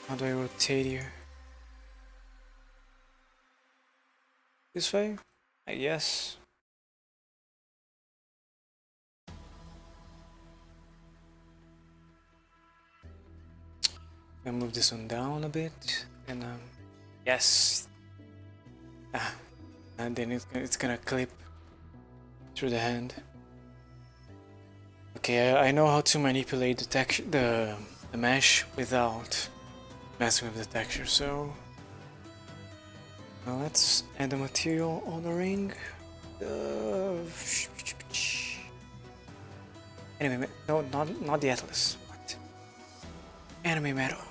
how do I rotate here? This way? I guess. I move this one down a bit, and yes, and then it's gonna clip through the hand. Okay, I know how to manipulate the texture, the mesh without messing with the texture. So now let's add the material on the ring. Anyway, no, not the Atlas. What? Anime metal.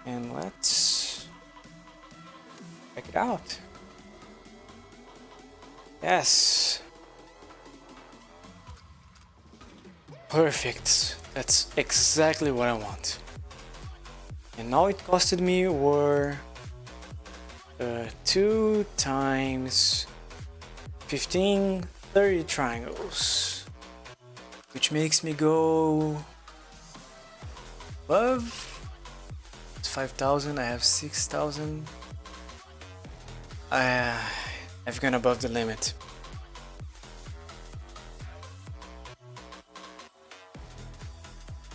And let's check it out. Yes. Perfect. That's exactly what I want. And now it costed me were 2 times 15, 30 triangles, which makes me go above. It's 5,000. I have 6,000. I've gone above the limit.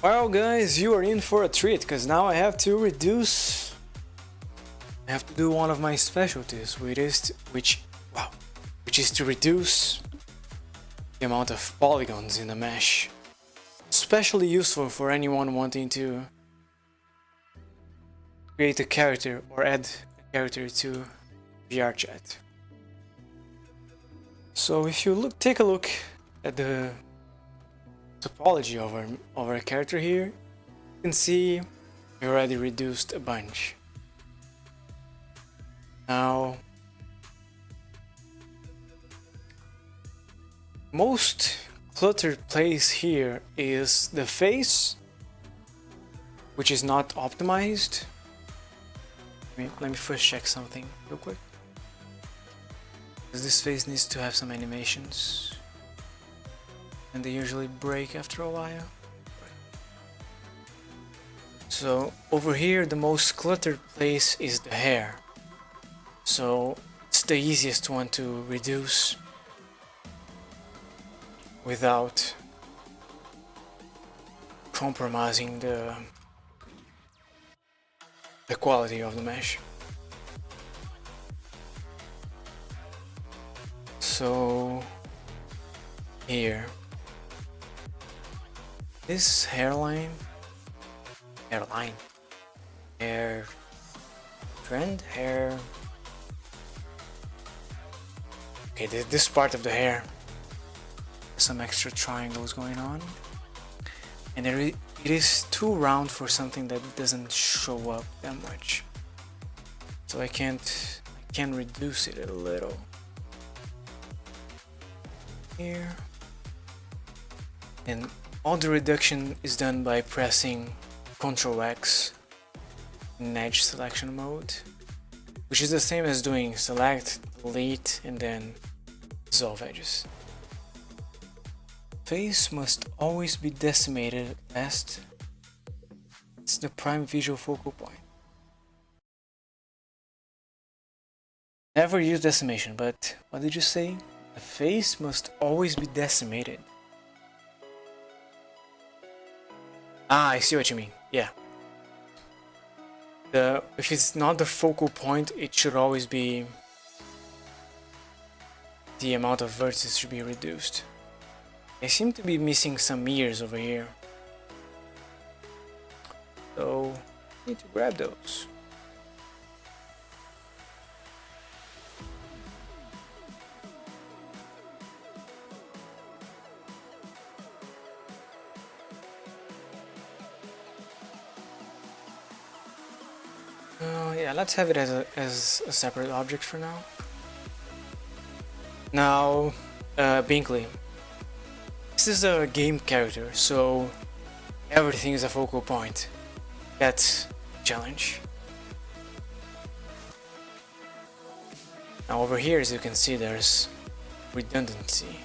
Well guys, you are in for a treat, because now I have to reduce. I have to do one of my specialties, which is to reduce the amount of polygons in the mesh. Especially useful for anyone wanting to create a character or add a character to VRChat. So if you take a look at the topology of our character here, you can see we already reduced a bunch. Now, most cluttered place here is the face, which is not optimized. Let me first check something real quick, because this face needs to have some animations, and they usually break after a while. So over here, the most cluttered place is the hair, so it's the easiest one to reduce without compromising the quality of the mesh. So here, this hair trend, okay, this part of the hair, some extra triangles going on, and it is too round for something that doesn't show up that much, so I can reduce it a little here. And all the reduction is done by pressing Ctrl X in edge selection mode, which is the same as doing select, delete, and then dissolve edges. Face must always be decimated at best. It's the prime visual focal point. Never use decimation, but what did you say? The face must always be decimated. Ah, I see what you mean. Yeah. If it's not the focal point, it should always be, the amount of vertices should be reduced. I seem to be missing some ears over here, so I need to grab those. Yeah, let's have it as a separate object for now. Now, Binkley. This is a game character, so everything is a focal point. That's a challenge. Now over here, as you can see, there's redundancy.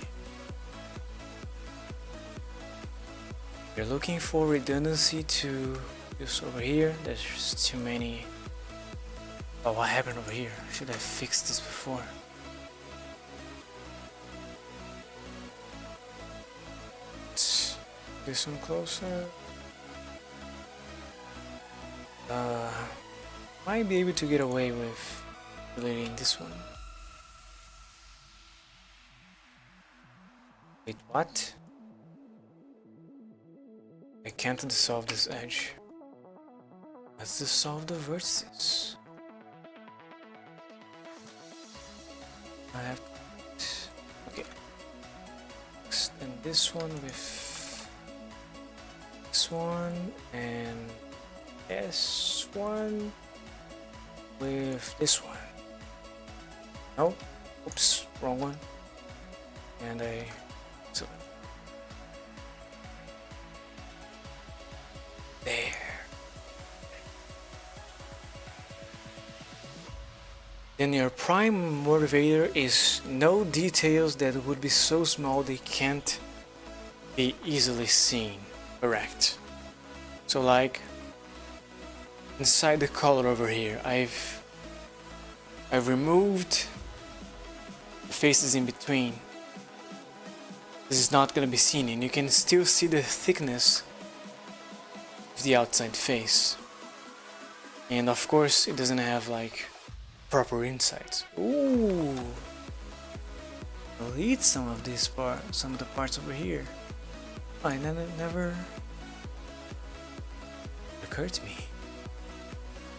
If you're looking for redundancy to use over here, there's too many. Oh, what happened over here? Should have fixed this before. Let's this one closer. Might be able to get away with deleting this one. Wait, what? I can't dissolve this edge. Let's dissolve the vertices. I have to... Okay. Extend this one with this one, and this one with this one. No, oops, wrong one. And I select. There. Then your prime motivator is no details that would be so small they can't be easily seen. Correct. So like inside the color over here, I've removed the faces in between. This is not gonna be seen, and you can still see the thickness of the outside face. And of course, it doesn't have like proper insights. Ooh, delete some of the parts over here. I never occurred to me.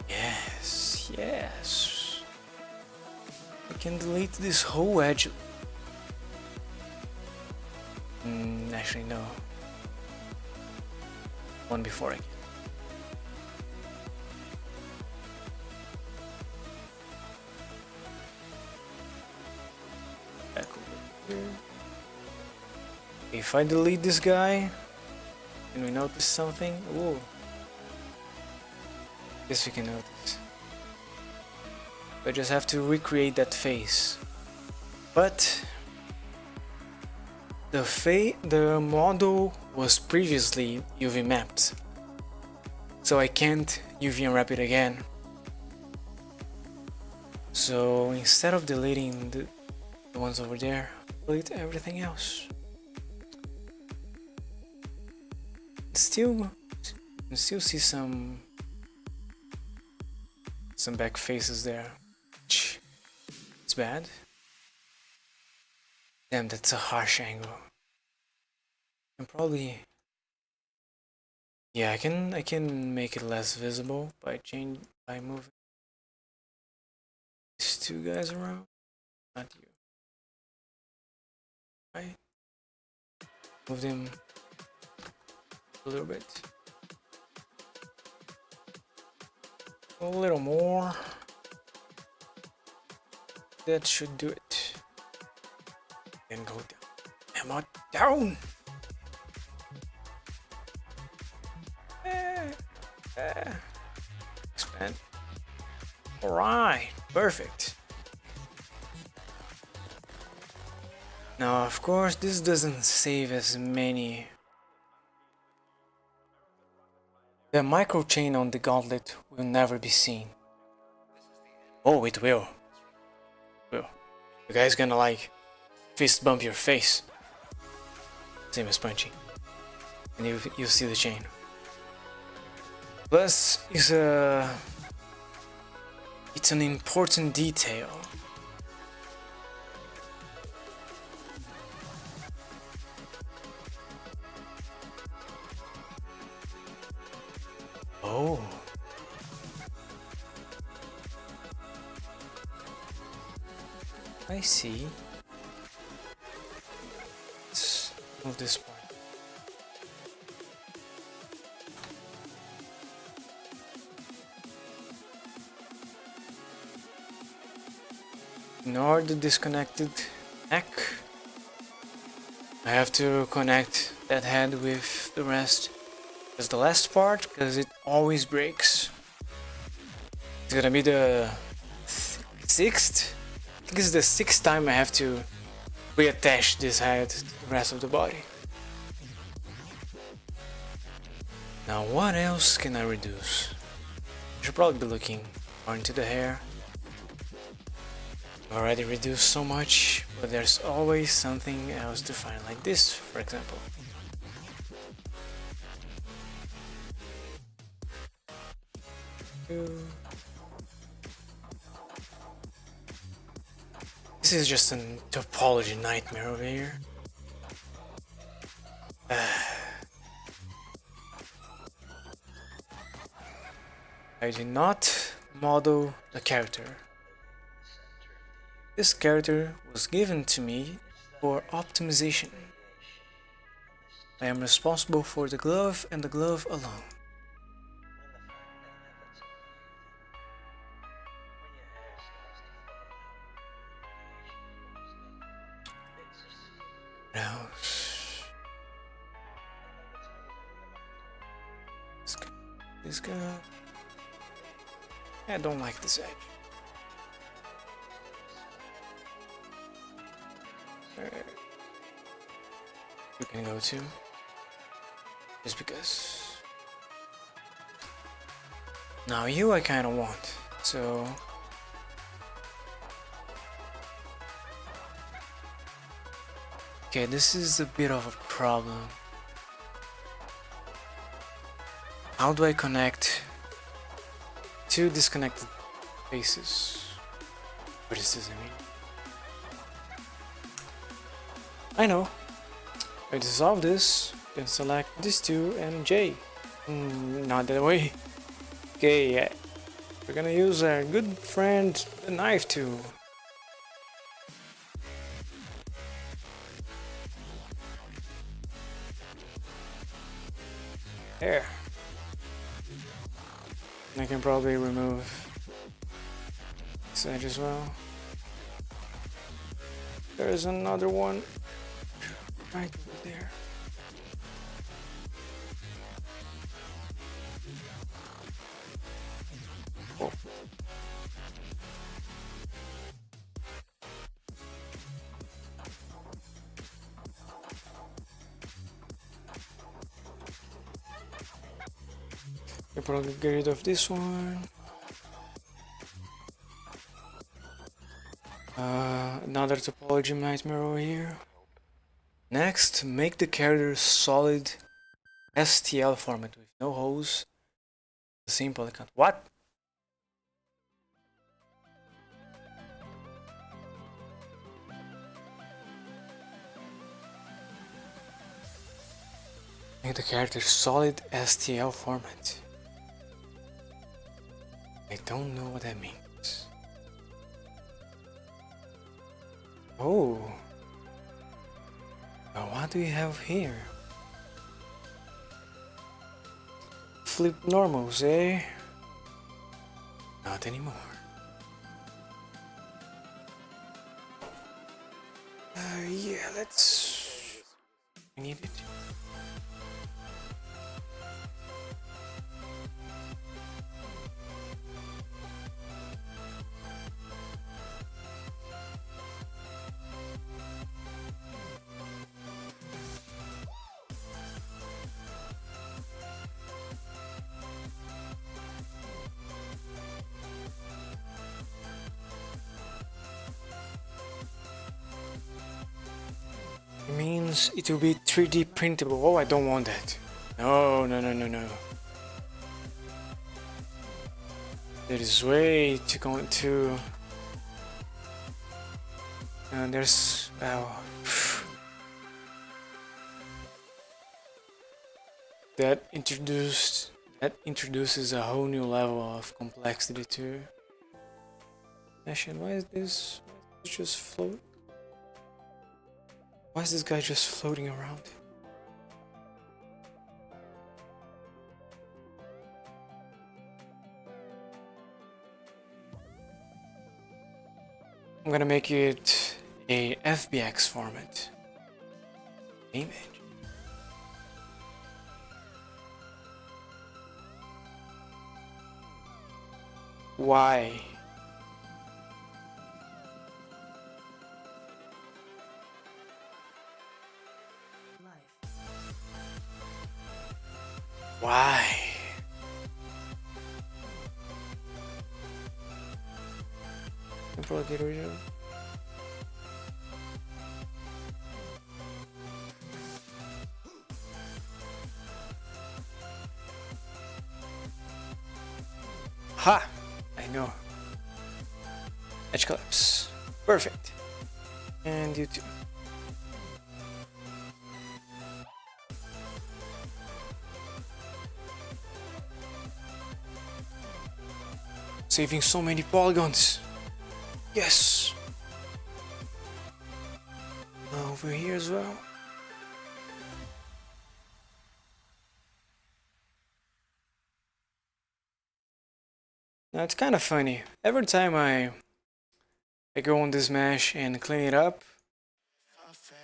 Yes, yes. I can delete this whole edge. Actually, no. One before I can. Back over here. If I delete this guy, can we notice something? Ooh. Yes, we can notice. I just have to recreate that face. But the model was previously UV mapped, so I can't UV unwrap it again. So instead of deleting the ones over there, delete everything else. Still, you can still see some back faces there. It's bad. Damn, that's a harsh angle. And probably, yeah, I can make it less visible by moving these two guys around. Not you. Right? Move them a little bit. A little more. That should do it. Then go down. Am I down? Expand. Alright, perfect. Now, of course, this doesn't save as many. The micro chain on the gauntlet will never be seen. Oh, it will. You guys gonna like fist bump your face. Same as punching. And you'll see the chain. Plus, it's an important detail. Oh. I see. Let's move this part. Ignore the disconnected neck. I have to connect that head with the rest. That's the last part, because it always breaks. It's gonna be the sixth. I think it's the sixth time I have to reattach this head to the rest of the body. Now, what else can I reduce? I should probably be looking more into the hair. I've already reduced so much, but there's always something else to find, like this, for example. 2. This is just a topology nightmare over here. I did not model the character. This character was given to me for optimization. I am responsible for the glove and the glove alone. Now, this guy. I don't like this edge. You can go too. Just because. Now you I kinda want, so. Okay, this is a bit of a problem. How do I connect two disconnected faces? What does this mean? I know. I dissolve this, then select these two and J. Not that way. Okay, we're gonna use our good friend, the knife tool. There. I can probably remove this edge as well. There's another one right over there. Oh. I'll probably get rid of this one. Another topology nightmare over here. Next, make the character solid STL format with no holes. The same Polygon. What? Make the character solid STL format. I don't know what that means. Oh. Now what do we have here? Flip normals, eh? Not anymore. Yeah, let's... I need it. Means it will be 3D printable. Oh, I don't want that. No. There is way to go to. And there's that introduces a whole new level of complexity too. Actually, why is this just float? Why is this guy just floating around? I'm gonna make it a FBX format. Image. Why? Why? I'll probably get rid of it. Ha! I know. Edge collapse. Perfect. And you too. Saving so many polygons. Yes. Over here as well. Now it's kind of funny. Every time I go on this mesh and clean it up,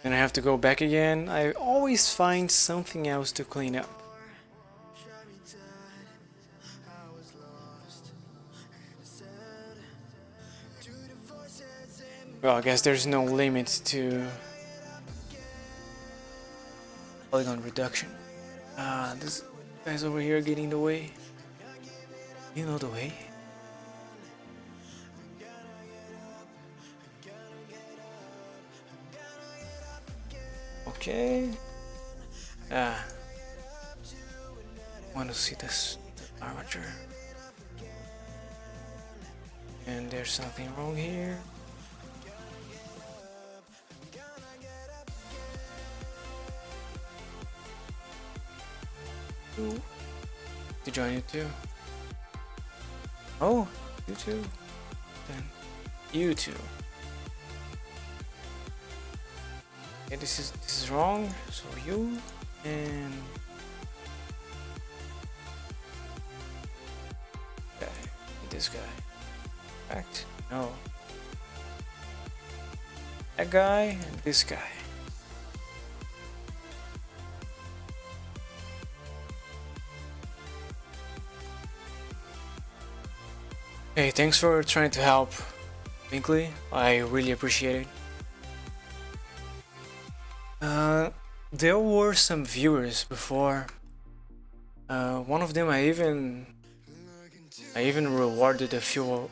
and I have to go back again, I always find something else to clean up. Well, I guess there's no limit to polygon reduction. This guy's over here getting in the way. You know the way. Okay. Want to see this armature. And there's something wrong here. To join you too. Oh, you too. Then you too. Okay, this is wrong. So you and okay, this guy. Correct? No. That guy and this guy. Hey, thanks for trying to help, Binkley. I really appreciate it. There were some viewers before. One of them I even rewarded a few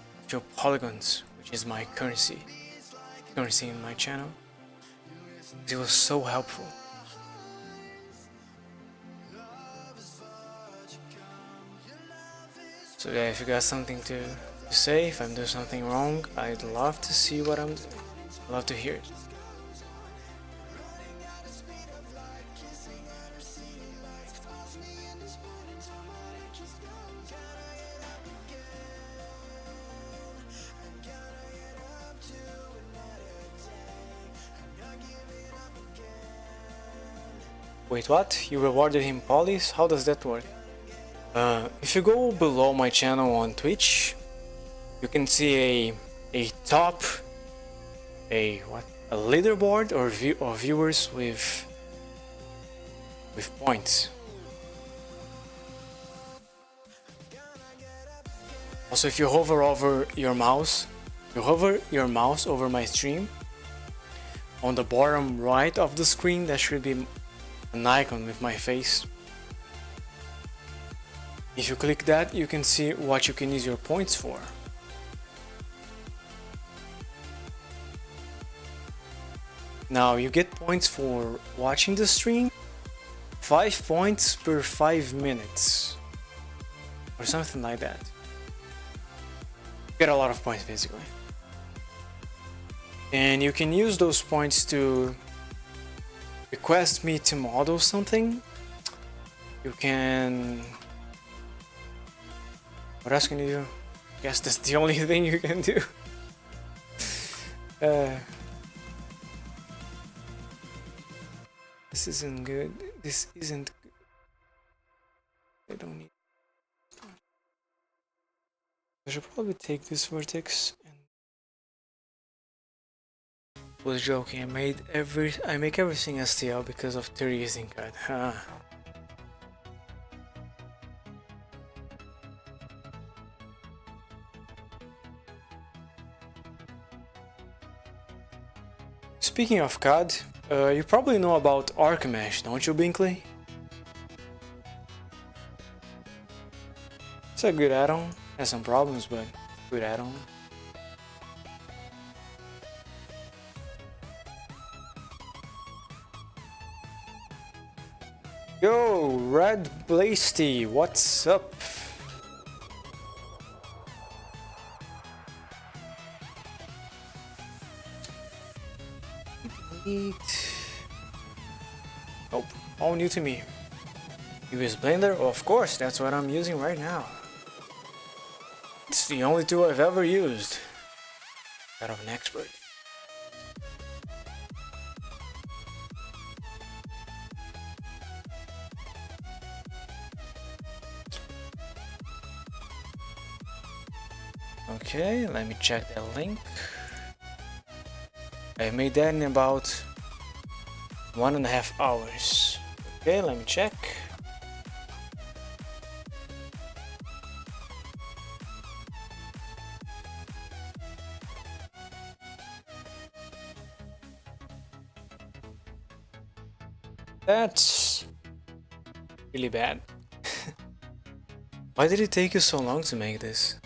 polygons, which is my currency in my channel. It was so helpful. So yeah, if you got something to say, if I'm doing something wrong, I'd love to see what I'm doing. I'd love to hear it. Wait, what? You rewarded him polys? How does that work? If you go below my channel on Twitch, you can see a leaderboard or viewers with points. Also, if you hover over your mouse, over my stream, on the bottom right of the screen there should be an icon with my face. If you click that, you can see what you can use your points for. Now you get points for watching the stream, 5 points per 5 minutes, or something like that. You get a lot of points basically. And you can use those points to request me to model something. You can... What else can you do? I guess that's the only thing you can do. This isn't good. This isn't good. I don't need... I should probably take this vertex and... Was joking. I make everything STL because of 30 using card. Huh. Speaking of CAD, you probably know about ArcMesh, don't you, Binkley? It's a good add-on. Has some problems, but good add-on. Yo, Red Blasty, what's up? Nope, all new to me. US Blender? Oh, of course, that's what I'm using right now. It's the only tool I've ever used. That of an expert. Okay, let me check that link. I made that in about 1.5 hours. Okay, let me check. That's really bad. Why did it take you so long to make this?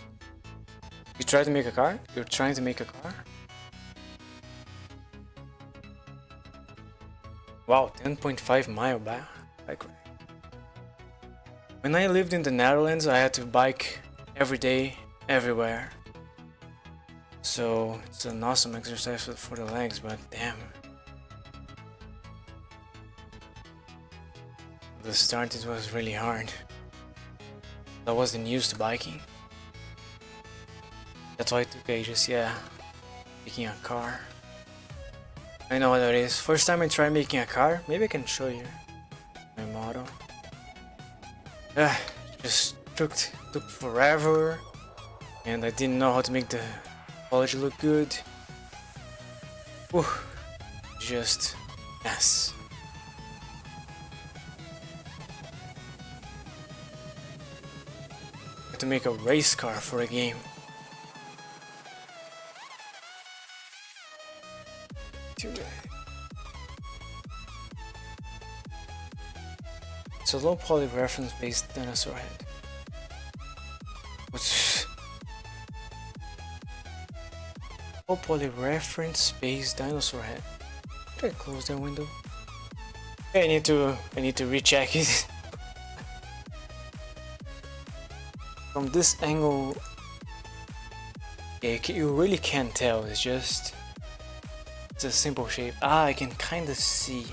You tried to make a car? You're trying to make a car? Wow, 10.5 mile bike ride. When I lived in the Netherlands, I had to bike every day, everywhere. So it's an awesome exercise for the legs, but damn. At the start it was really hard. I wasn't used to biking. That's why it took ages, yeah. Making a car. I know what that is. First time I tried making a car, maybe I can show you my model. Just took forever, and I didn't know how to make the Topology look good. Whew, just mess. To make a race car for a game. It's a low poly reference based dinosaur head. Low poly reference based dinosaur head. Did I close that window? I need to recheck it. From this angle, yeah, you really can't tell. It's a simple shape. I can kind of see.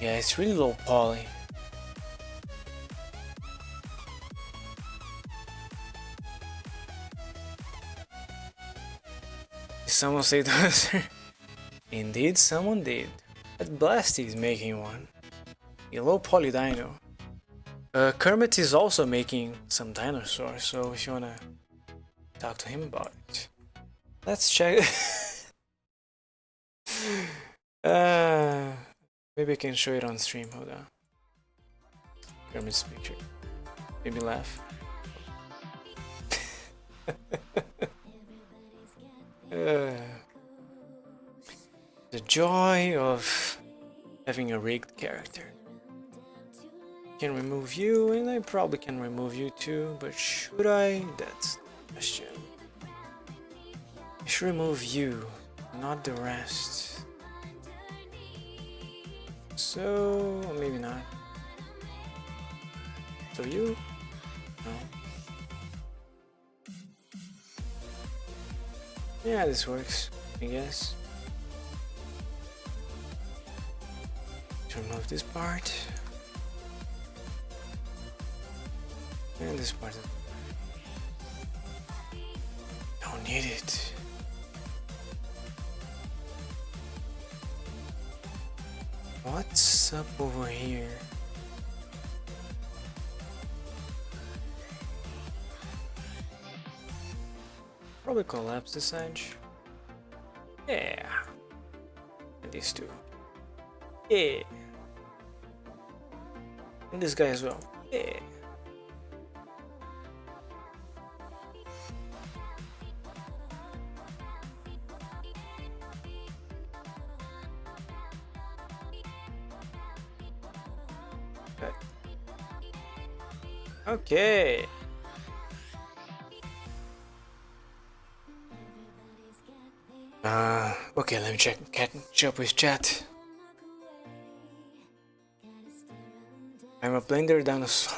Yeah, it's really low poly. Someone say those? Indeed, someone did. But Blasty is making one. A low poly dino. Kermit is also making some dinosaurs, so if you wanna talk to him about it. Let's check. Maybe I can show it on stream. Hold on. Kermit's picture. Maybe laugh. The joy of having a rigged character. Can remove you, and I probably can remove you too, but should I? That's the question. I should remove you, not the rest. So maybe not. So you? No. Yeah, this works, I guess. To remove this part. And this part. Don't need it. What's up over here? Probably collapse this edge. Yeah. And these two. Yeah. And this guy as well. Yeah. Okay. Okay, let me catch up with chat. I'm a Blender dinosaur.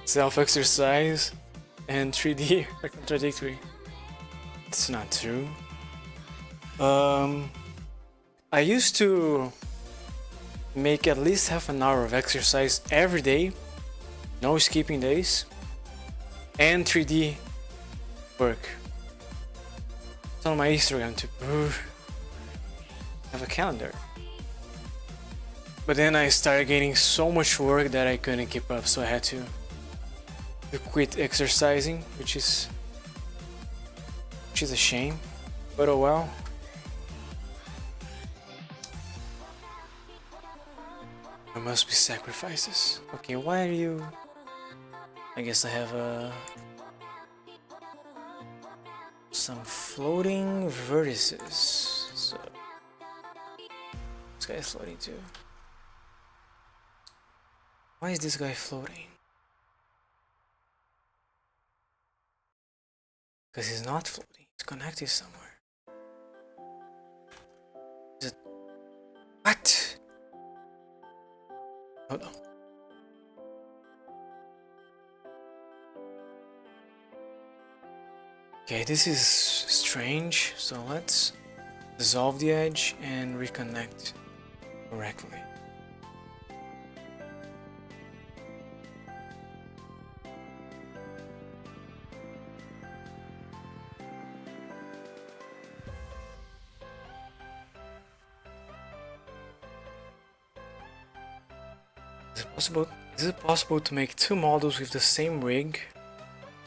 Self-exercise and 3D are contradictory. It's not true. I used to make at least half an hour of exercise every day, no skipping days, and 3D work. It's on my Instagram to have a calendar. But then I started getting so much work that I couldn't keep up, so I had to quit exercising, which is a shame, but oh well. There must be sacrifices. Okay, why are you? I guess I have some floating vertices. So this guy is floating too. Why is this guy floating? Because he's not floating, it's connected somewhere. Is it... What? Hold on. Okay, this is strange, so let's dissolve the edge and reconnect correctly. Is it possible to make two models with the same rig?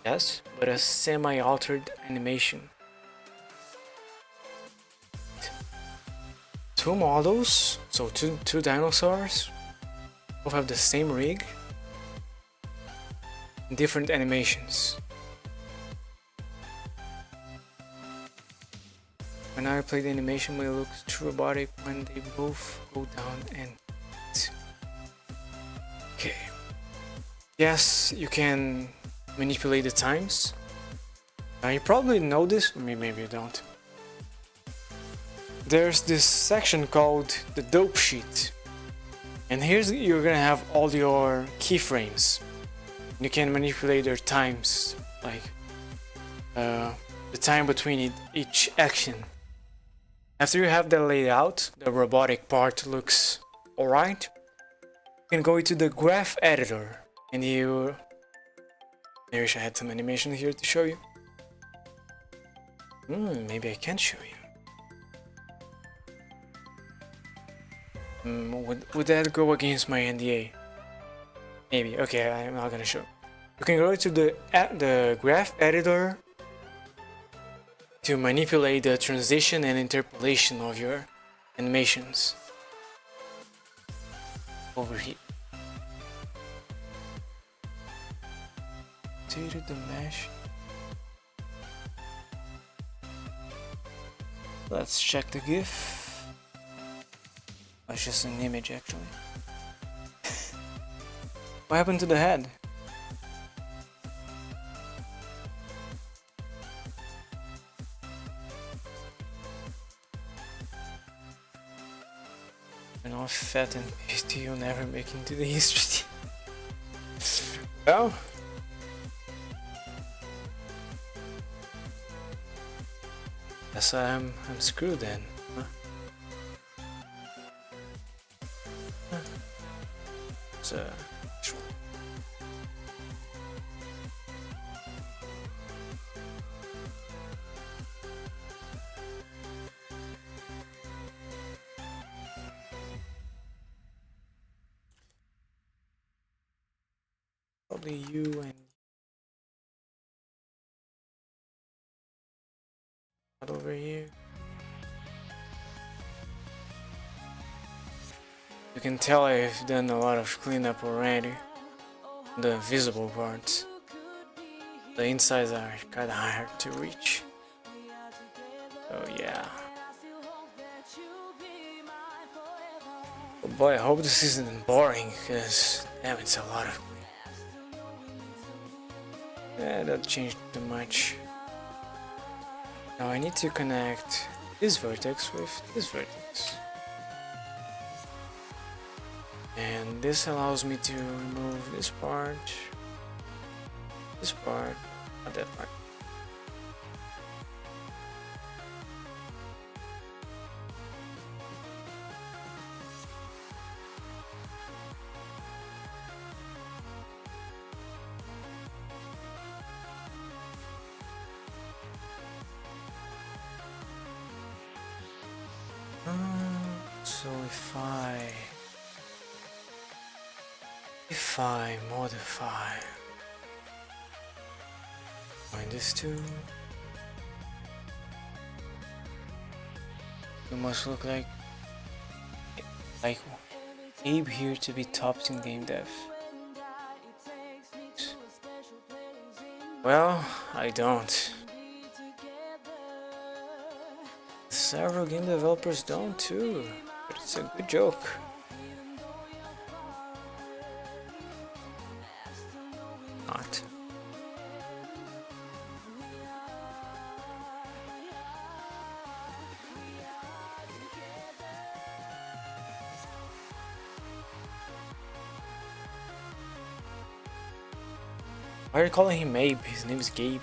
Yes, but a semi-altered animation. Two models, so two dinosaurs, both have the same rig, different animations. When I play the animation, it looks too robotic when they both go down and okay. Yes, you can manipulate the times. You probably know this, maybe you don't. There's this section called the dope sheet, and here's you're gonna have all your keyframes. You can manipulate their times, like the time between each action. After you have that laid out, the robotic part looks alright. You can go into the graph editor, and you... I wish I had some animation here to show you. Maybe I can show you. Would that go against my NDA? Maybe. Okay, I'm not gonna show. You can go to the graph editor to manipulate the transition and interpolation of your animations. Over here. Rotated the mesh. Let's check the GIF. Oh, it's just an image actually. What happened to the head? You're not fat and pasty, you'll never make it into the history. Well, guess I'm screwed then. Huh? So, probably you and over here. You can tell I've done a lot of cleanup already. The visible parts. The insides are kinda hard to reach. So yeah. Oh boy, I hope this isn't boring, because damn, it's a lot of... Yeah, that changed too much. Now I need to connect this vertex with this vertex. And this allows me to remove this part, not that part. So if I modify this too, it must look like Abe here to be topped in game dev. Well, I don't. Several game developers don't too, but it's a good joke. Not. Why are you calling him Abe? His name is Gabe.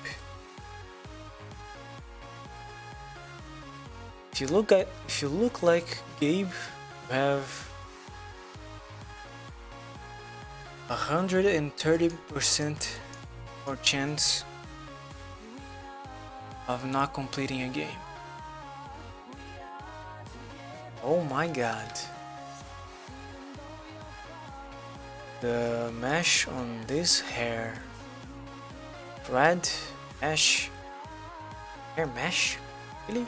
If you look like Gabe, you have 130% more chance of not completing a game. Oh my god. The mesh on this hair. Red mesh. Hair mesh? Really?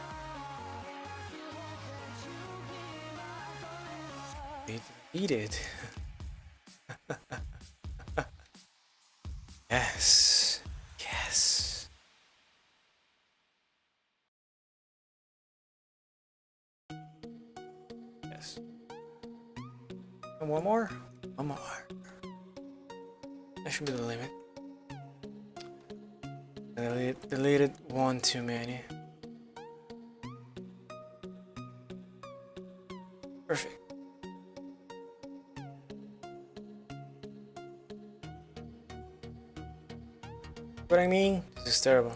Eat it. Yes. Yes. Yes. And one more? One more. That should be the limit. Deleted one too many. Perfect. What I mean? This is terrible.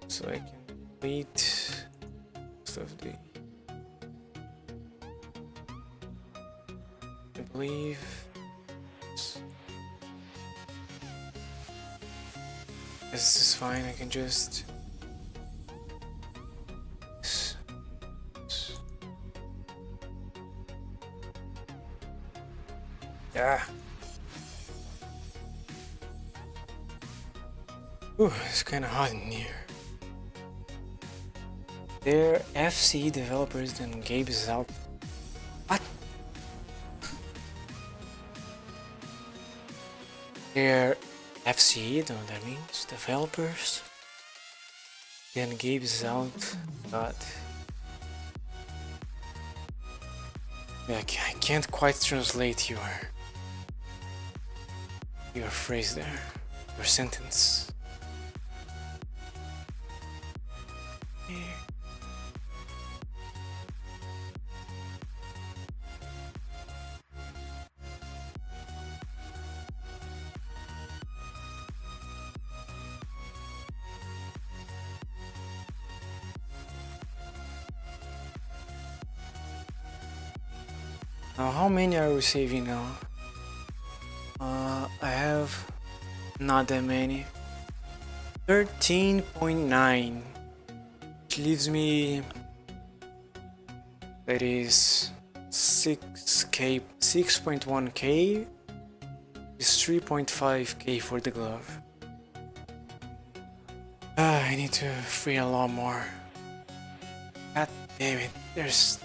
So I can delete most of the. I believe. This is fine. I can just. Yeah. Ooh, it's kinda hot in here. They're FC developers, then Gabe is out. What? They're FC, don't know what that means. Developers. Then Gabe is out. God. Yeah, I can't quite translate your phrase there. Your sentence. Now, how many are we saving now? I have not that many. 13.9, which leaves me, that is 6k, 6.1k is 3.5k for the glove. I need to free a lot more. God damn it, there's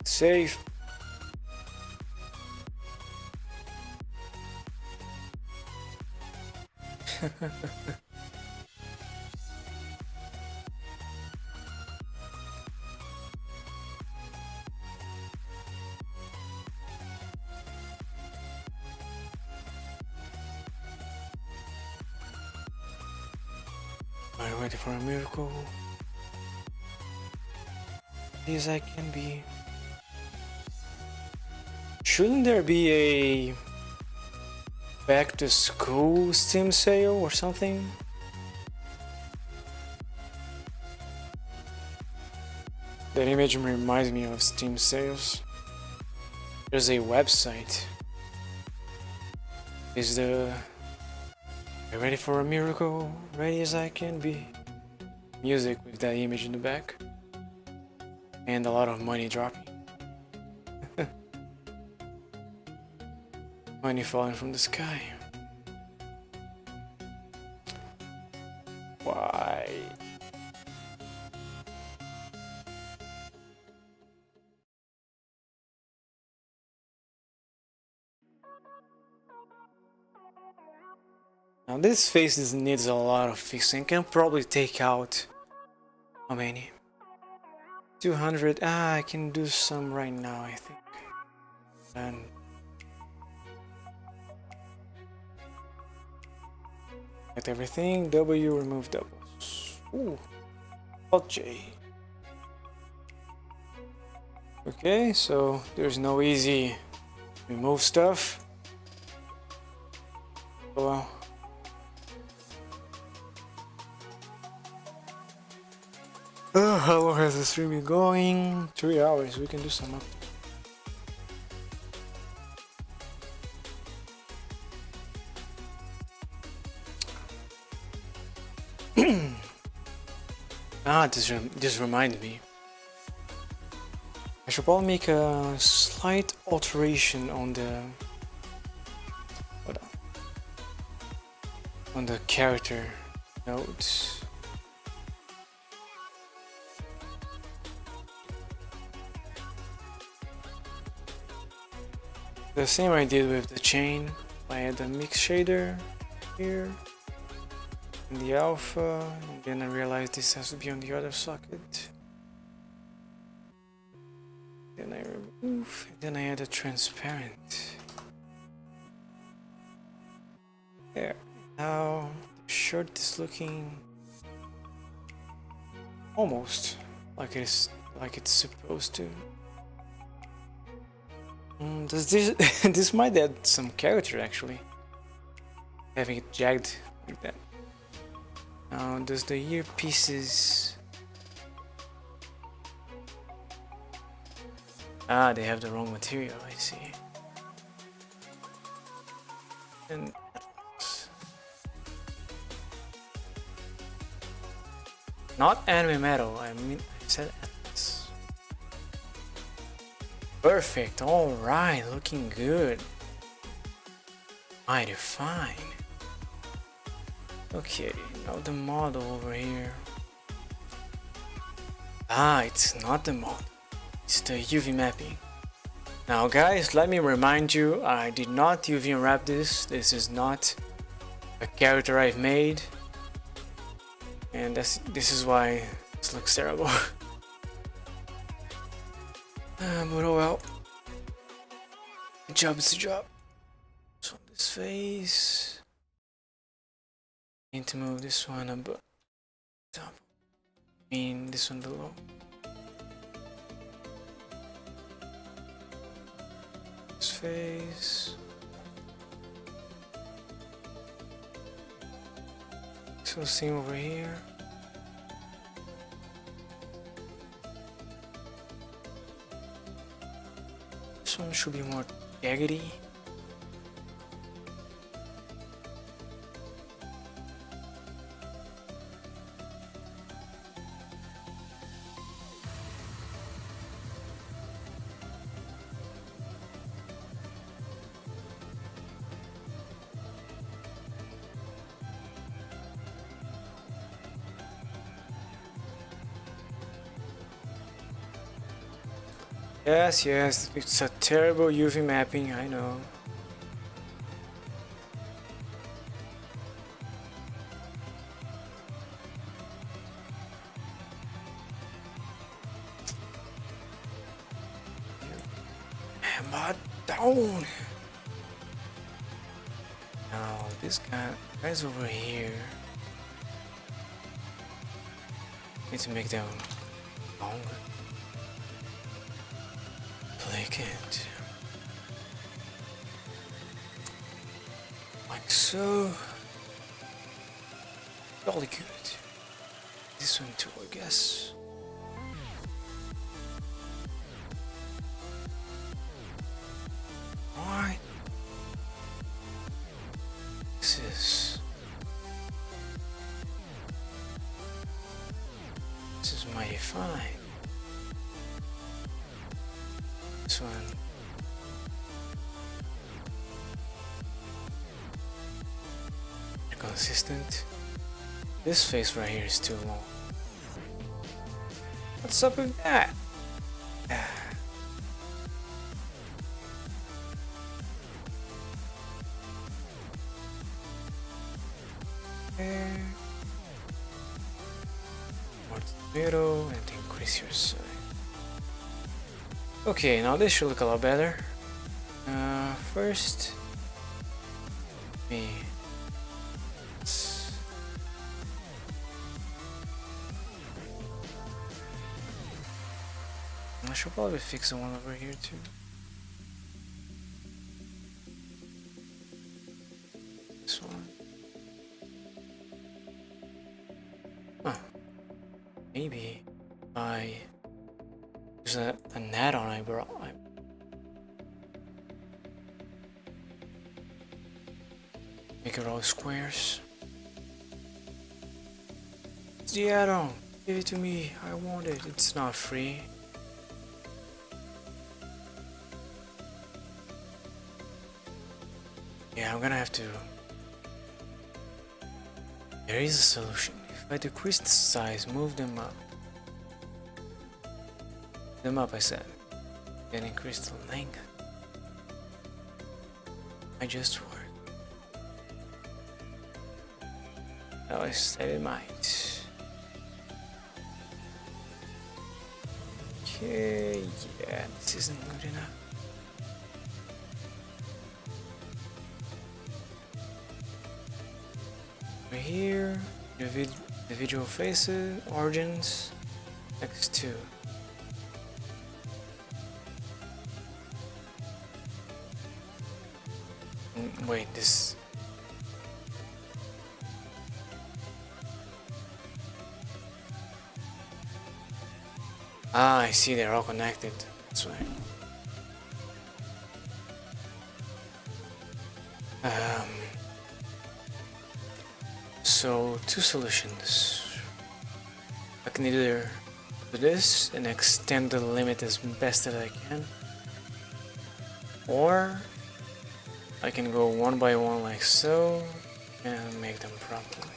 Save. Are you ready for a miracle? As I can be. Shouldn't there be a back to school Steam sale or something? That image reminds me of Steam sales. There's a website. Is the Are you ready for a miracle? Ready as I can be. Music with that image in the back. And a lot of money dropping. Money falling from the sky. Why? Now this face needs a lot of fixing. Can probably take out how many? 200. I can do some right now, I think. And get everything. W, remove doubles. Ooh. Alt J. Okay, so there's no easy remove stuff. Well. How long has the stream been going? 3 hours. We can do some up. This reminded me. I should probably make a slight alteration on the character nodes. The same I did with the chain. I add a mix shader here in the alpha, and then I realized this has to be on the other socket. Then I remove, and then I add a transparent. There. Now the shirt is looking almost like it's supposed to. Does this this might add some character actually, having it jagged like that. Now does the earpieces? Ah, they have the wrong material. I see. And not anime metal. I mean, I said. Perfect, alright, looking good. Mighty fine. Okay, now the model over here. Ah, it's not the model. It's the UV mapping. Now guys, let me remind you, I did not UV unwrap this. This is not a character I've made. And this is why this looks terrible. But oh well. The job is the job. So this face. Need to move this one above. Top. I mean this one below. This face. So same over here. This one should be more jaggedy. Yes, yes, it's a terrible UV mapping, I know. Hammer down! Now, this guy's over here. Need to make them longer. Click it. Like so. Jolly good. This one too, I guess. Alright. This is mighty fine. This one. Consistent. This face right here is too long. What's up with that? More tomato and increase your size. Okay, now this should look a lot better. First, I should probably fix the one over here too. This one. Huh. Maybe I use a net on eyebrow. Make it all squares. It's the add-on. Give it to me. I want it. It's not free. Yeah, I'm gonna have to. There is a solution. If I decrease the size, move them up. I said. Then increase the length. I just work. At least it might. Okay, yeah, this isn't good enough. Over here, individual faces, origins, next to. Wait, this. Ah, I see, they're all connected. That's why. So, two solutions. I can either do this and extend the limit as best as I can, or I can go one by one like so and make them properly.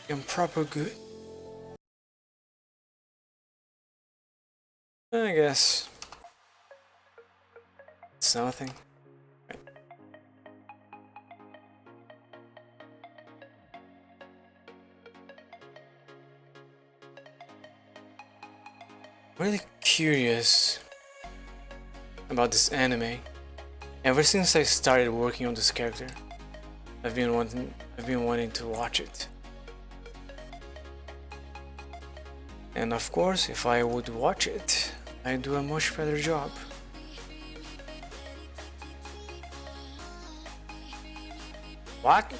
And proper good. I guess it's nothing. Right. Really curious about this anime. Ever since I started working on this character, I've been wanting to watch it. And of course, if I would watch it, I'd do a much better job. What?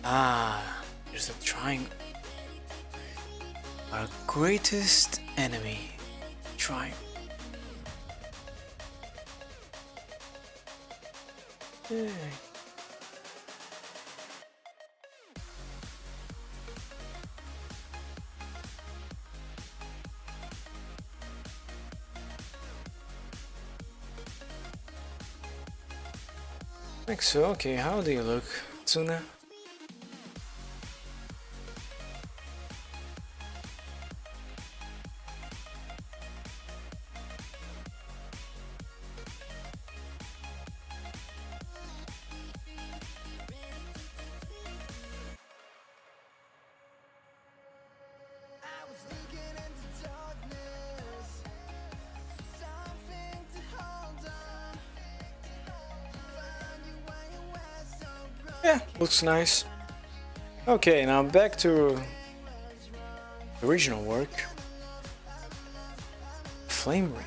Ah, there's a triangle. Our greatest enemy, triangle. Yay. Like so, okay, how do you look, Tsuna? Yeah, looks nice. Okay, now back to the original work. Flame ring.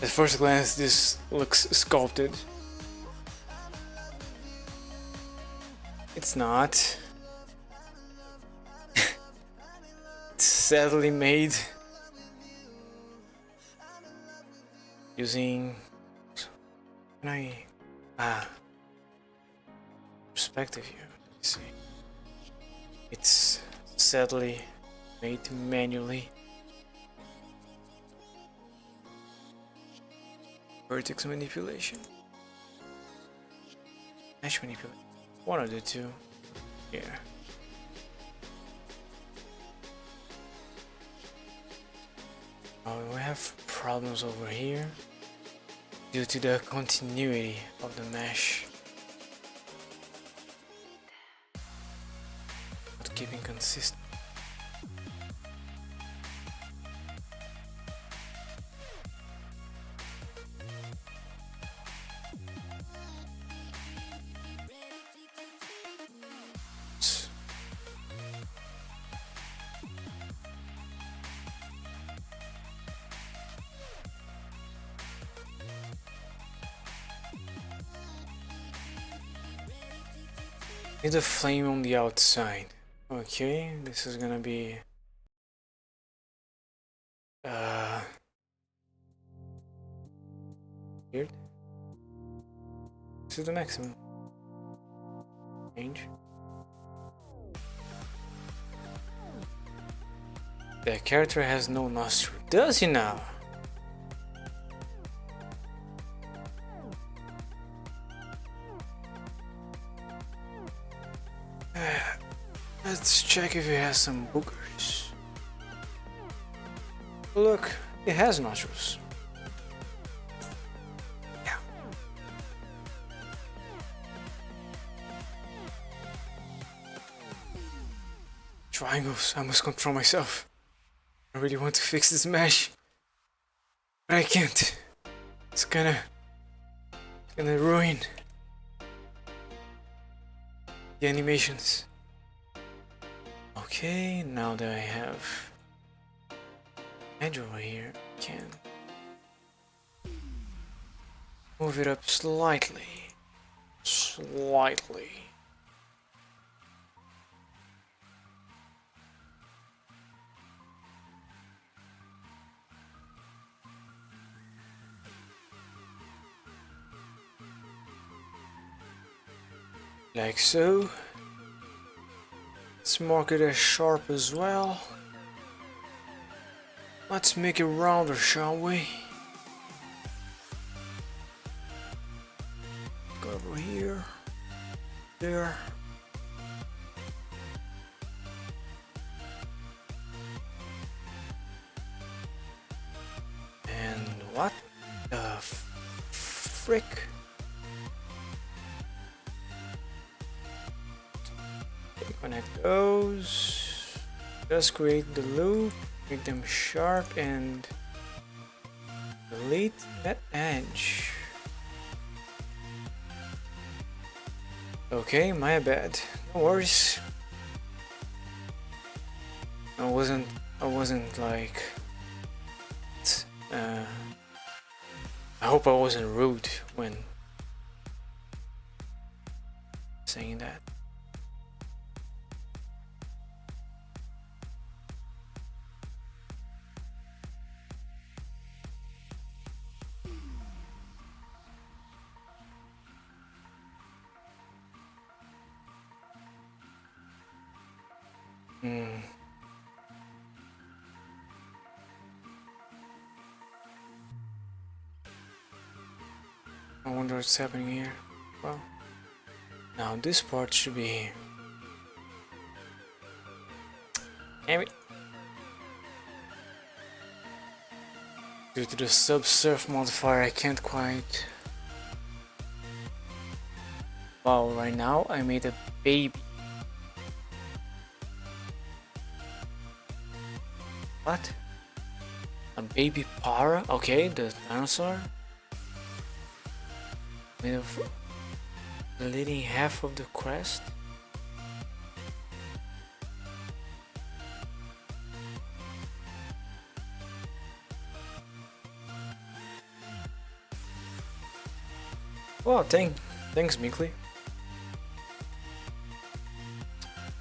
At first glance, this looks sculpted. It's not. It's sadly made using. Can I? Perspective here. Let's see. It's sadly made manually. Vertex manipulation. Mesh manipulation. One of the two. Yeah. Oh, we have problems over here due to the continuity of the mesh. Not keeping consistent. Need a flame on the outside. Okay, this is gonna be weird. This is the maximum range. The character has no nostril. Does he now? Let's check if he has some boogers. Look, he has nostrils. Yeah. Triangles, I must control myself. I really want to fix this mesh, but I can't. It's gonna ruin the animations. Okay, now that I have edge over here, I can move it up slightly. Like so. Let's mark it as sharp as well. Let's make it rounder, shall we? Go over here, there. And what the frick? Connect those. Just create the loop, make them sharp, and delete that edge. Okay, my bad. No worries. I wasn't like. I hope I wasn't rude when saying that. I wonder what's happening here. Well, now this part should be here. Damn it. Due to the subsurf modifier, I can't quite. Wow, right now I made a baby. What? A baby para? Okay, the dinosaur. with the leading half of the crest. Well, thanks, Minkley.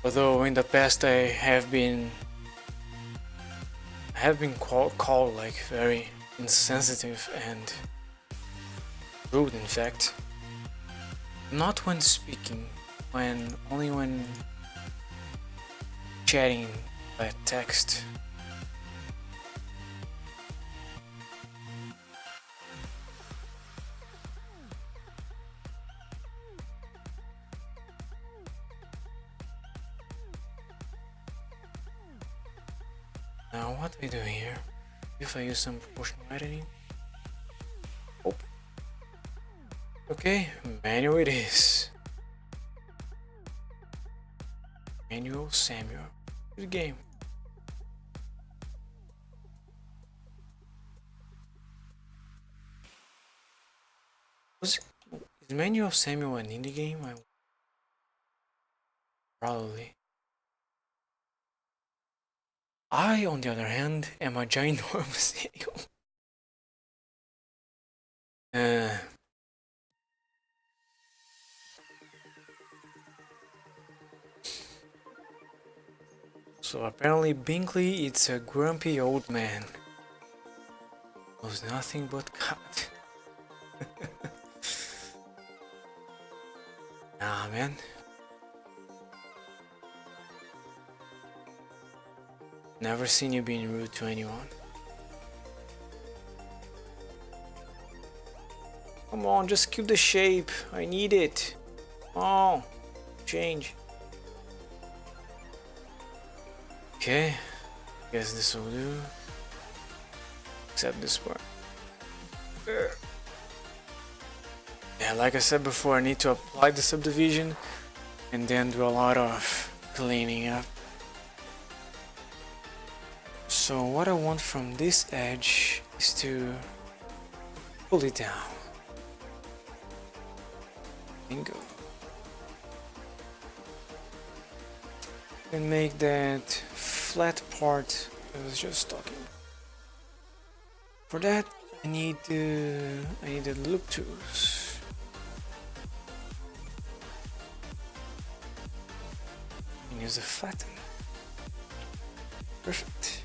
Although in the past I have been called like very insensitive and rude, in fact. Not when speaking, only when chatting by text. Now what are we doing here? If I use some proportional editing. Open. Okay, manual it is. Manual Samuel. Good game. Is Manual Samuel an indie game? Probably. I, on the other hand, am a ginormous alien. So apparently Binkley, it's a grumpy old man. Knows nothing but God. Nah, man. Never seen you being rude to anyone. Come on, just keep the shape. I need it. Oh, change. Okay, guess this will do. Except this part. Yeah, like I said before, I need to apply the subdivision and then do a lot of cleaning up. So what I want from this edge is to pull it down. Bingo. And make that flat part I was just talking. For that I need the loop tools. And use the flatten. Perfect.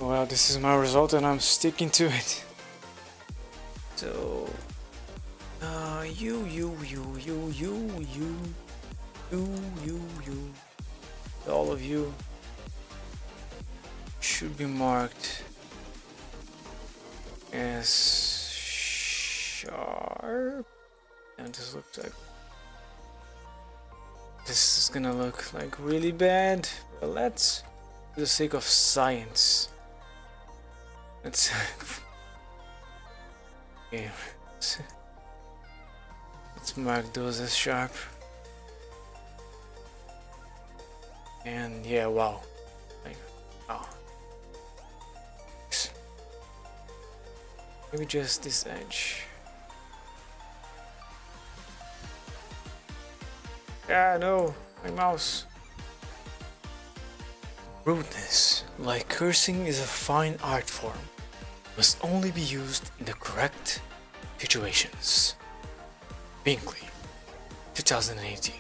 Well, this is my result and I'm sticking to it. So, you, all of you should be marked as sharp. And this looks like this is gonna look like really bad, but let's, for the sake of science, let's okay, let's mark those as sharp. And yeah, wow, like, wow. Maybe just this edge. Yeah, no, my mouse. Rudeness, like cursing, is a fine art form. Must only be used in the correct situations. Binkley, 2018.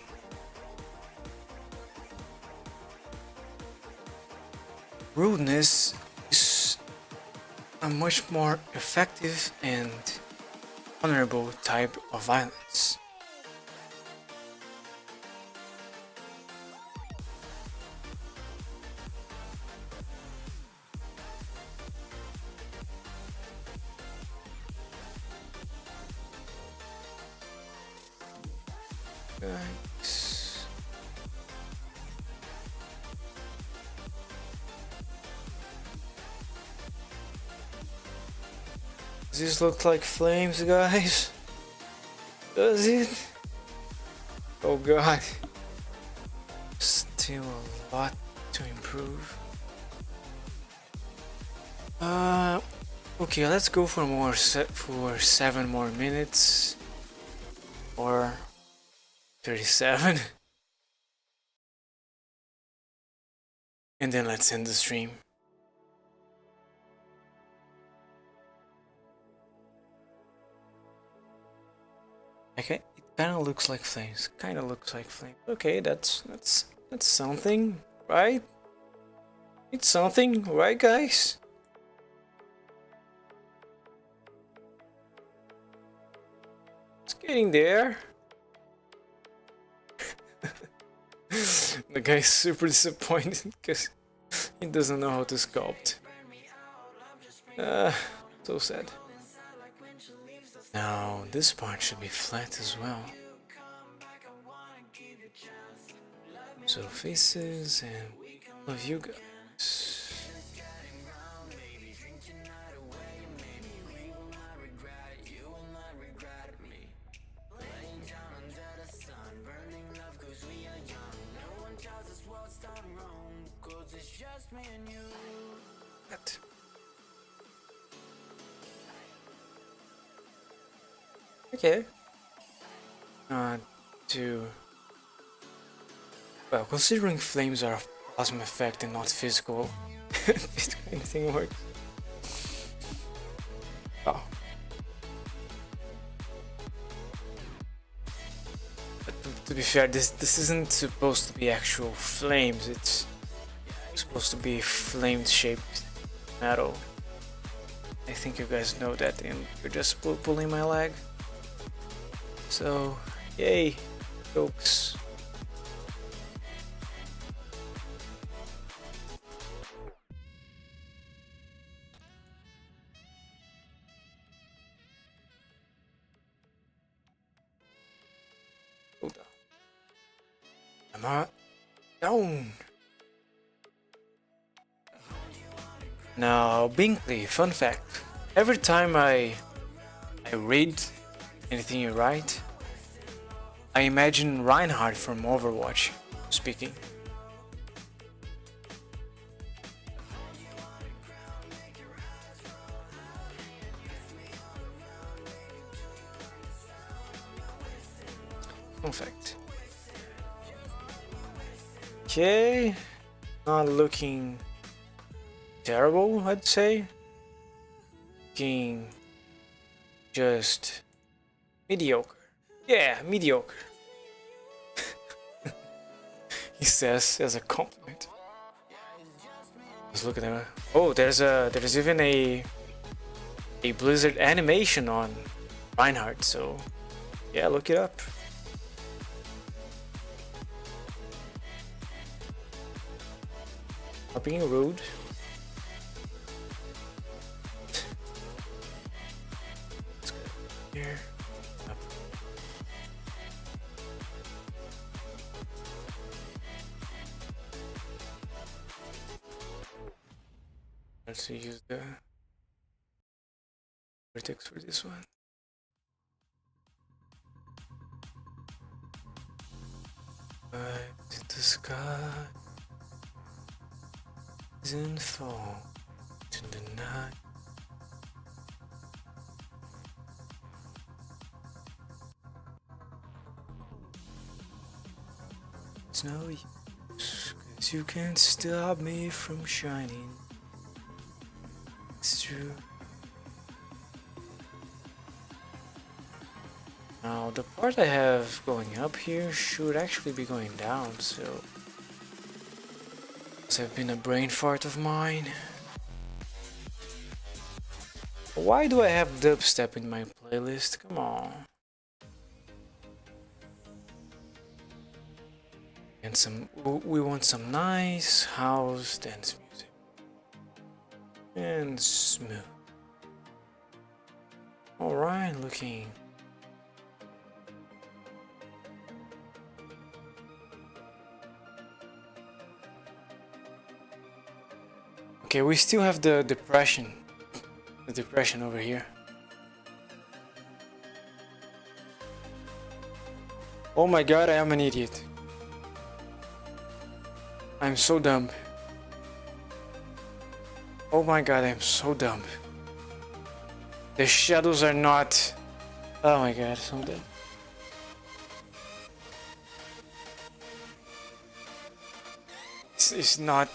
Rudeness is a much more effective and honorable type of violence. Nice. Does this look like flames, guys? Does it? Oh god. Still a lot to improve. Okay, let's go for more for 7 more minutes or 37. And then let's end the stream. Okay, it kind of looks like flames. Kind of looks like flames. Okay, that's something, right? It's something, right, guys? It's getting there. The guy's super disappointed because he doesn't know how to sculpt. So sad. Now this part should be flat as well. So faces and all of you guys. Okay. Well, considering flames are plasma effect and not physical, this kind of thing works. Oh. But to be fair, this isn't supposed to be actual flames. It's supposed to be flame-shaped metal. I think you guys know that, and you're just pulling my leg. So, yay, folks. Hold on. Am I down? Now, Binkley, fun fact. Every time I read anything you write, I imagine Reinhardt from Overwatch speaking. Fun fact. Okay, not looking terrible, I'd say. Looking just mediocre. Yeah, mediocre. He says as a compliment. Let's look at that. Oh, there's even a Blizzard animation on Reinhardt, so yeah, look it up. Not being rude. Let's go here. Up. Let's use the Vertex for this one. Right to the sky and fall to the night. It's no use, 'cause you can't stop me from shining. It's true. Now the part I have going up here should actually be going down, so this has been a brain fart of mine. Why do I have dubstep in my playlist? Come on. And we want some nice house dance music. And smooth. Alright, looking. Okay, we still have the depression over here. Oh my god, I am an idiot. I'm so dumb. Oh my god, I'm so dumb. The shadows are not... Oh my god, so dumb. It's not...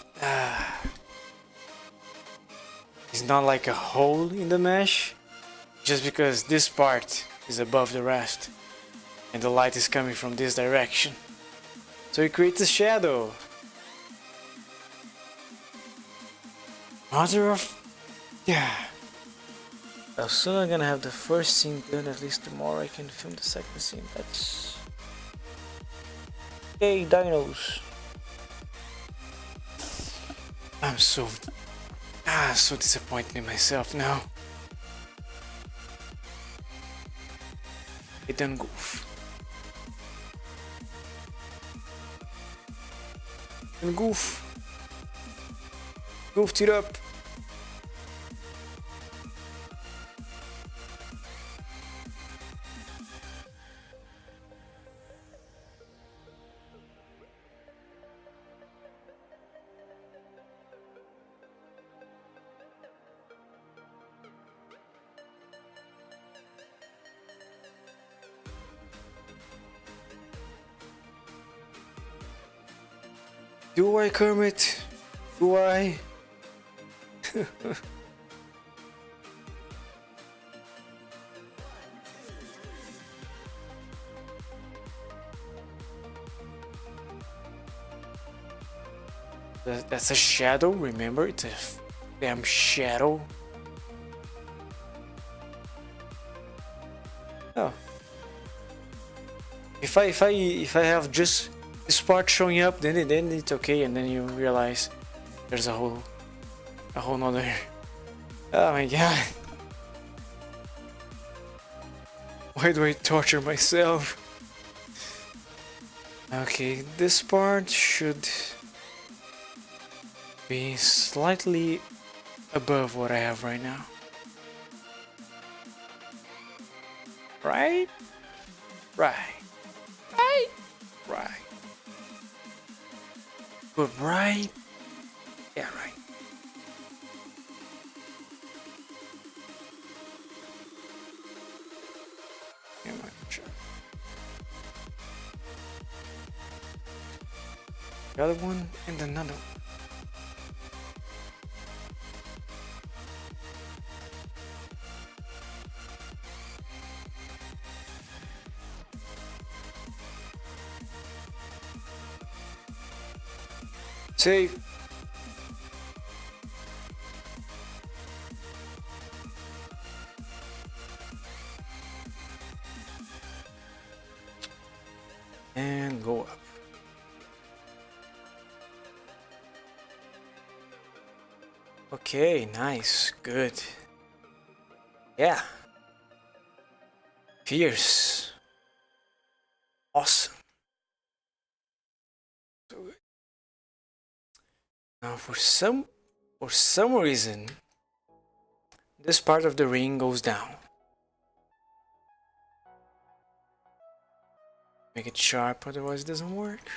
it's not like a hole in the mesh. Just because this part is above the rest. And the light is coming from this direction. So it creates a shadow. Mother of... Yeah. Well, soon I'm gonna have the first scene done. At least tomorrow I can film the second scene. That's... Hey, dinos. I'm so... so disappointed in myself now. It done goof. And goof. Goofed it up. Do I, Kermit? Do I? That's a shadow, remember? It's a damn shadow. Oh. If I have just this part showing up, then it's okay, and then you realize there's a whole nother. Oh my god. Why do I torture myself? Okay, this part should be slightly above what I have right now. Right? Right. Right. Right. But right? Yeah, right. Yeah, sure. The other one and another one. Save. And go up. Okay, nice, good. Yeah. Fierce. Awesome. So good. Now for some reason this part of the ring goes down. Make it sharp, otherwise it doesn't work.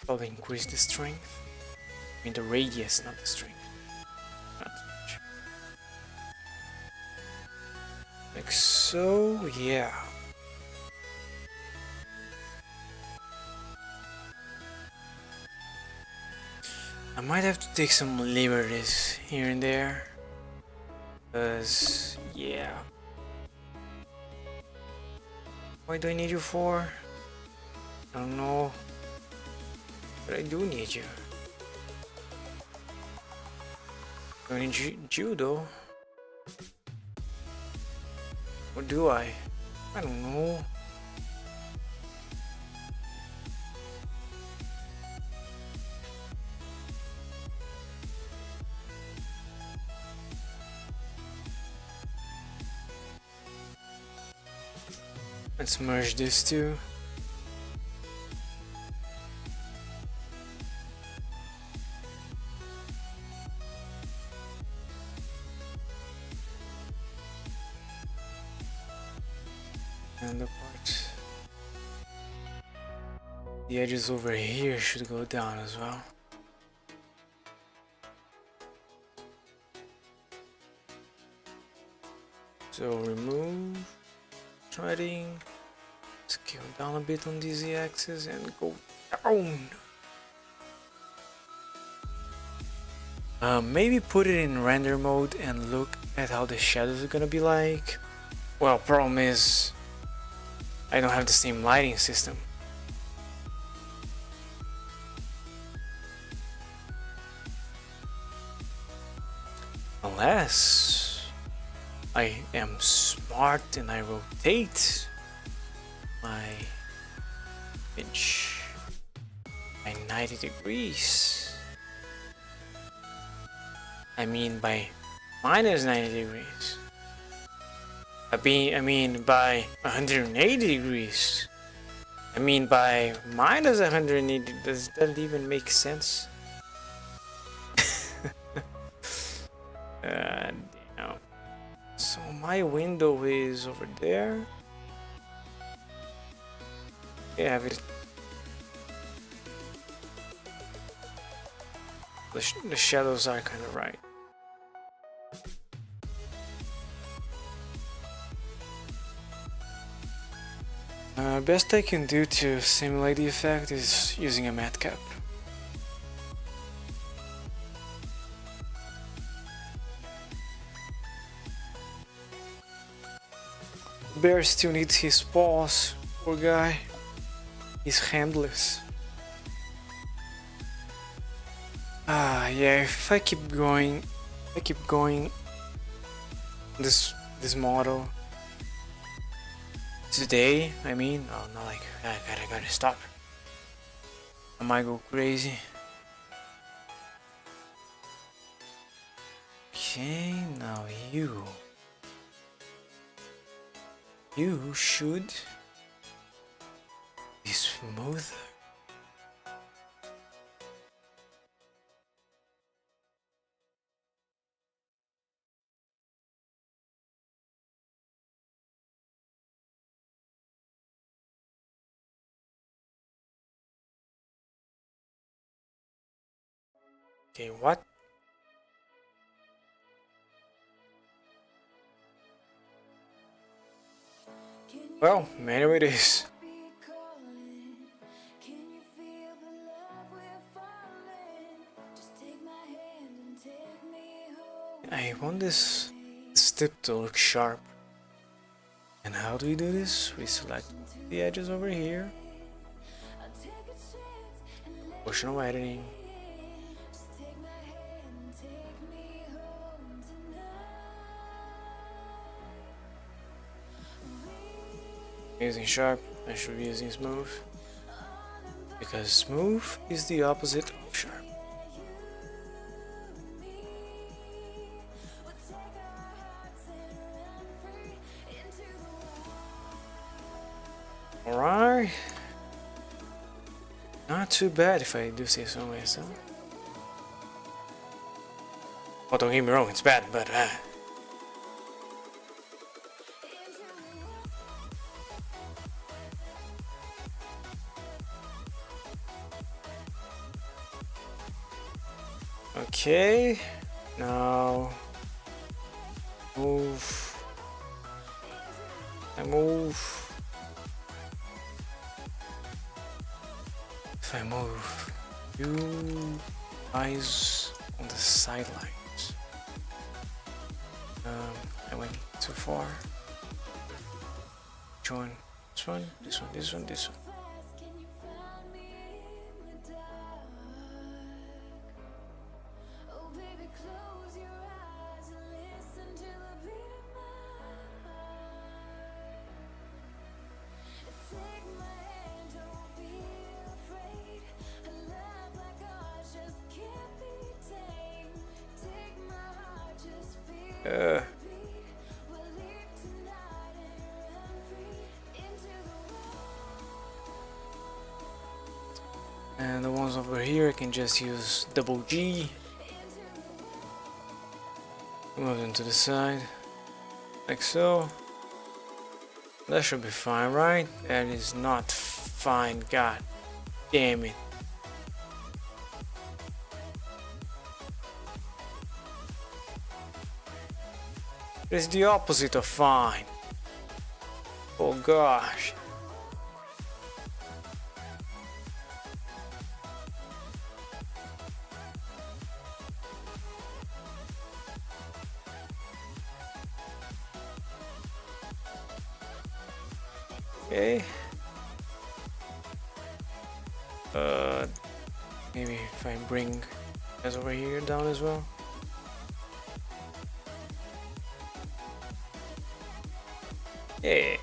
Probably increase the strength. I mean the radius, not the strength. Not too much. Like so, yeah. I might have to take some liberties here and there. Cause yeah. Why do I need you for? I don't know. But I do need you. Do I need you though? Or do I? I don't know. Let's merge these two. And the edges over here should go down as well. So remove threading, scale down a bit on the z-axis and go down. Maybe put it in render mode and look at how the shadows are gonna be like. Well, problem is I don't have the same lighting system. Unless I am smart and I rotate my bench by 90 degrees. I mean by minus 90 degrees. I mean by 180 degrees. I mean by minus 180. Does that even make sense? Damn. So my window is over there. Yeah, the shadows are kind of right. Best I can do to simulate the effect is using a matte cap. Bear still needs his paws, poor guy. He's handless. Yeah, if I keep going this model today, I mean, oh, not like I gotta stop. I might go crazy. Okay, now you should be smoother. Okay, what? Well, anyway, it is. I want this tip to look sharp. And how do we do this? We select the edges over here. Proportional editing. Using sharp, I should be using smooth, because smooth is the opposite of sharp. Alright, not too bad if I do say so myself. Oh, don't get me wrong, it's bad, but okay, now move. I move. If I move you eyes on the sidelines. I went too far. Join this one, this one, this one, this one. And the ones over here I can just use double G, move them to the side like so. That should be fine, right? That is not fine, god damn it. It's the opposite of fine. Oh gosh. Okay. Maybe if I bring this over here down as well. Yeah.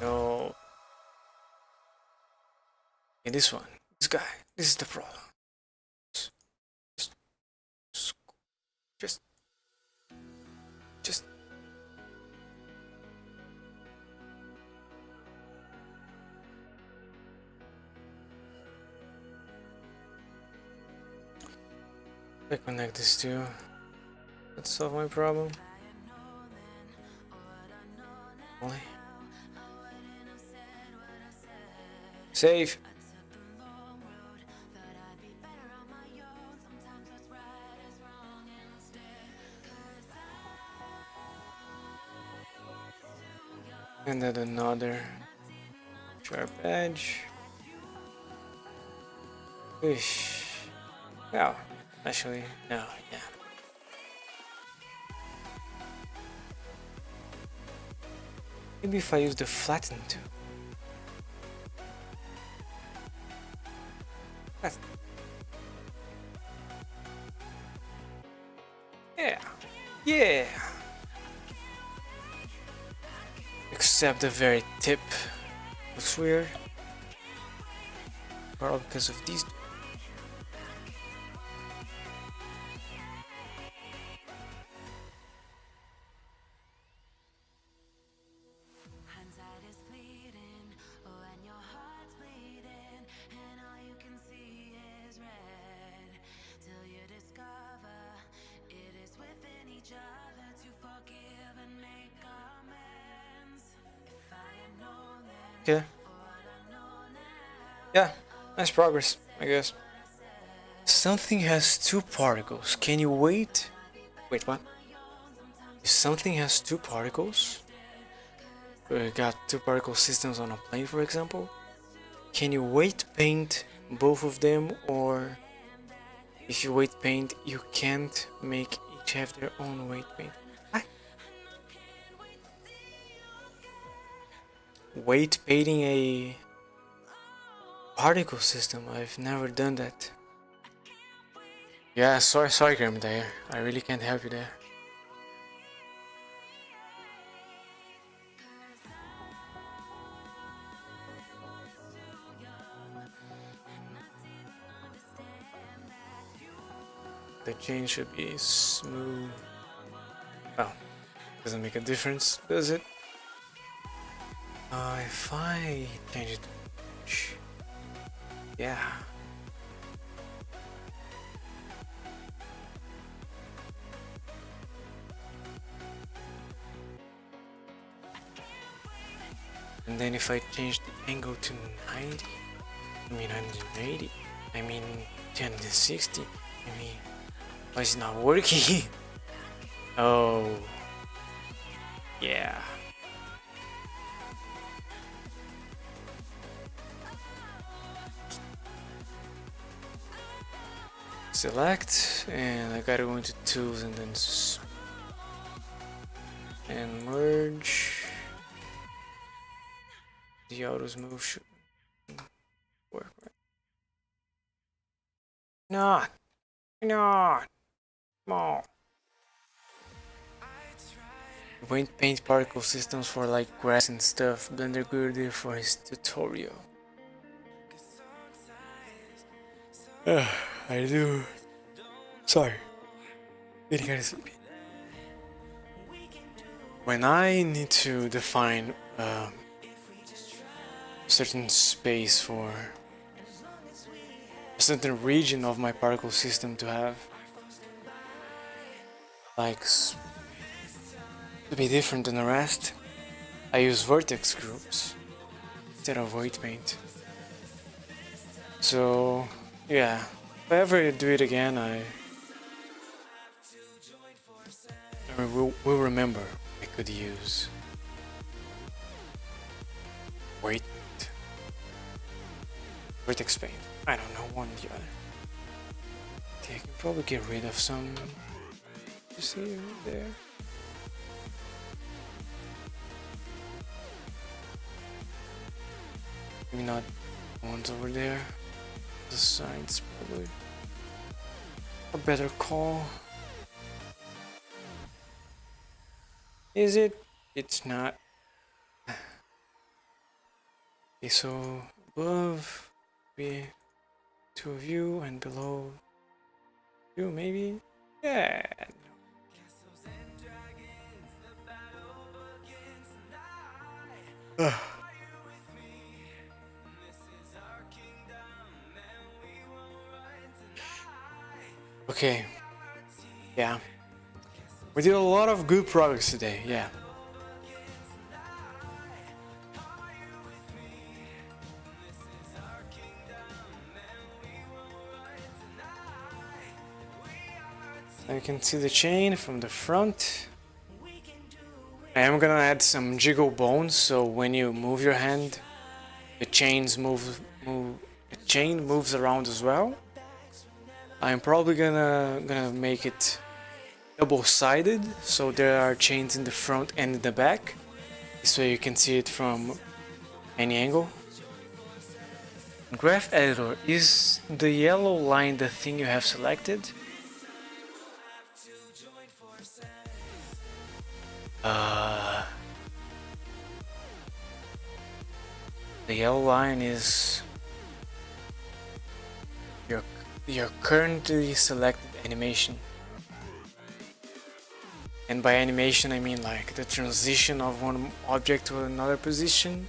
No. Okay, this one. This guy. This is the problem. Just. I connect this to. Let's solve my problem. Only. Save. And then another sharp edge. Ish. No, actually, no, yeah. Maybe if I use the flatten tool. Yeah, yeah. Except the very tip looks weird. Probably because of these. Okay. Yeah, nice progress, I guess. Something has two particles. Can you wait? Wait, what? If something has two particles, we got two particle systems on a plane, for example, can you weight paint both of them, or if you weight paint, you can't make each have their own weight paint? What? Weight painting a particle system? I've never done that. Yeah, sorry, Grim there. I really can't help you there. The chain should be smooth. Oh, doesn't make a difference, does it? If I change it, yeah. And then if I change the angle to 90, I mean 180, I mean 260, I mean, why is it not working? Oh, yeah. Select, and I gotta go into tools and then and merge. The autos move should work, right? Not, come on. Paint particle systems for like grass and stuff. Blender Guru for his tutorial. I do. Sorry. Getting kind of sleepy. When I need to define a certain space for a certain region of my particle system to have, like, to be different than the rest, I use vertex groups instead of weight paint. So yeah, if I ever do it again, I will remember I could use weight paint, vertex paint. I don't know, one or the other. Okay, I can probably get rid of some. You see right there. Maybe not the ones over there. The sides probably a better call. Is it? It's not. Okay, so above be two of you and below you maybe? Yeah. Ugh. Okay. Yeah. We did a lot of good progress today, yeah. You can see the chain from the front. I am gonna add some jiggle bones, so when you move your hand, the chain moves around as well. I'm probably gonna make it double-sided, so there are chains in the front and in the back, so you can see it from any angle. Graph editor, is the yellow line the thing you have selected? The yellow line is your currently selected animation. And by animation I mean like the transition of one object to another position,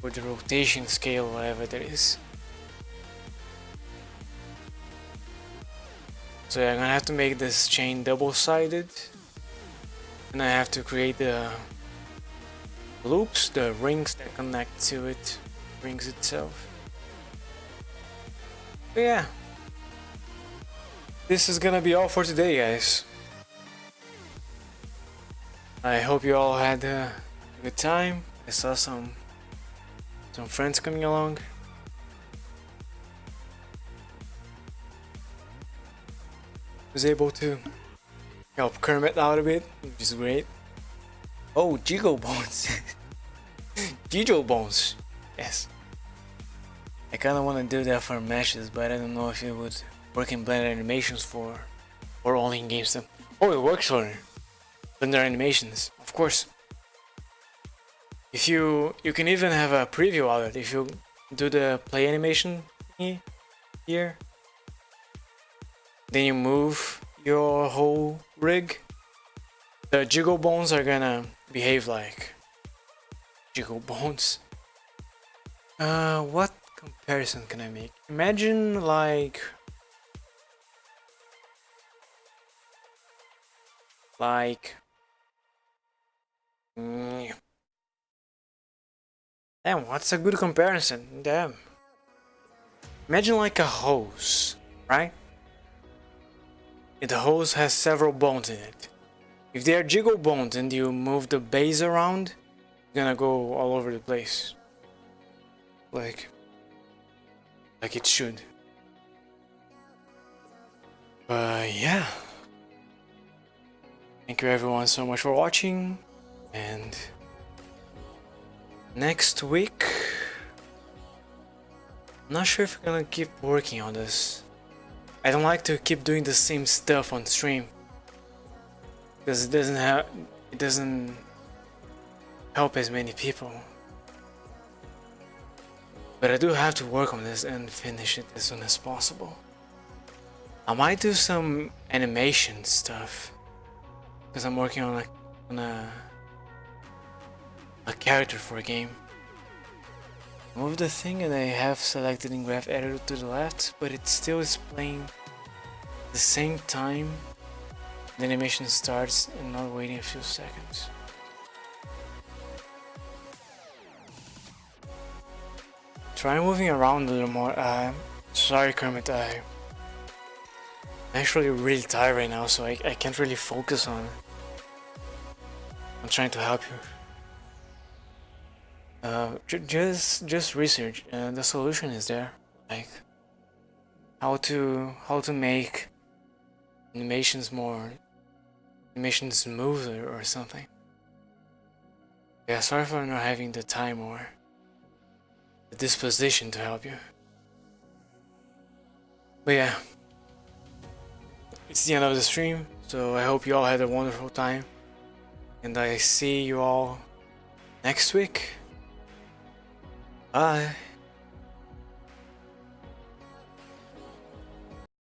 or the rotation scale, whatever there is. So I'm gonna have to make this chain double-sided, and I have to create the loops, the rings that connect to it, rings itself. But yeah, this is gonna be all for today, guys. I hope you all had a good time. I saw some friends coming along. Was able to help Kermit out a bit, which is great. Oh, jiggle bones. Jiggle bones. Yes. I kinda wanna do that for meshes, but I don't know if it would work in Blender animations or only in game stuff. Oh, it works for Blender animations, of course. If you can even have a preview of it. If you do the play animation here, then you move your whole rig, the jiggle bones are gonna behave like jiggle bones. What comparison can I make? Imagine like damn, what's a good comparison? Damn. Imagine like a hose, right? And the hose has several bones in it. If they are jiggle bones and you move the base around, you're gonna go all over the place. Like it should. Yeah. Thank you everyone so much for watching, and next week, I'm not sure if I'm gonna keep working on this. I don't like to keep doing the same stuff on stream, because it doesn't help as many people. But I do have to work on this and finish it as soon as possible. I might do some animation stuff, because I'm working on a character for a game. Move the thing and I have selected in graph editor to the left, but it still is playing the same time the animation starts and not waiting a few seconds. try moving around a little more. Sorry, Kermit. I'm actually really tired right now, so I can't really focus on. I'm trying to help you. Just research. The solution is there. Like how to make animations smoother or something. Yeah, sorry for not having the time or the disposition to help you. But yeah, it's the end of the stream, so I hope you all had a wonderful time, and I see you all next week. Bye.